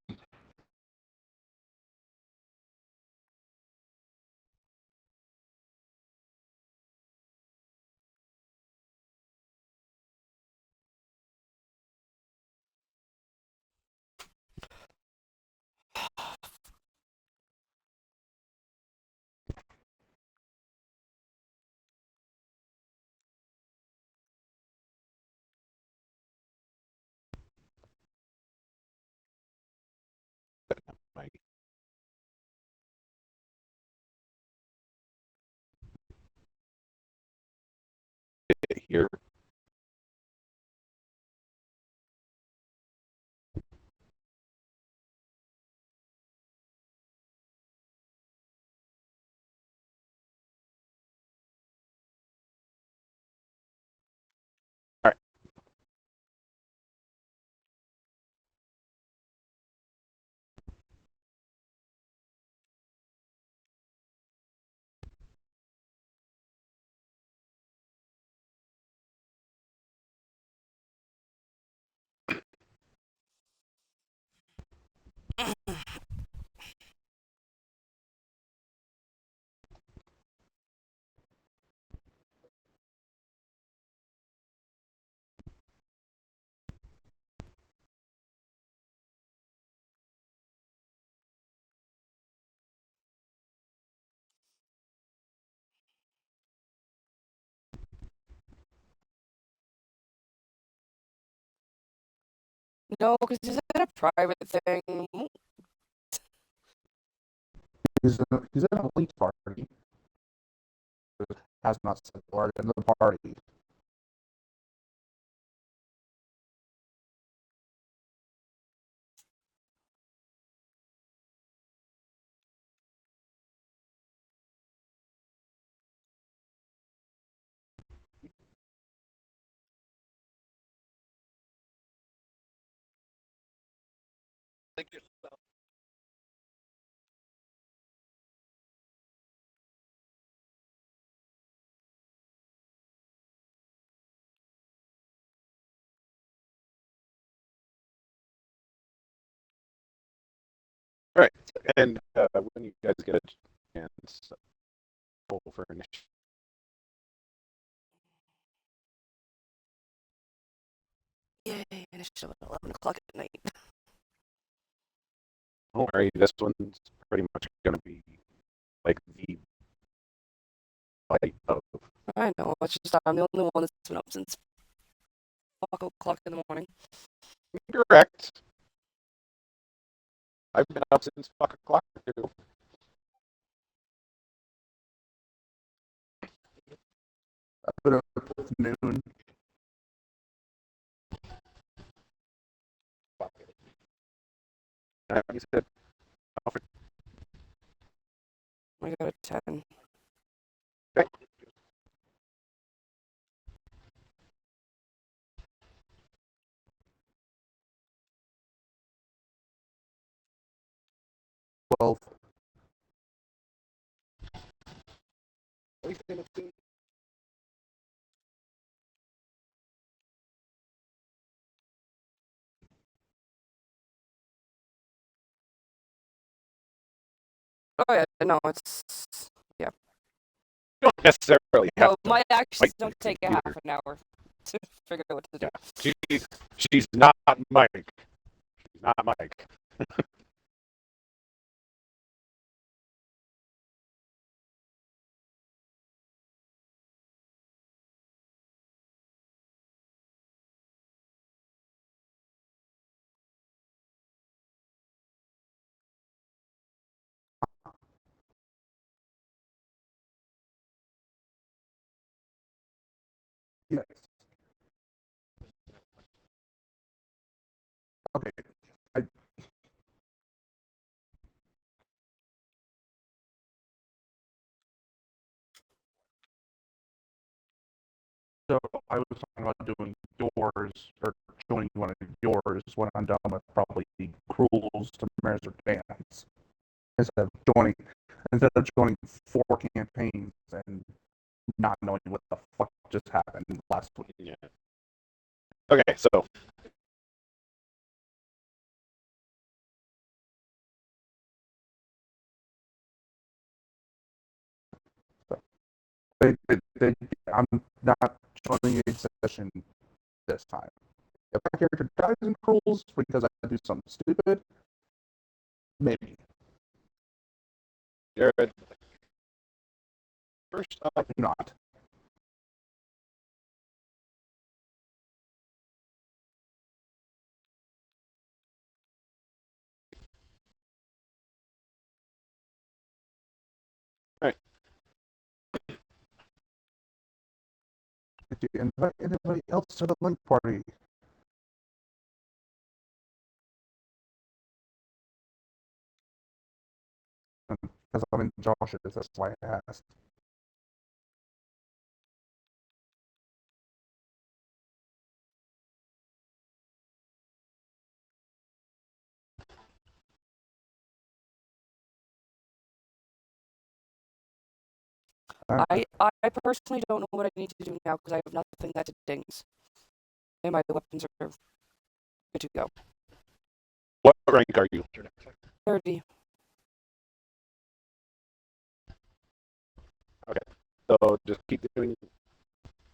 Like, here. All right. No, because is that a private thing? He's in a elite party. Has not said the word in the party. All right. And when you guys get a chance, roll for initiative. Yay, and it's still at 11 o'clock at night. Don't worry, this one's pretty much going to be like the fight of. I know, it's just I'm the only one that's been up since 5 o'clock in the morning. Correct. I've been up since fuck o'clock too. I've been up with noon. You said, Alfred, I got a 10. okay. 12. Oh yeah, no, it's You don't necessarily have no. to My actions fight don't the take a computer. half an hour to figure out what to do. Yeah. She's not Mike. She's not Mike. Yes. Okay. I, so I was talking about doing yours or joining one of yours when I'm done with probably Cruels to Mares or Dance instead of joining four campaigns and not knowing what the fuck just happened last week. Yeah. Okay, so I'm not joining a session this time. If my character dies in Cruels because I do something stupid, maybe. Jared, first I up, do not. right. Did you invite anybody else to the link party? Because I'm in Josh's, that's why I asked. I personally don't know what I need to do now because I have nothing that dings. And my weapons are good to go. What rank are you? 30. So just keep doing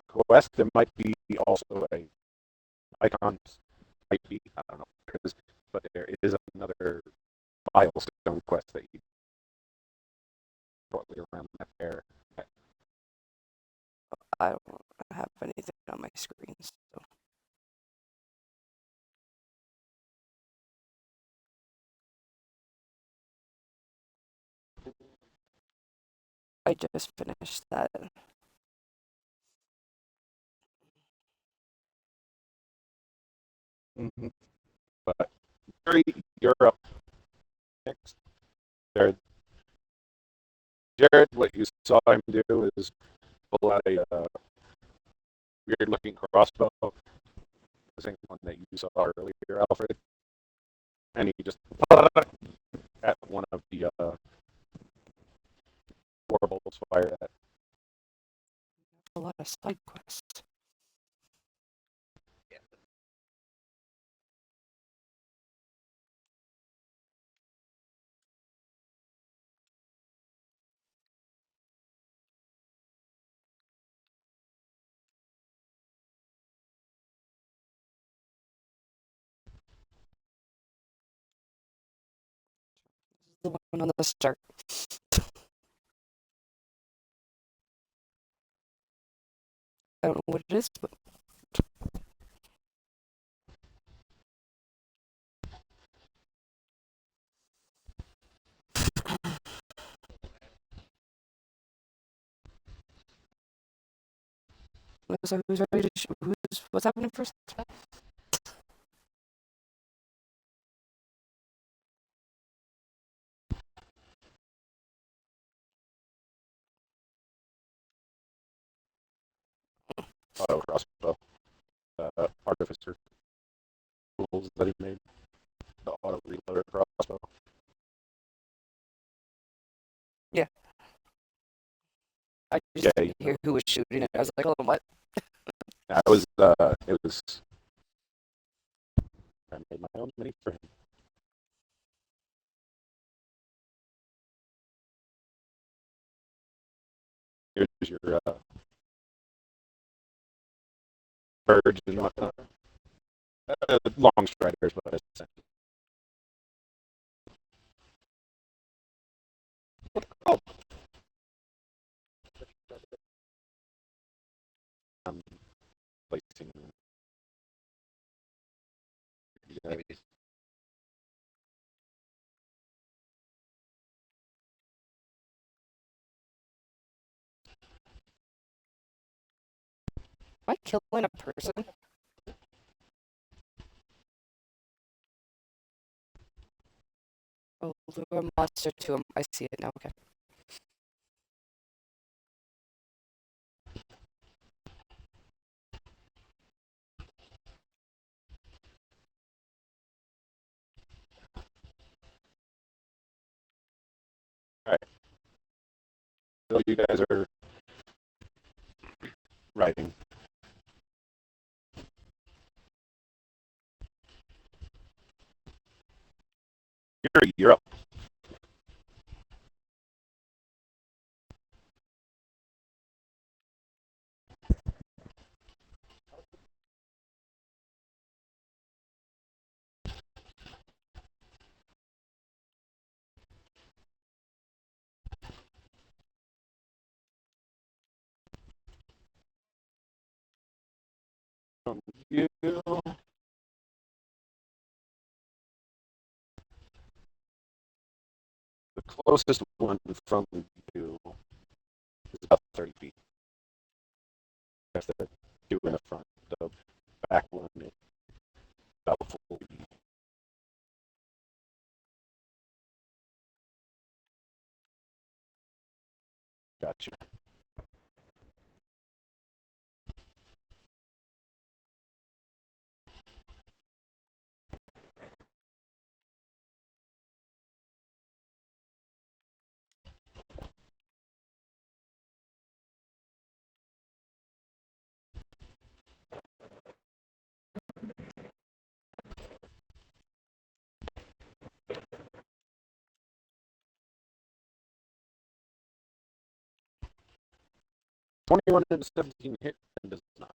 quest. There might be also a icon, might be, I don't know, but there is another milestone quest that you shortly around that there. I don't have anything on my screen, so I just finished that. Mm-hmm. But Jerry, you're up next. Jared, Jared, what you saw him do is pull out a weird-looking crossbow, the same one that you saw earlier, Alfred, and he just at one of the warbolts fired at. A lot of side quests. The one on the start. I don't know what it is, but so who's ready to what's happening first? Auto crossbow, artificer tools that he made, the auto reloader crossbow. I just Yeah, didn't hear who was shooting it. I was like, oh, what? it was. I made my own mini for him. Here's your birds and whatnot. Long striders, but essentially. Oh, I'm placing. Maybe. Am I killing a person? Oh, lure a monster to him. I see it now. Okay. So you guys are riding. You're up. You. The closest one from you is about 30 feet. That's the two in the front. The back one is about 40. Gotcha. Twenty-one and 17 hit and does not.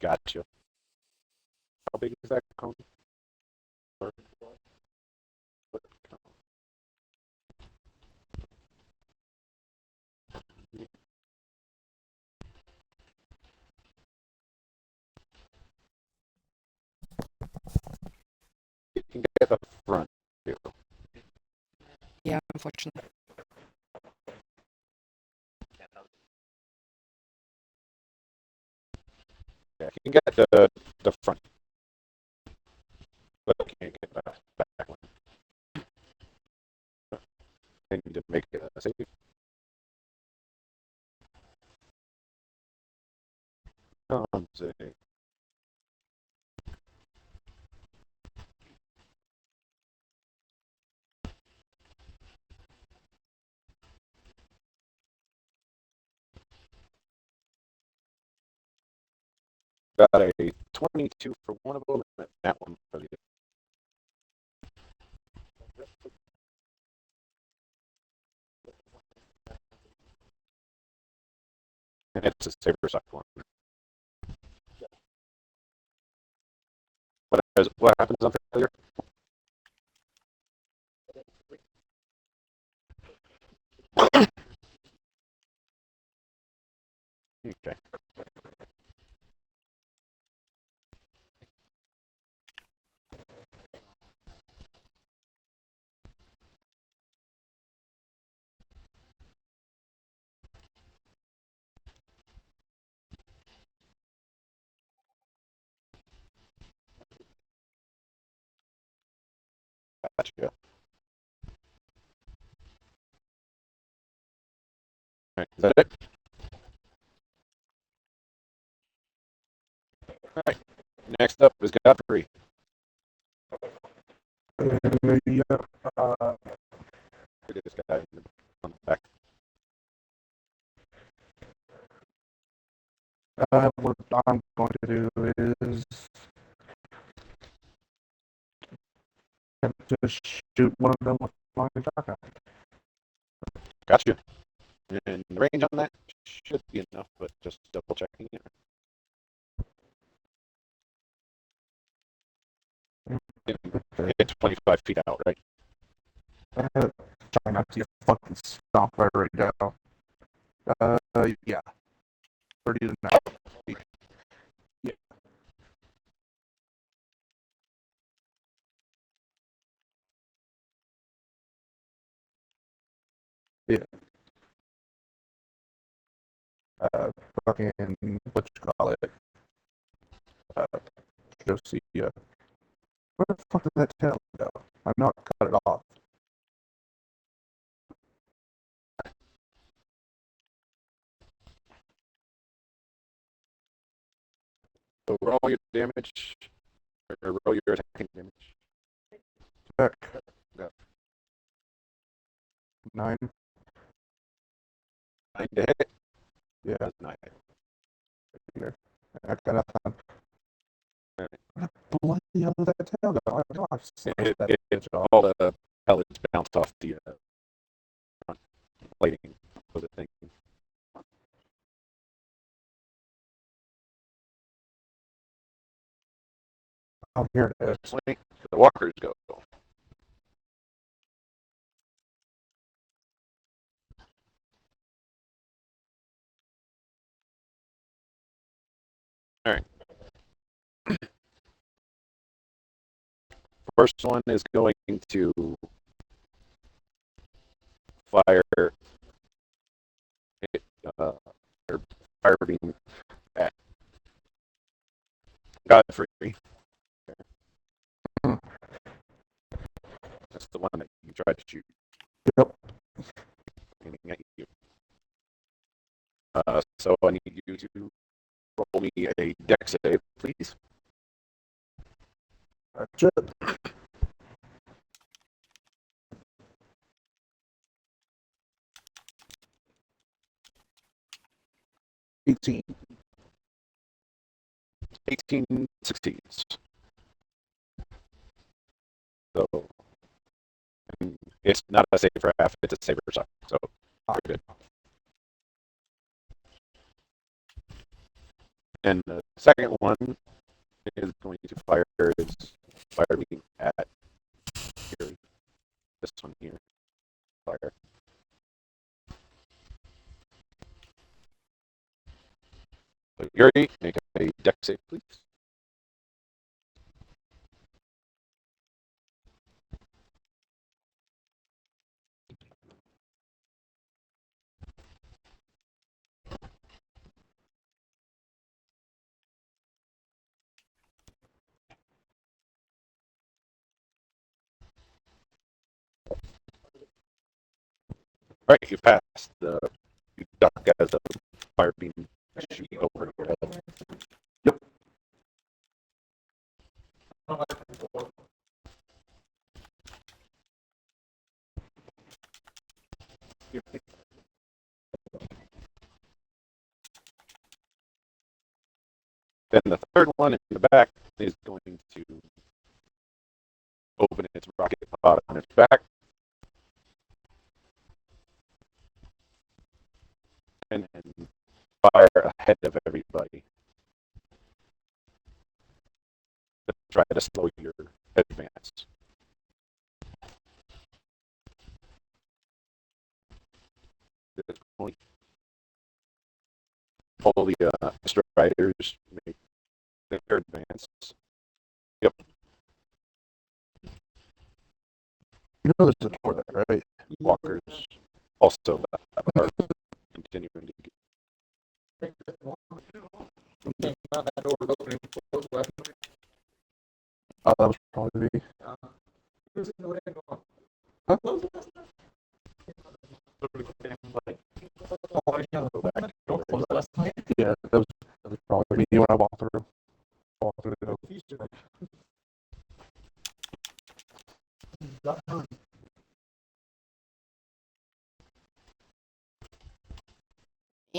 Gotcha. How big is that cone? Or what cone? You can get the front too. Yeah, unfortunately. Yeah, you can get the front, but you can't get the back one. I need to make it a safe. Say, got a 22 for one of them, and that one for the and it's a saber side one. What happens on failure? Okay. Gotcha. All right, is that it? All right. Next up is Godfrey. Yeah, Look at this guy on the back. what I'm going to do is just shoot one of them with my shotgun. Gotcha. And the range on that should be enough, but just double checking it. Hit 25 feet out, right? Try not to get fucking stomped right now. Yeah. 30 to 90. Yeah. Yeah. Fucking, what you call it? Go see, where the fuck did that tail go? I'm not cut it off. So roll your damage, or roll your attacking damage. Check. Yeah. 9. 9 to hit. Yeah. Does not hit. Here. I got nothing. Alright. Bloody hell did that tail go? I know I've sliced that bitch off. All the pellets bounce off the front plating of the thing. Oh, here it is. Swing. The walkers go. Alright. First one is going to fire it, or fire beam at Godfrey. That's the one that you tried to shoot. Yep. Aiming at you. So I need you to roll me a dex save, please. That's it. $18. 18 succeeds. So and it's not a save for half, it's a save for suck. So very good. And the second one is going to fire its fire beam at here. This one here. Fire. So Yuri, make a dex save, please. Right, you passed the you duck as the fire beam shoot over your head. Then the third one in the back is going to open its rocket pod on its back. And then fire ahead of everybody. To try to slow your advance. It's going to all the striders make their advance. Yep. You know there's a door there, right? Walkers also are continuing to get. Oh, that was probably me. Huh? Yeah, that was probably me when I walked through. Walked through the door.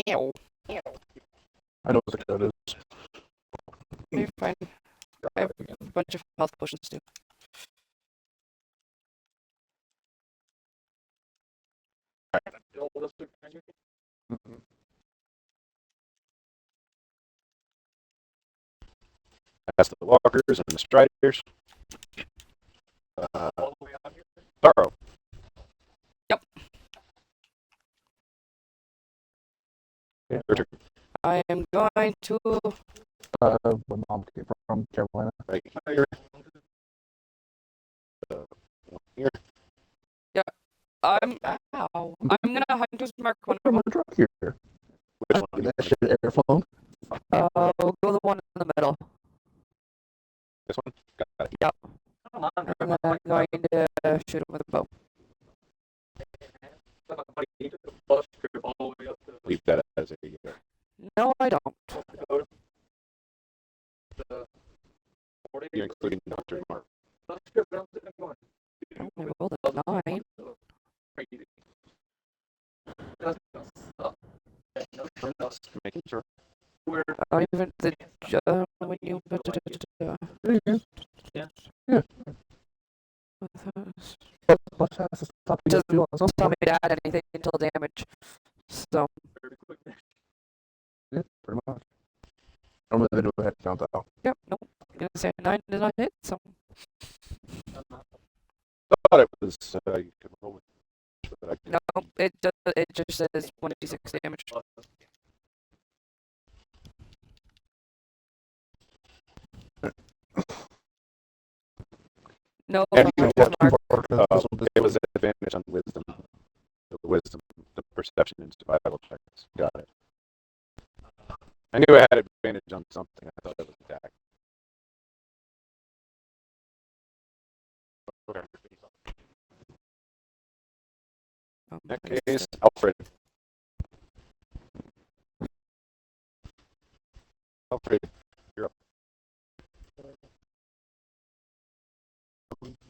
Ew. I know what the code is. You're fine. I have a bunch of health potions too. past the walkers and the striders. Sorrow. Yep. Yeah. Your turn. I am going to. Where mom came from, Carolina. Right here. One here. I'm. Ow. I'm gonna hunter's mark one of From them. a truck here. Which one? That shit airflown. We'll go the one in the middle. This one? Got it. Yep. And then I'm going to shoot him with a bow. Leave that as a. No, I don't. You're including Dr. Mark. I rolled a 9. Making sure. I don't even. When you. Yeah. Plus has to stop you Doesn't doing something. tell me to add anything until damage. So, Yeah, pretty much. Normally they do a head count though. yep, nope. I'm gonna say 9 did not hit, so. Thought it was. You could roll with. But I No, it just says 1d6 damage. No, And you know hunter's what? mark. It was an advantage on wisdom. The wisdom, the perception and survival checks. Got it. I knew I had advantage on something. I thought it was attack. Okay. In that case, Alfred. Alfred, you're up.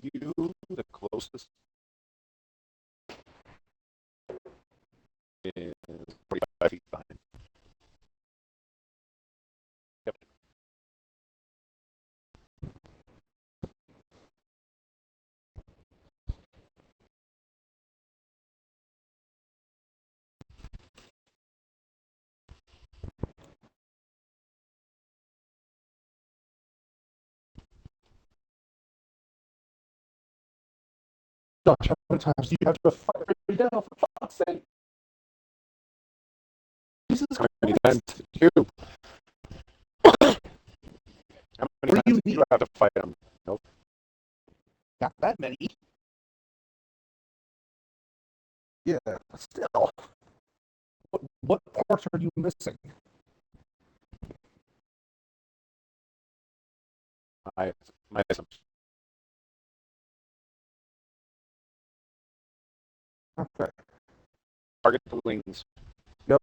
You, the closest, is 45 feet behind. Yep. Gosh, how many times do you have to fight every day for fuck's sake? Jesus How many Christ. times did you? How many What do you times do you have to fight him? Not that many. Yeah, but still. What parts are you missing? My assumption. Okay. Target the wings. Yep.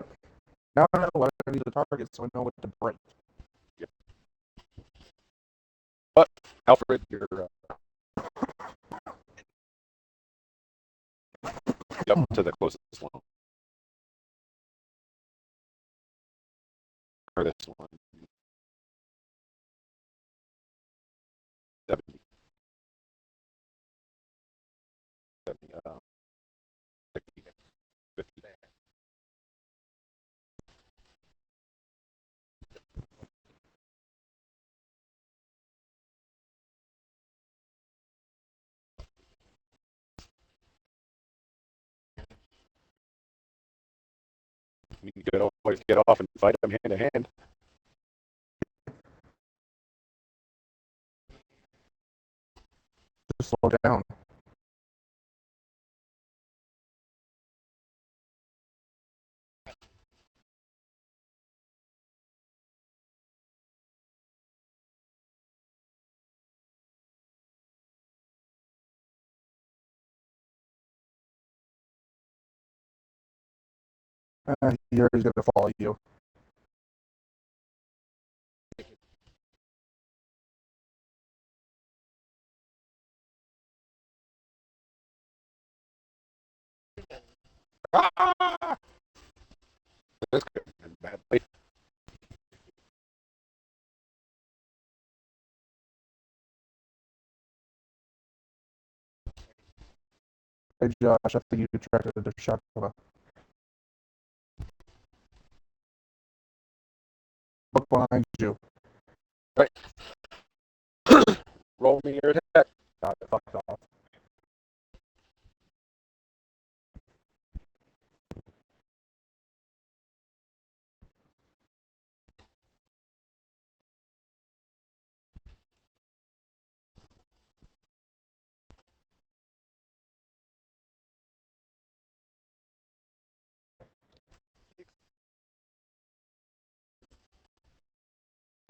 Now I know what I need to target so I know what to break. Alfred, you're up to the closest one. Or this one. 70. 70, 60, 50. You could always get off and fight them hand to hand. Just slow down. Here he's gonna follow you. Ah! This could have been badly. Hey Josh, I think you attracted the shotgun. Look behind you. Right. Roll me your attack. Got it. Fucked off.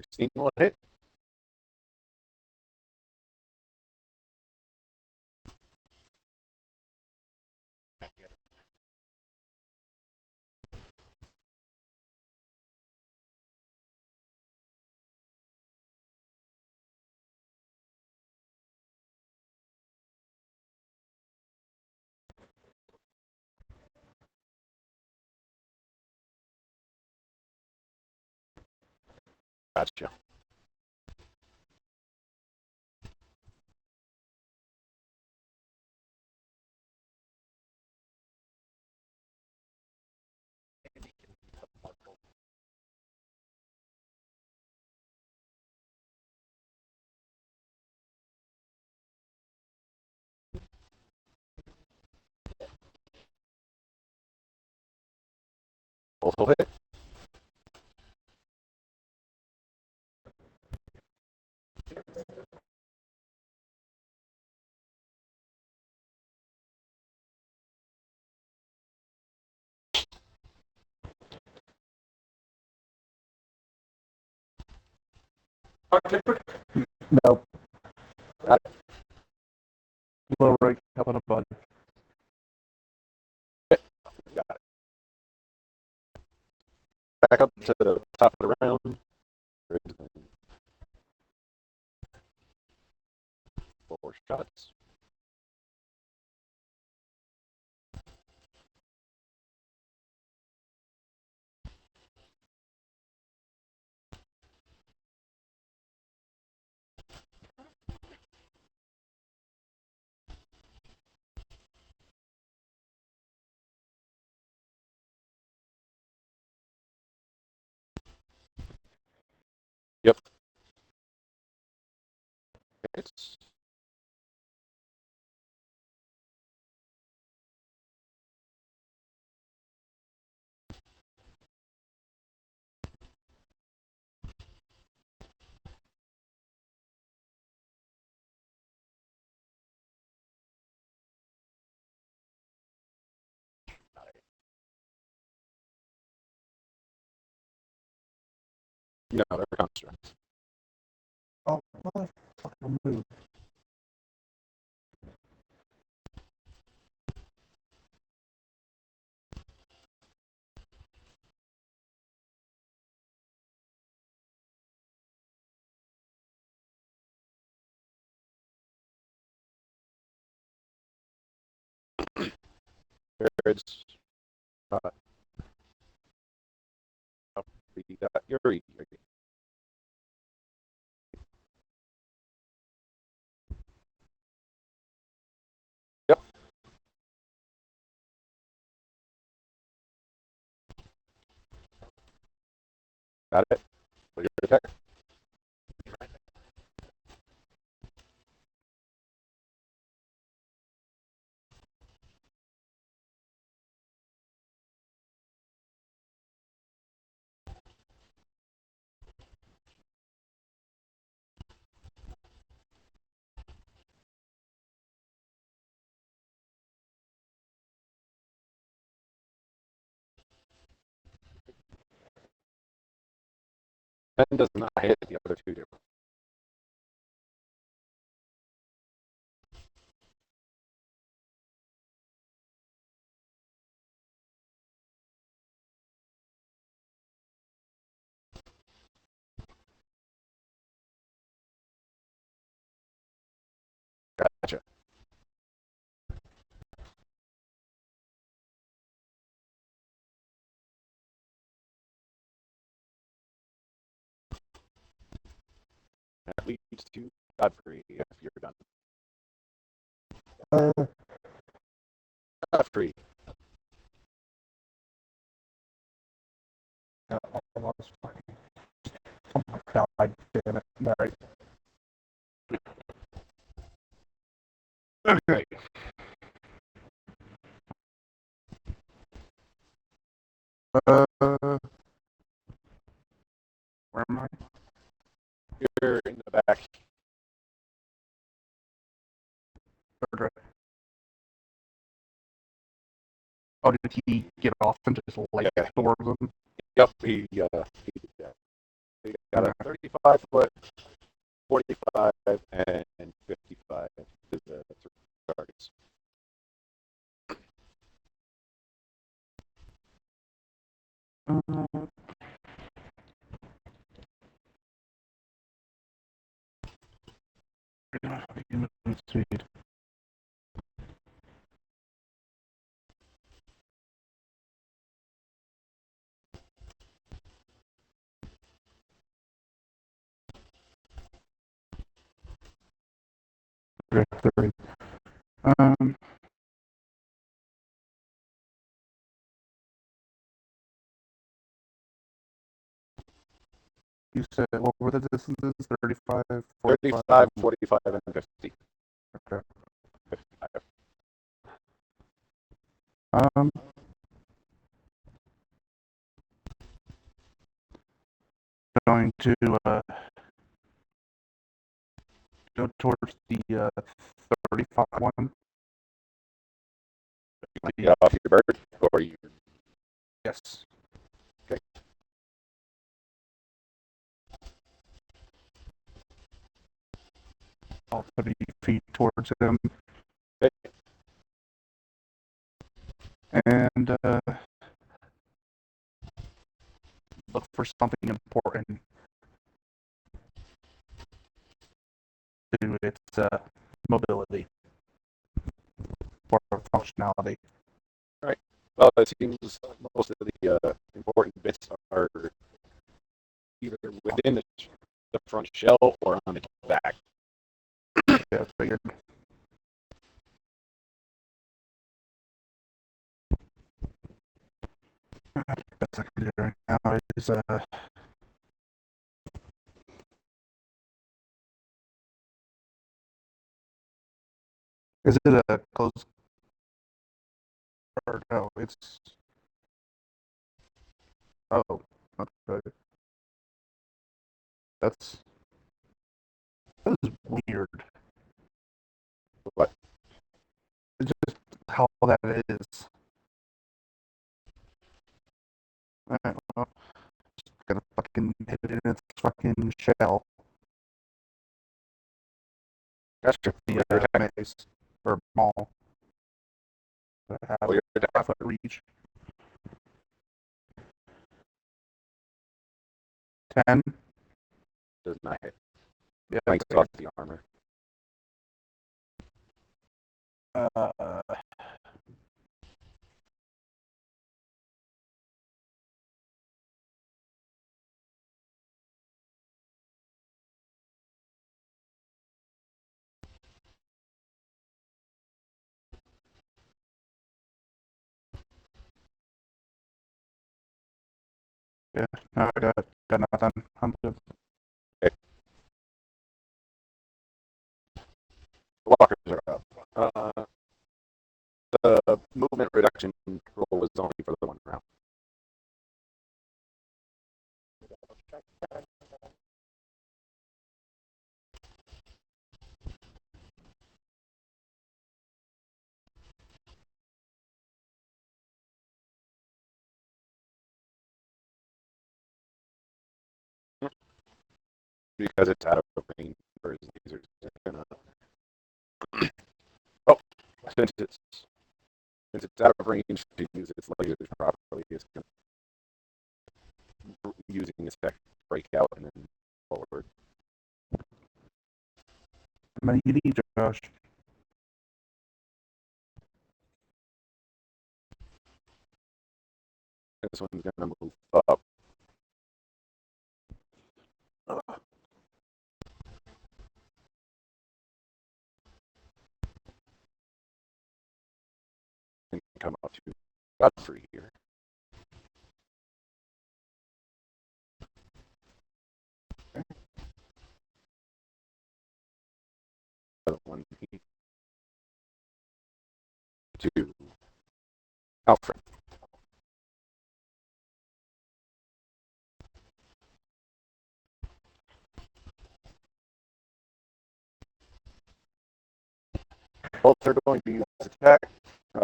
Sixteen will hit. Gotcha. Both will hit. Nope. Got Low right up on a button. it. Got it. Back up to the top of the round. Four shots. Yep. It's no, they're constructs. Oh, motherfucker, move. It's we got Yuri. Yep. Got it. What your attack? Ten does not hit. The other two do. Gotcha. That leads to Godfrey if you're done. Godfrey. Almost fucking. Oh my god, damn it. Alright. Where am I? You're in the back. Third right. Oh, did he get off and just light Yeah. towards them? Yep, he got a 35 foot, 45, and 55 is the three targets. Speed. Okay, 30. You said what were the distances? 35, 45, 35, 45, and 50. Okay. 55. Going to go towards the 35 one. Get off your bird, or you. Yes. Okay. All 30 feet towards him. Okay. And look for something important to its mobility or functionality. Well, it seems most of the important bits are either within the front shell or on its back. Yeah, figured. Best I can do right now is it a close or no? It's oh, okay. That is weird. What? It's just how that is. Alright, well, just gonna fucking hit it in its fucking shell. Gotcha. The Your attack. mace or maul. That have Your attack 5 foot reach. 10. does not hit. Yeah, Thanks off the armor. yeah. No, I got nothing. I'm good. The walkers are up. The movement reduction roll was only for the one round. Because it's out of range for his lasers. It's gonna... Oh, since it's out of range to use its lasers properly, it's gonna using its tech break out and then forward. How many you need, Josh? This one's gonna move up. And come up to Godfrey here. Okay. The one to Alfred. Both are going to use attack.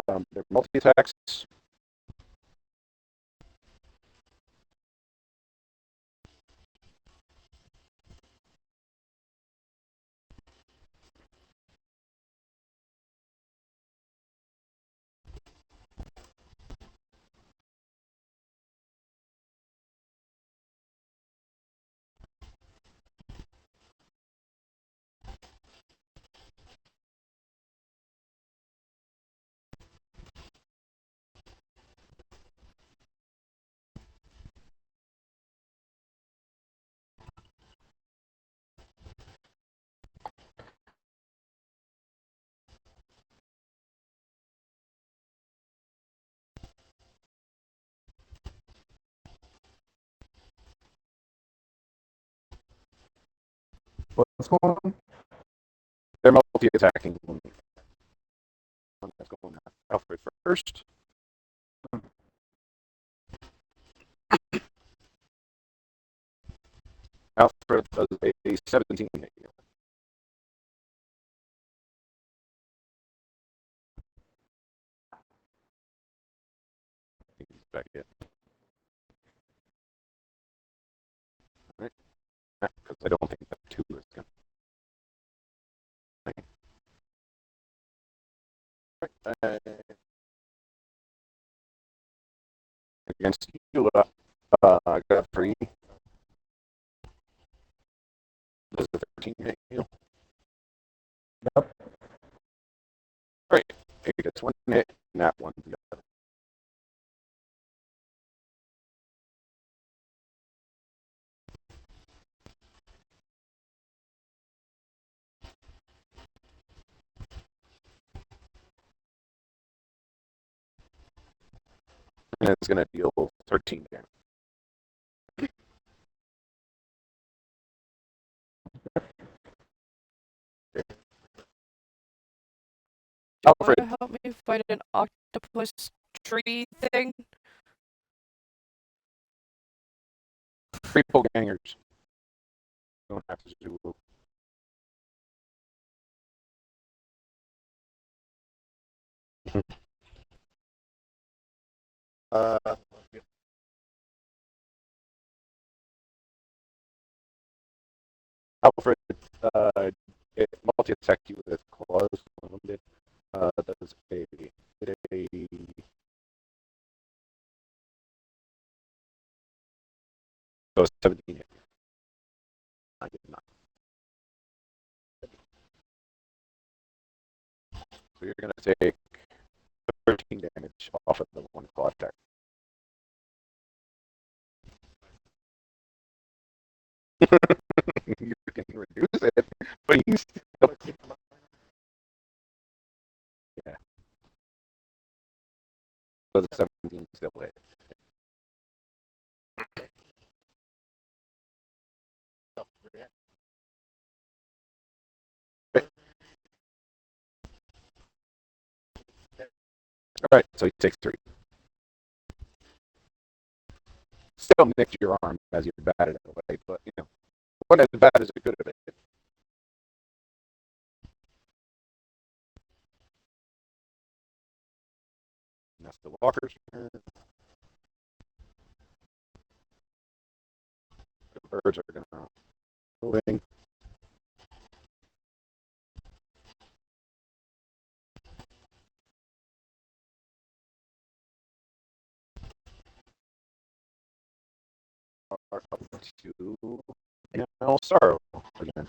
They're multi-attacks. What's going on? They're multi-attacking. That's going on. Alfred first. Alfred does a 17 hit you. He's back in. Right. Because I don't think that 2 is going to. Right. Against you, Godfrey. Does the 13 hit you? Yep. Right. He gets 1 hit, and that 1 the other. And it's going to deal 13 damage. Do you Alfred. want to help me fight an octopus tree thing? 3 gangers. Don't have to do. uh, Alfred, it multi-attack you with claws. One of them did. Does a goes 17 hit. I did not. So you're going to take 13 damage off of the 1 claw attack. You can reduce it, but you still. Yeah. So the 17 still hit. All right, so he takes 3. Still nicked your arm as you batted it away, but you know, what as bad as it could have been. And that's the walkers. The birds are gonna moving. Are up to now sorrow again.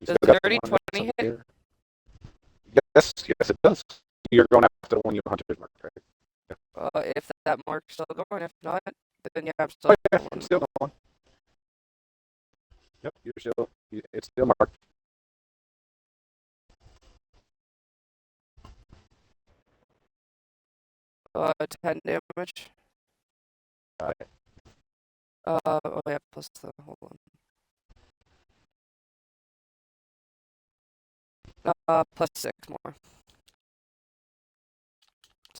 Does the dirty 20 hit? Yes, yes, it does. You're going after the one you hunted, Mark, right? If that mark's still going, if not, then yeah, I'm Oh, still yeah, going. I'm still going. Yep, you're still. It's still marked. Uh, 10 damage. Got it. Oh yeah, plus the, hold on. Plus 6 more.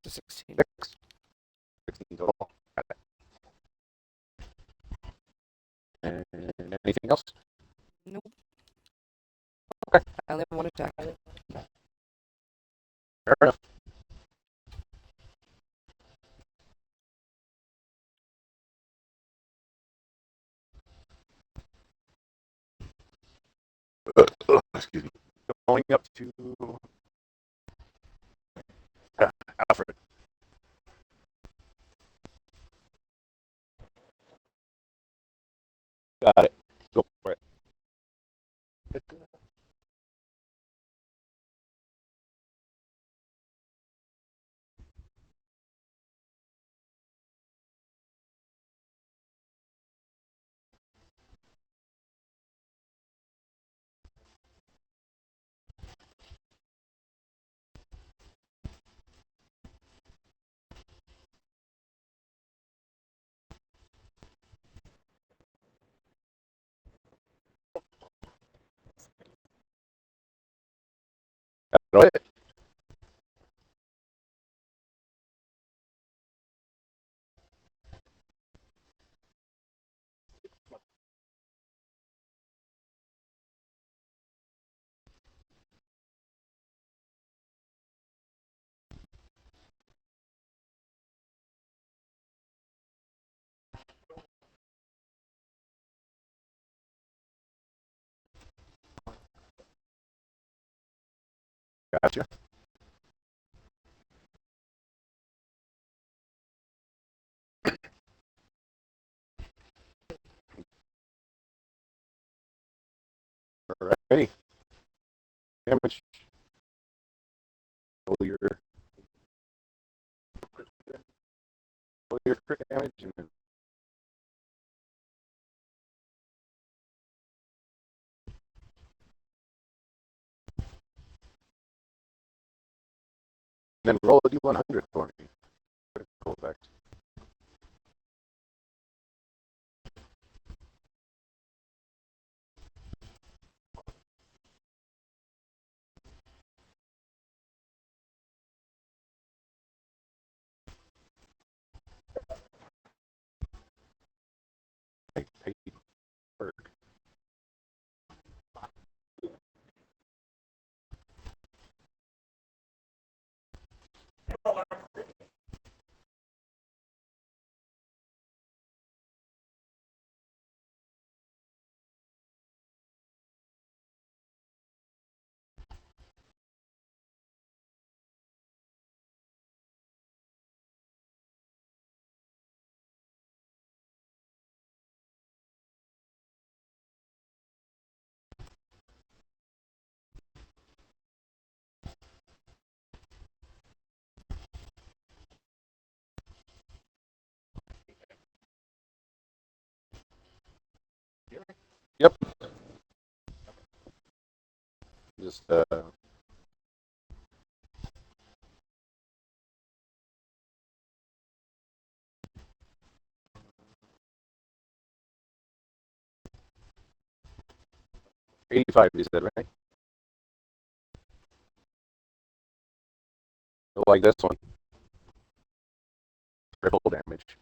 to 16. 16 total. Got it. And anything else? Nope. Okay. I only have one attack. Fair enough. Excuse me. Going up to Alfred. Got it. Go for it. Got it. Gotcha. Alrighty. Damage. Roll your crit damage. And then roll a d100 for me. Critical effect. Paid work. Yep. Just 85, you said, right? Like this one. Triple damage.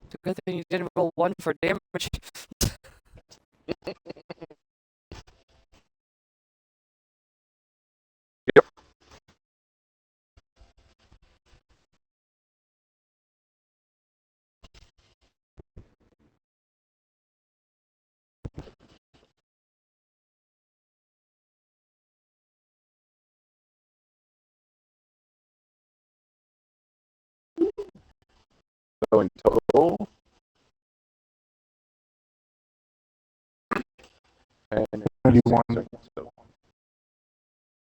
It's a good thing you didn't roll 1 for damage. Yep. So in total, and 91. so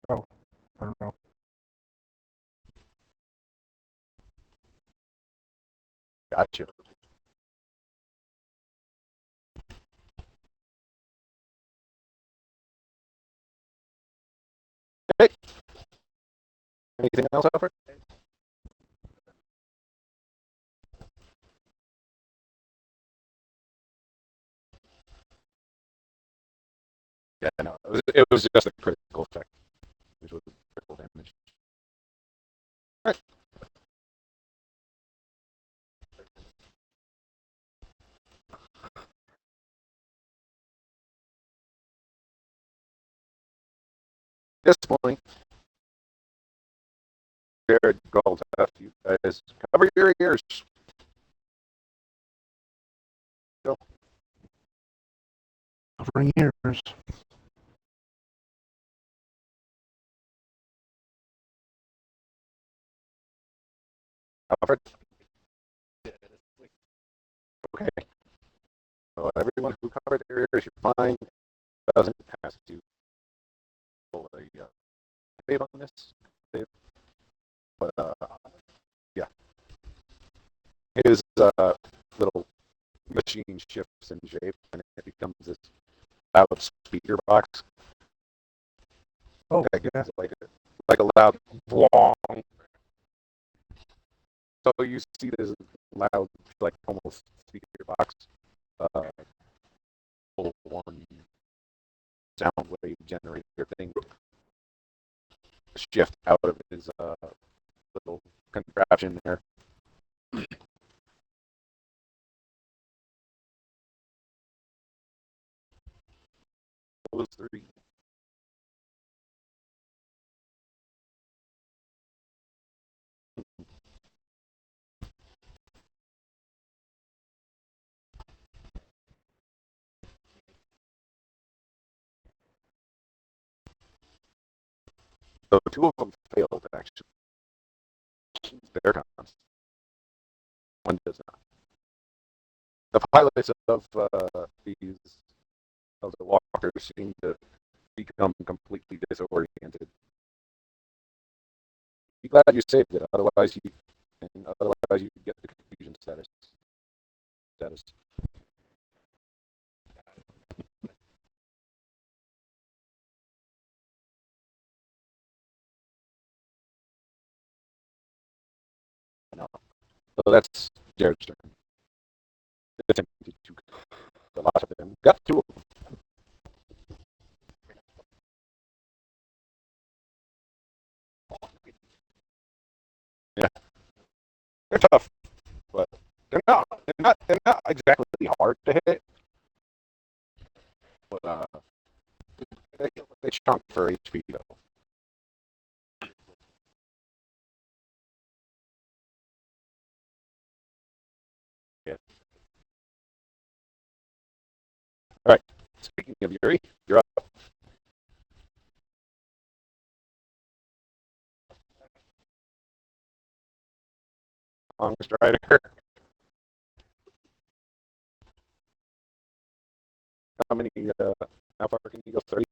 Oh, I don't know. gotcha. Hey, anything else, Alfred? Yeah, no, it was just a critical effect. Which was critical damage. All right. At this point, Jared Golduff, you guys cover your ears. Go. Covering ears. Alfred. Okay. So everyone who covered their ears, you're fine. Doesn't pass to roll a save on this. Save. But yeah, his little machine shifts in shape and it becomes this loud speaker box. Oh, That yeah. gets like a loud wong. So you see this loud, like almost speaker box, full one sound wave generator thing shift out of his little contraption there. Those three. So two of them failed actually. Their cons. One does not. The pilots of these of the walkers seem to become completely disoriented. Be glad you saved it, otherwise you get the confusion status. No. So that's Jared's turn. Attempted to a lot of them. Got two of them. Yeah. They're tough, but they're not exactly hard to hit. But they chunk for HP though. Yeah. All right. Speaking of Yuri, you're up. Long strider. How many? How far can you go? 30.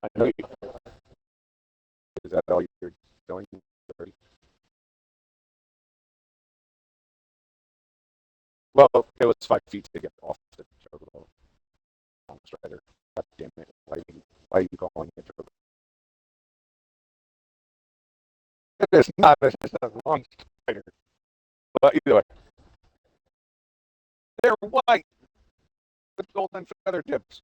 I know you. Is that all you're going? 30. Well, it was 5 feet to get off the chocobo. Long strider. God damn it! Why are you calling it chocobo? It is not. It's just a long strider. But either way, they're white with golden feather tips.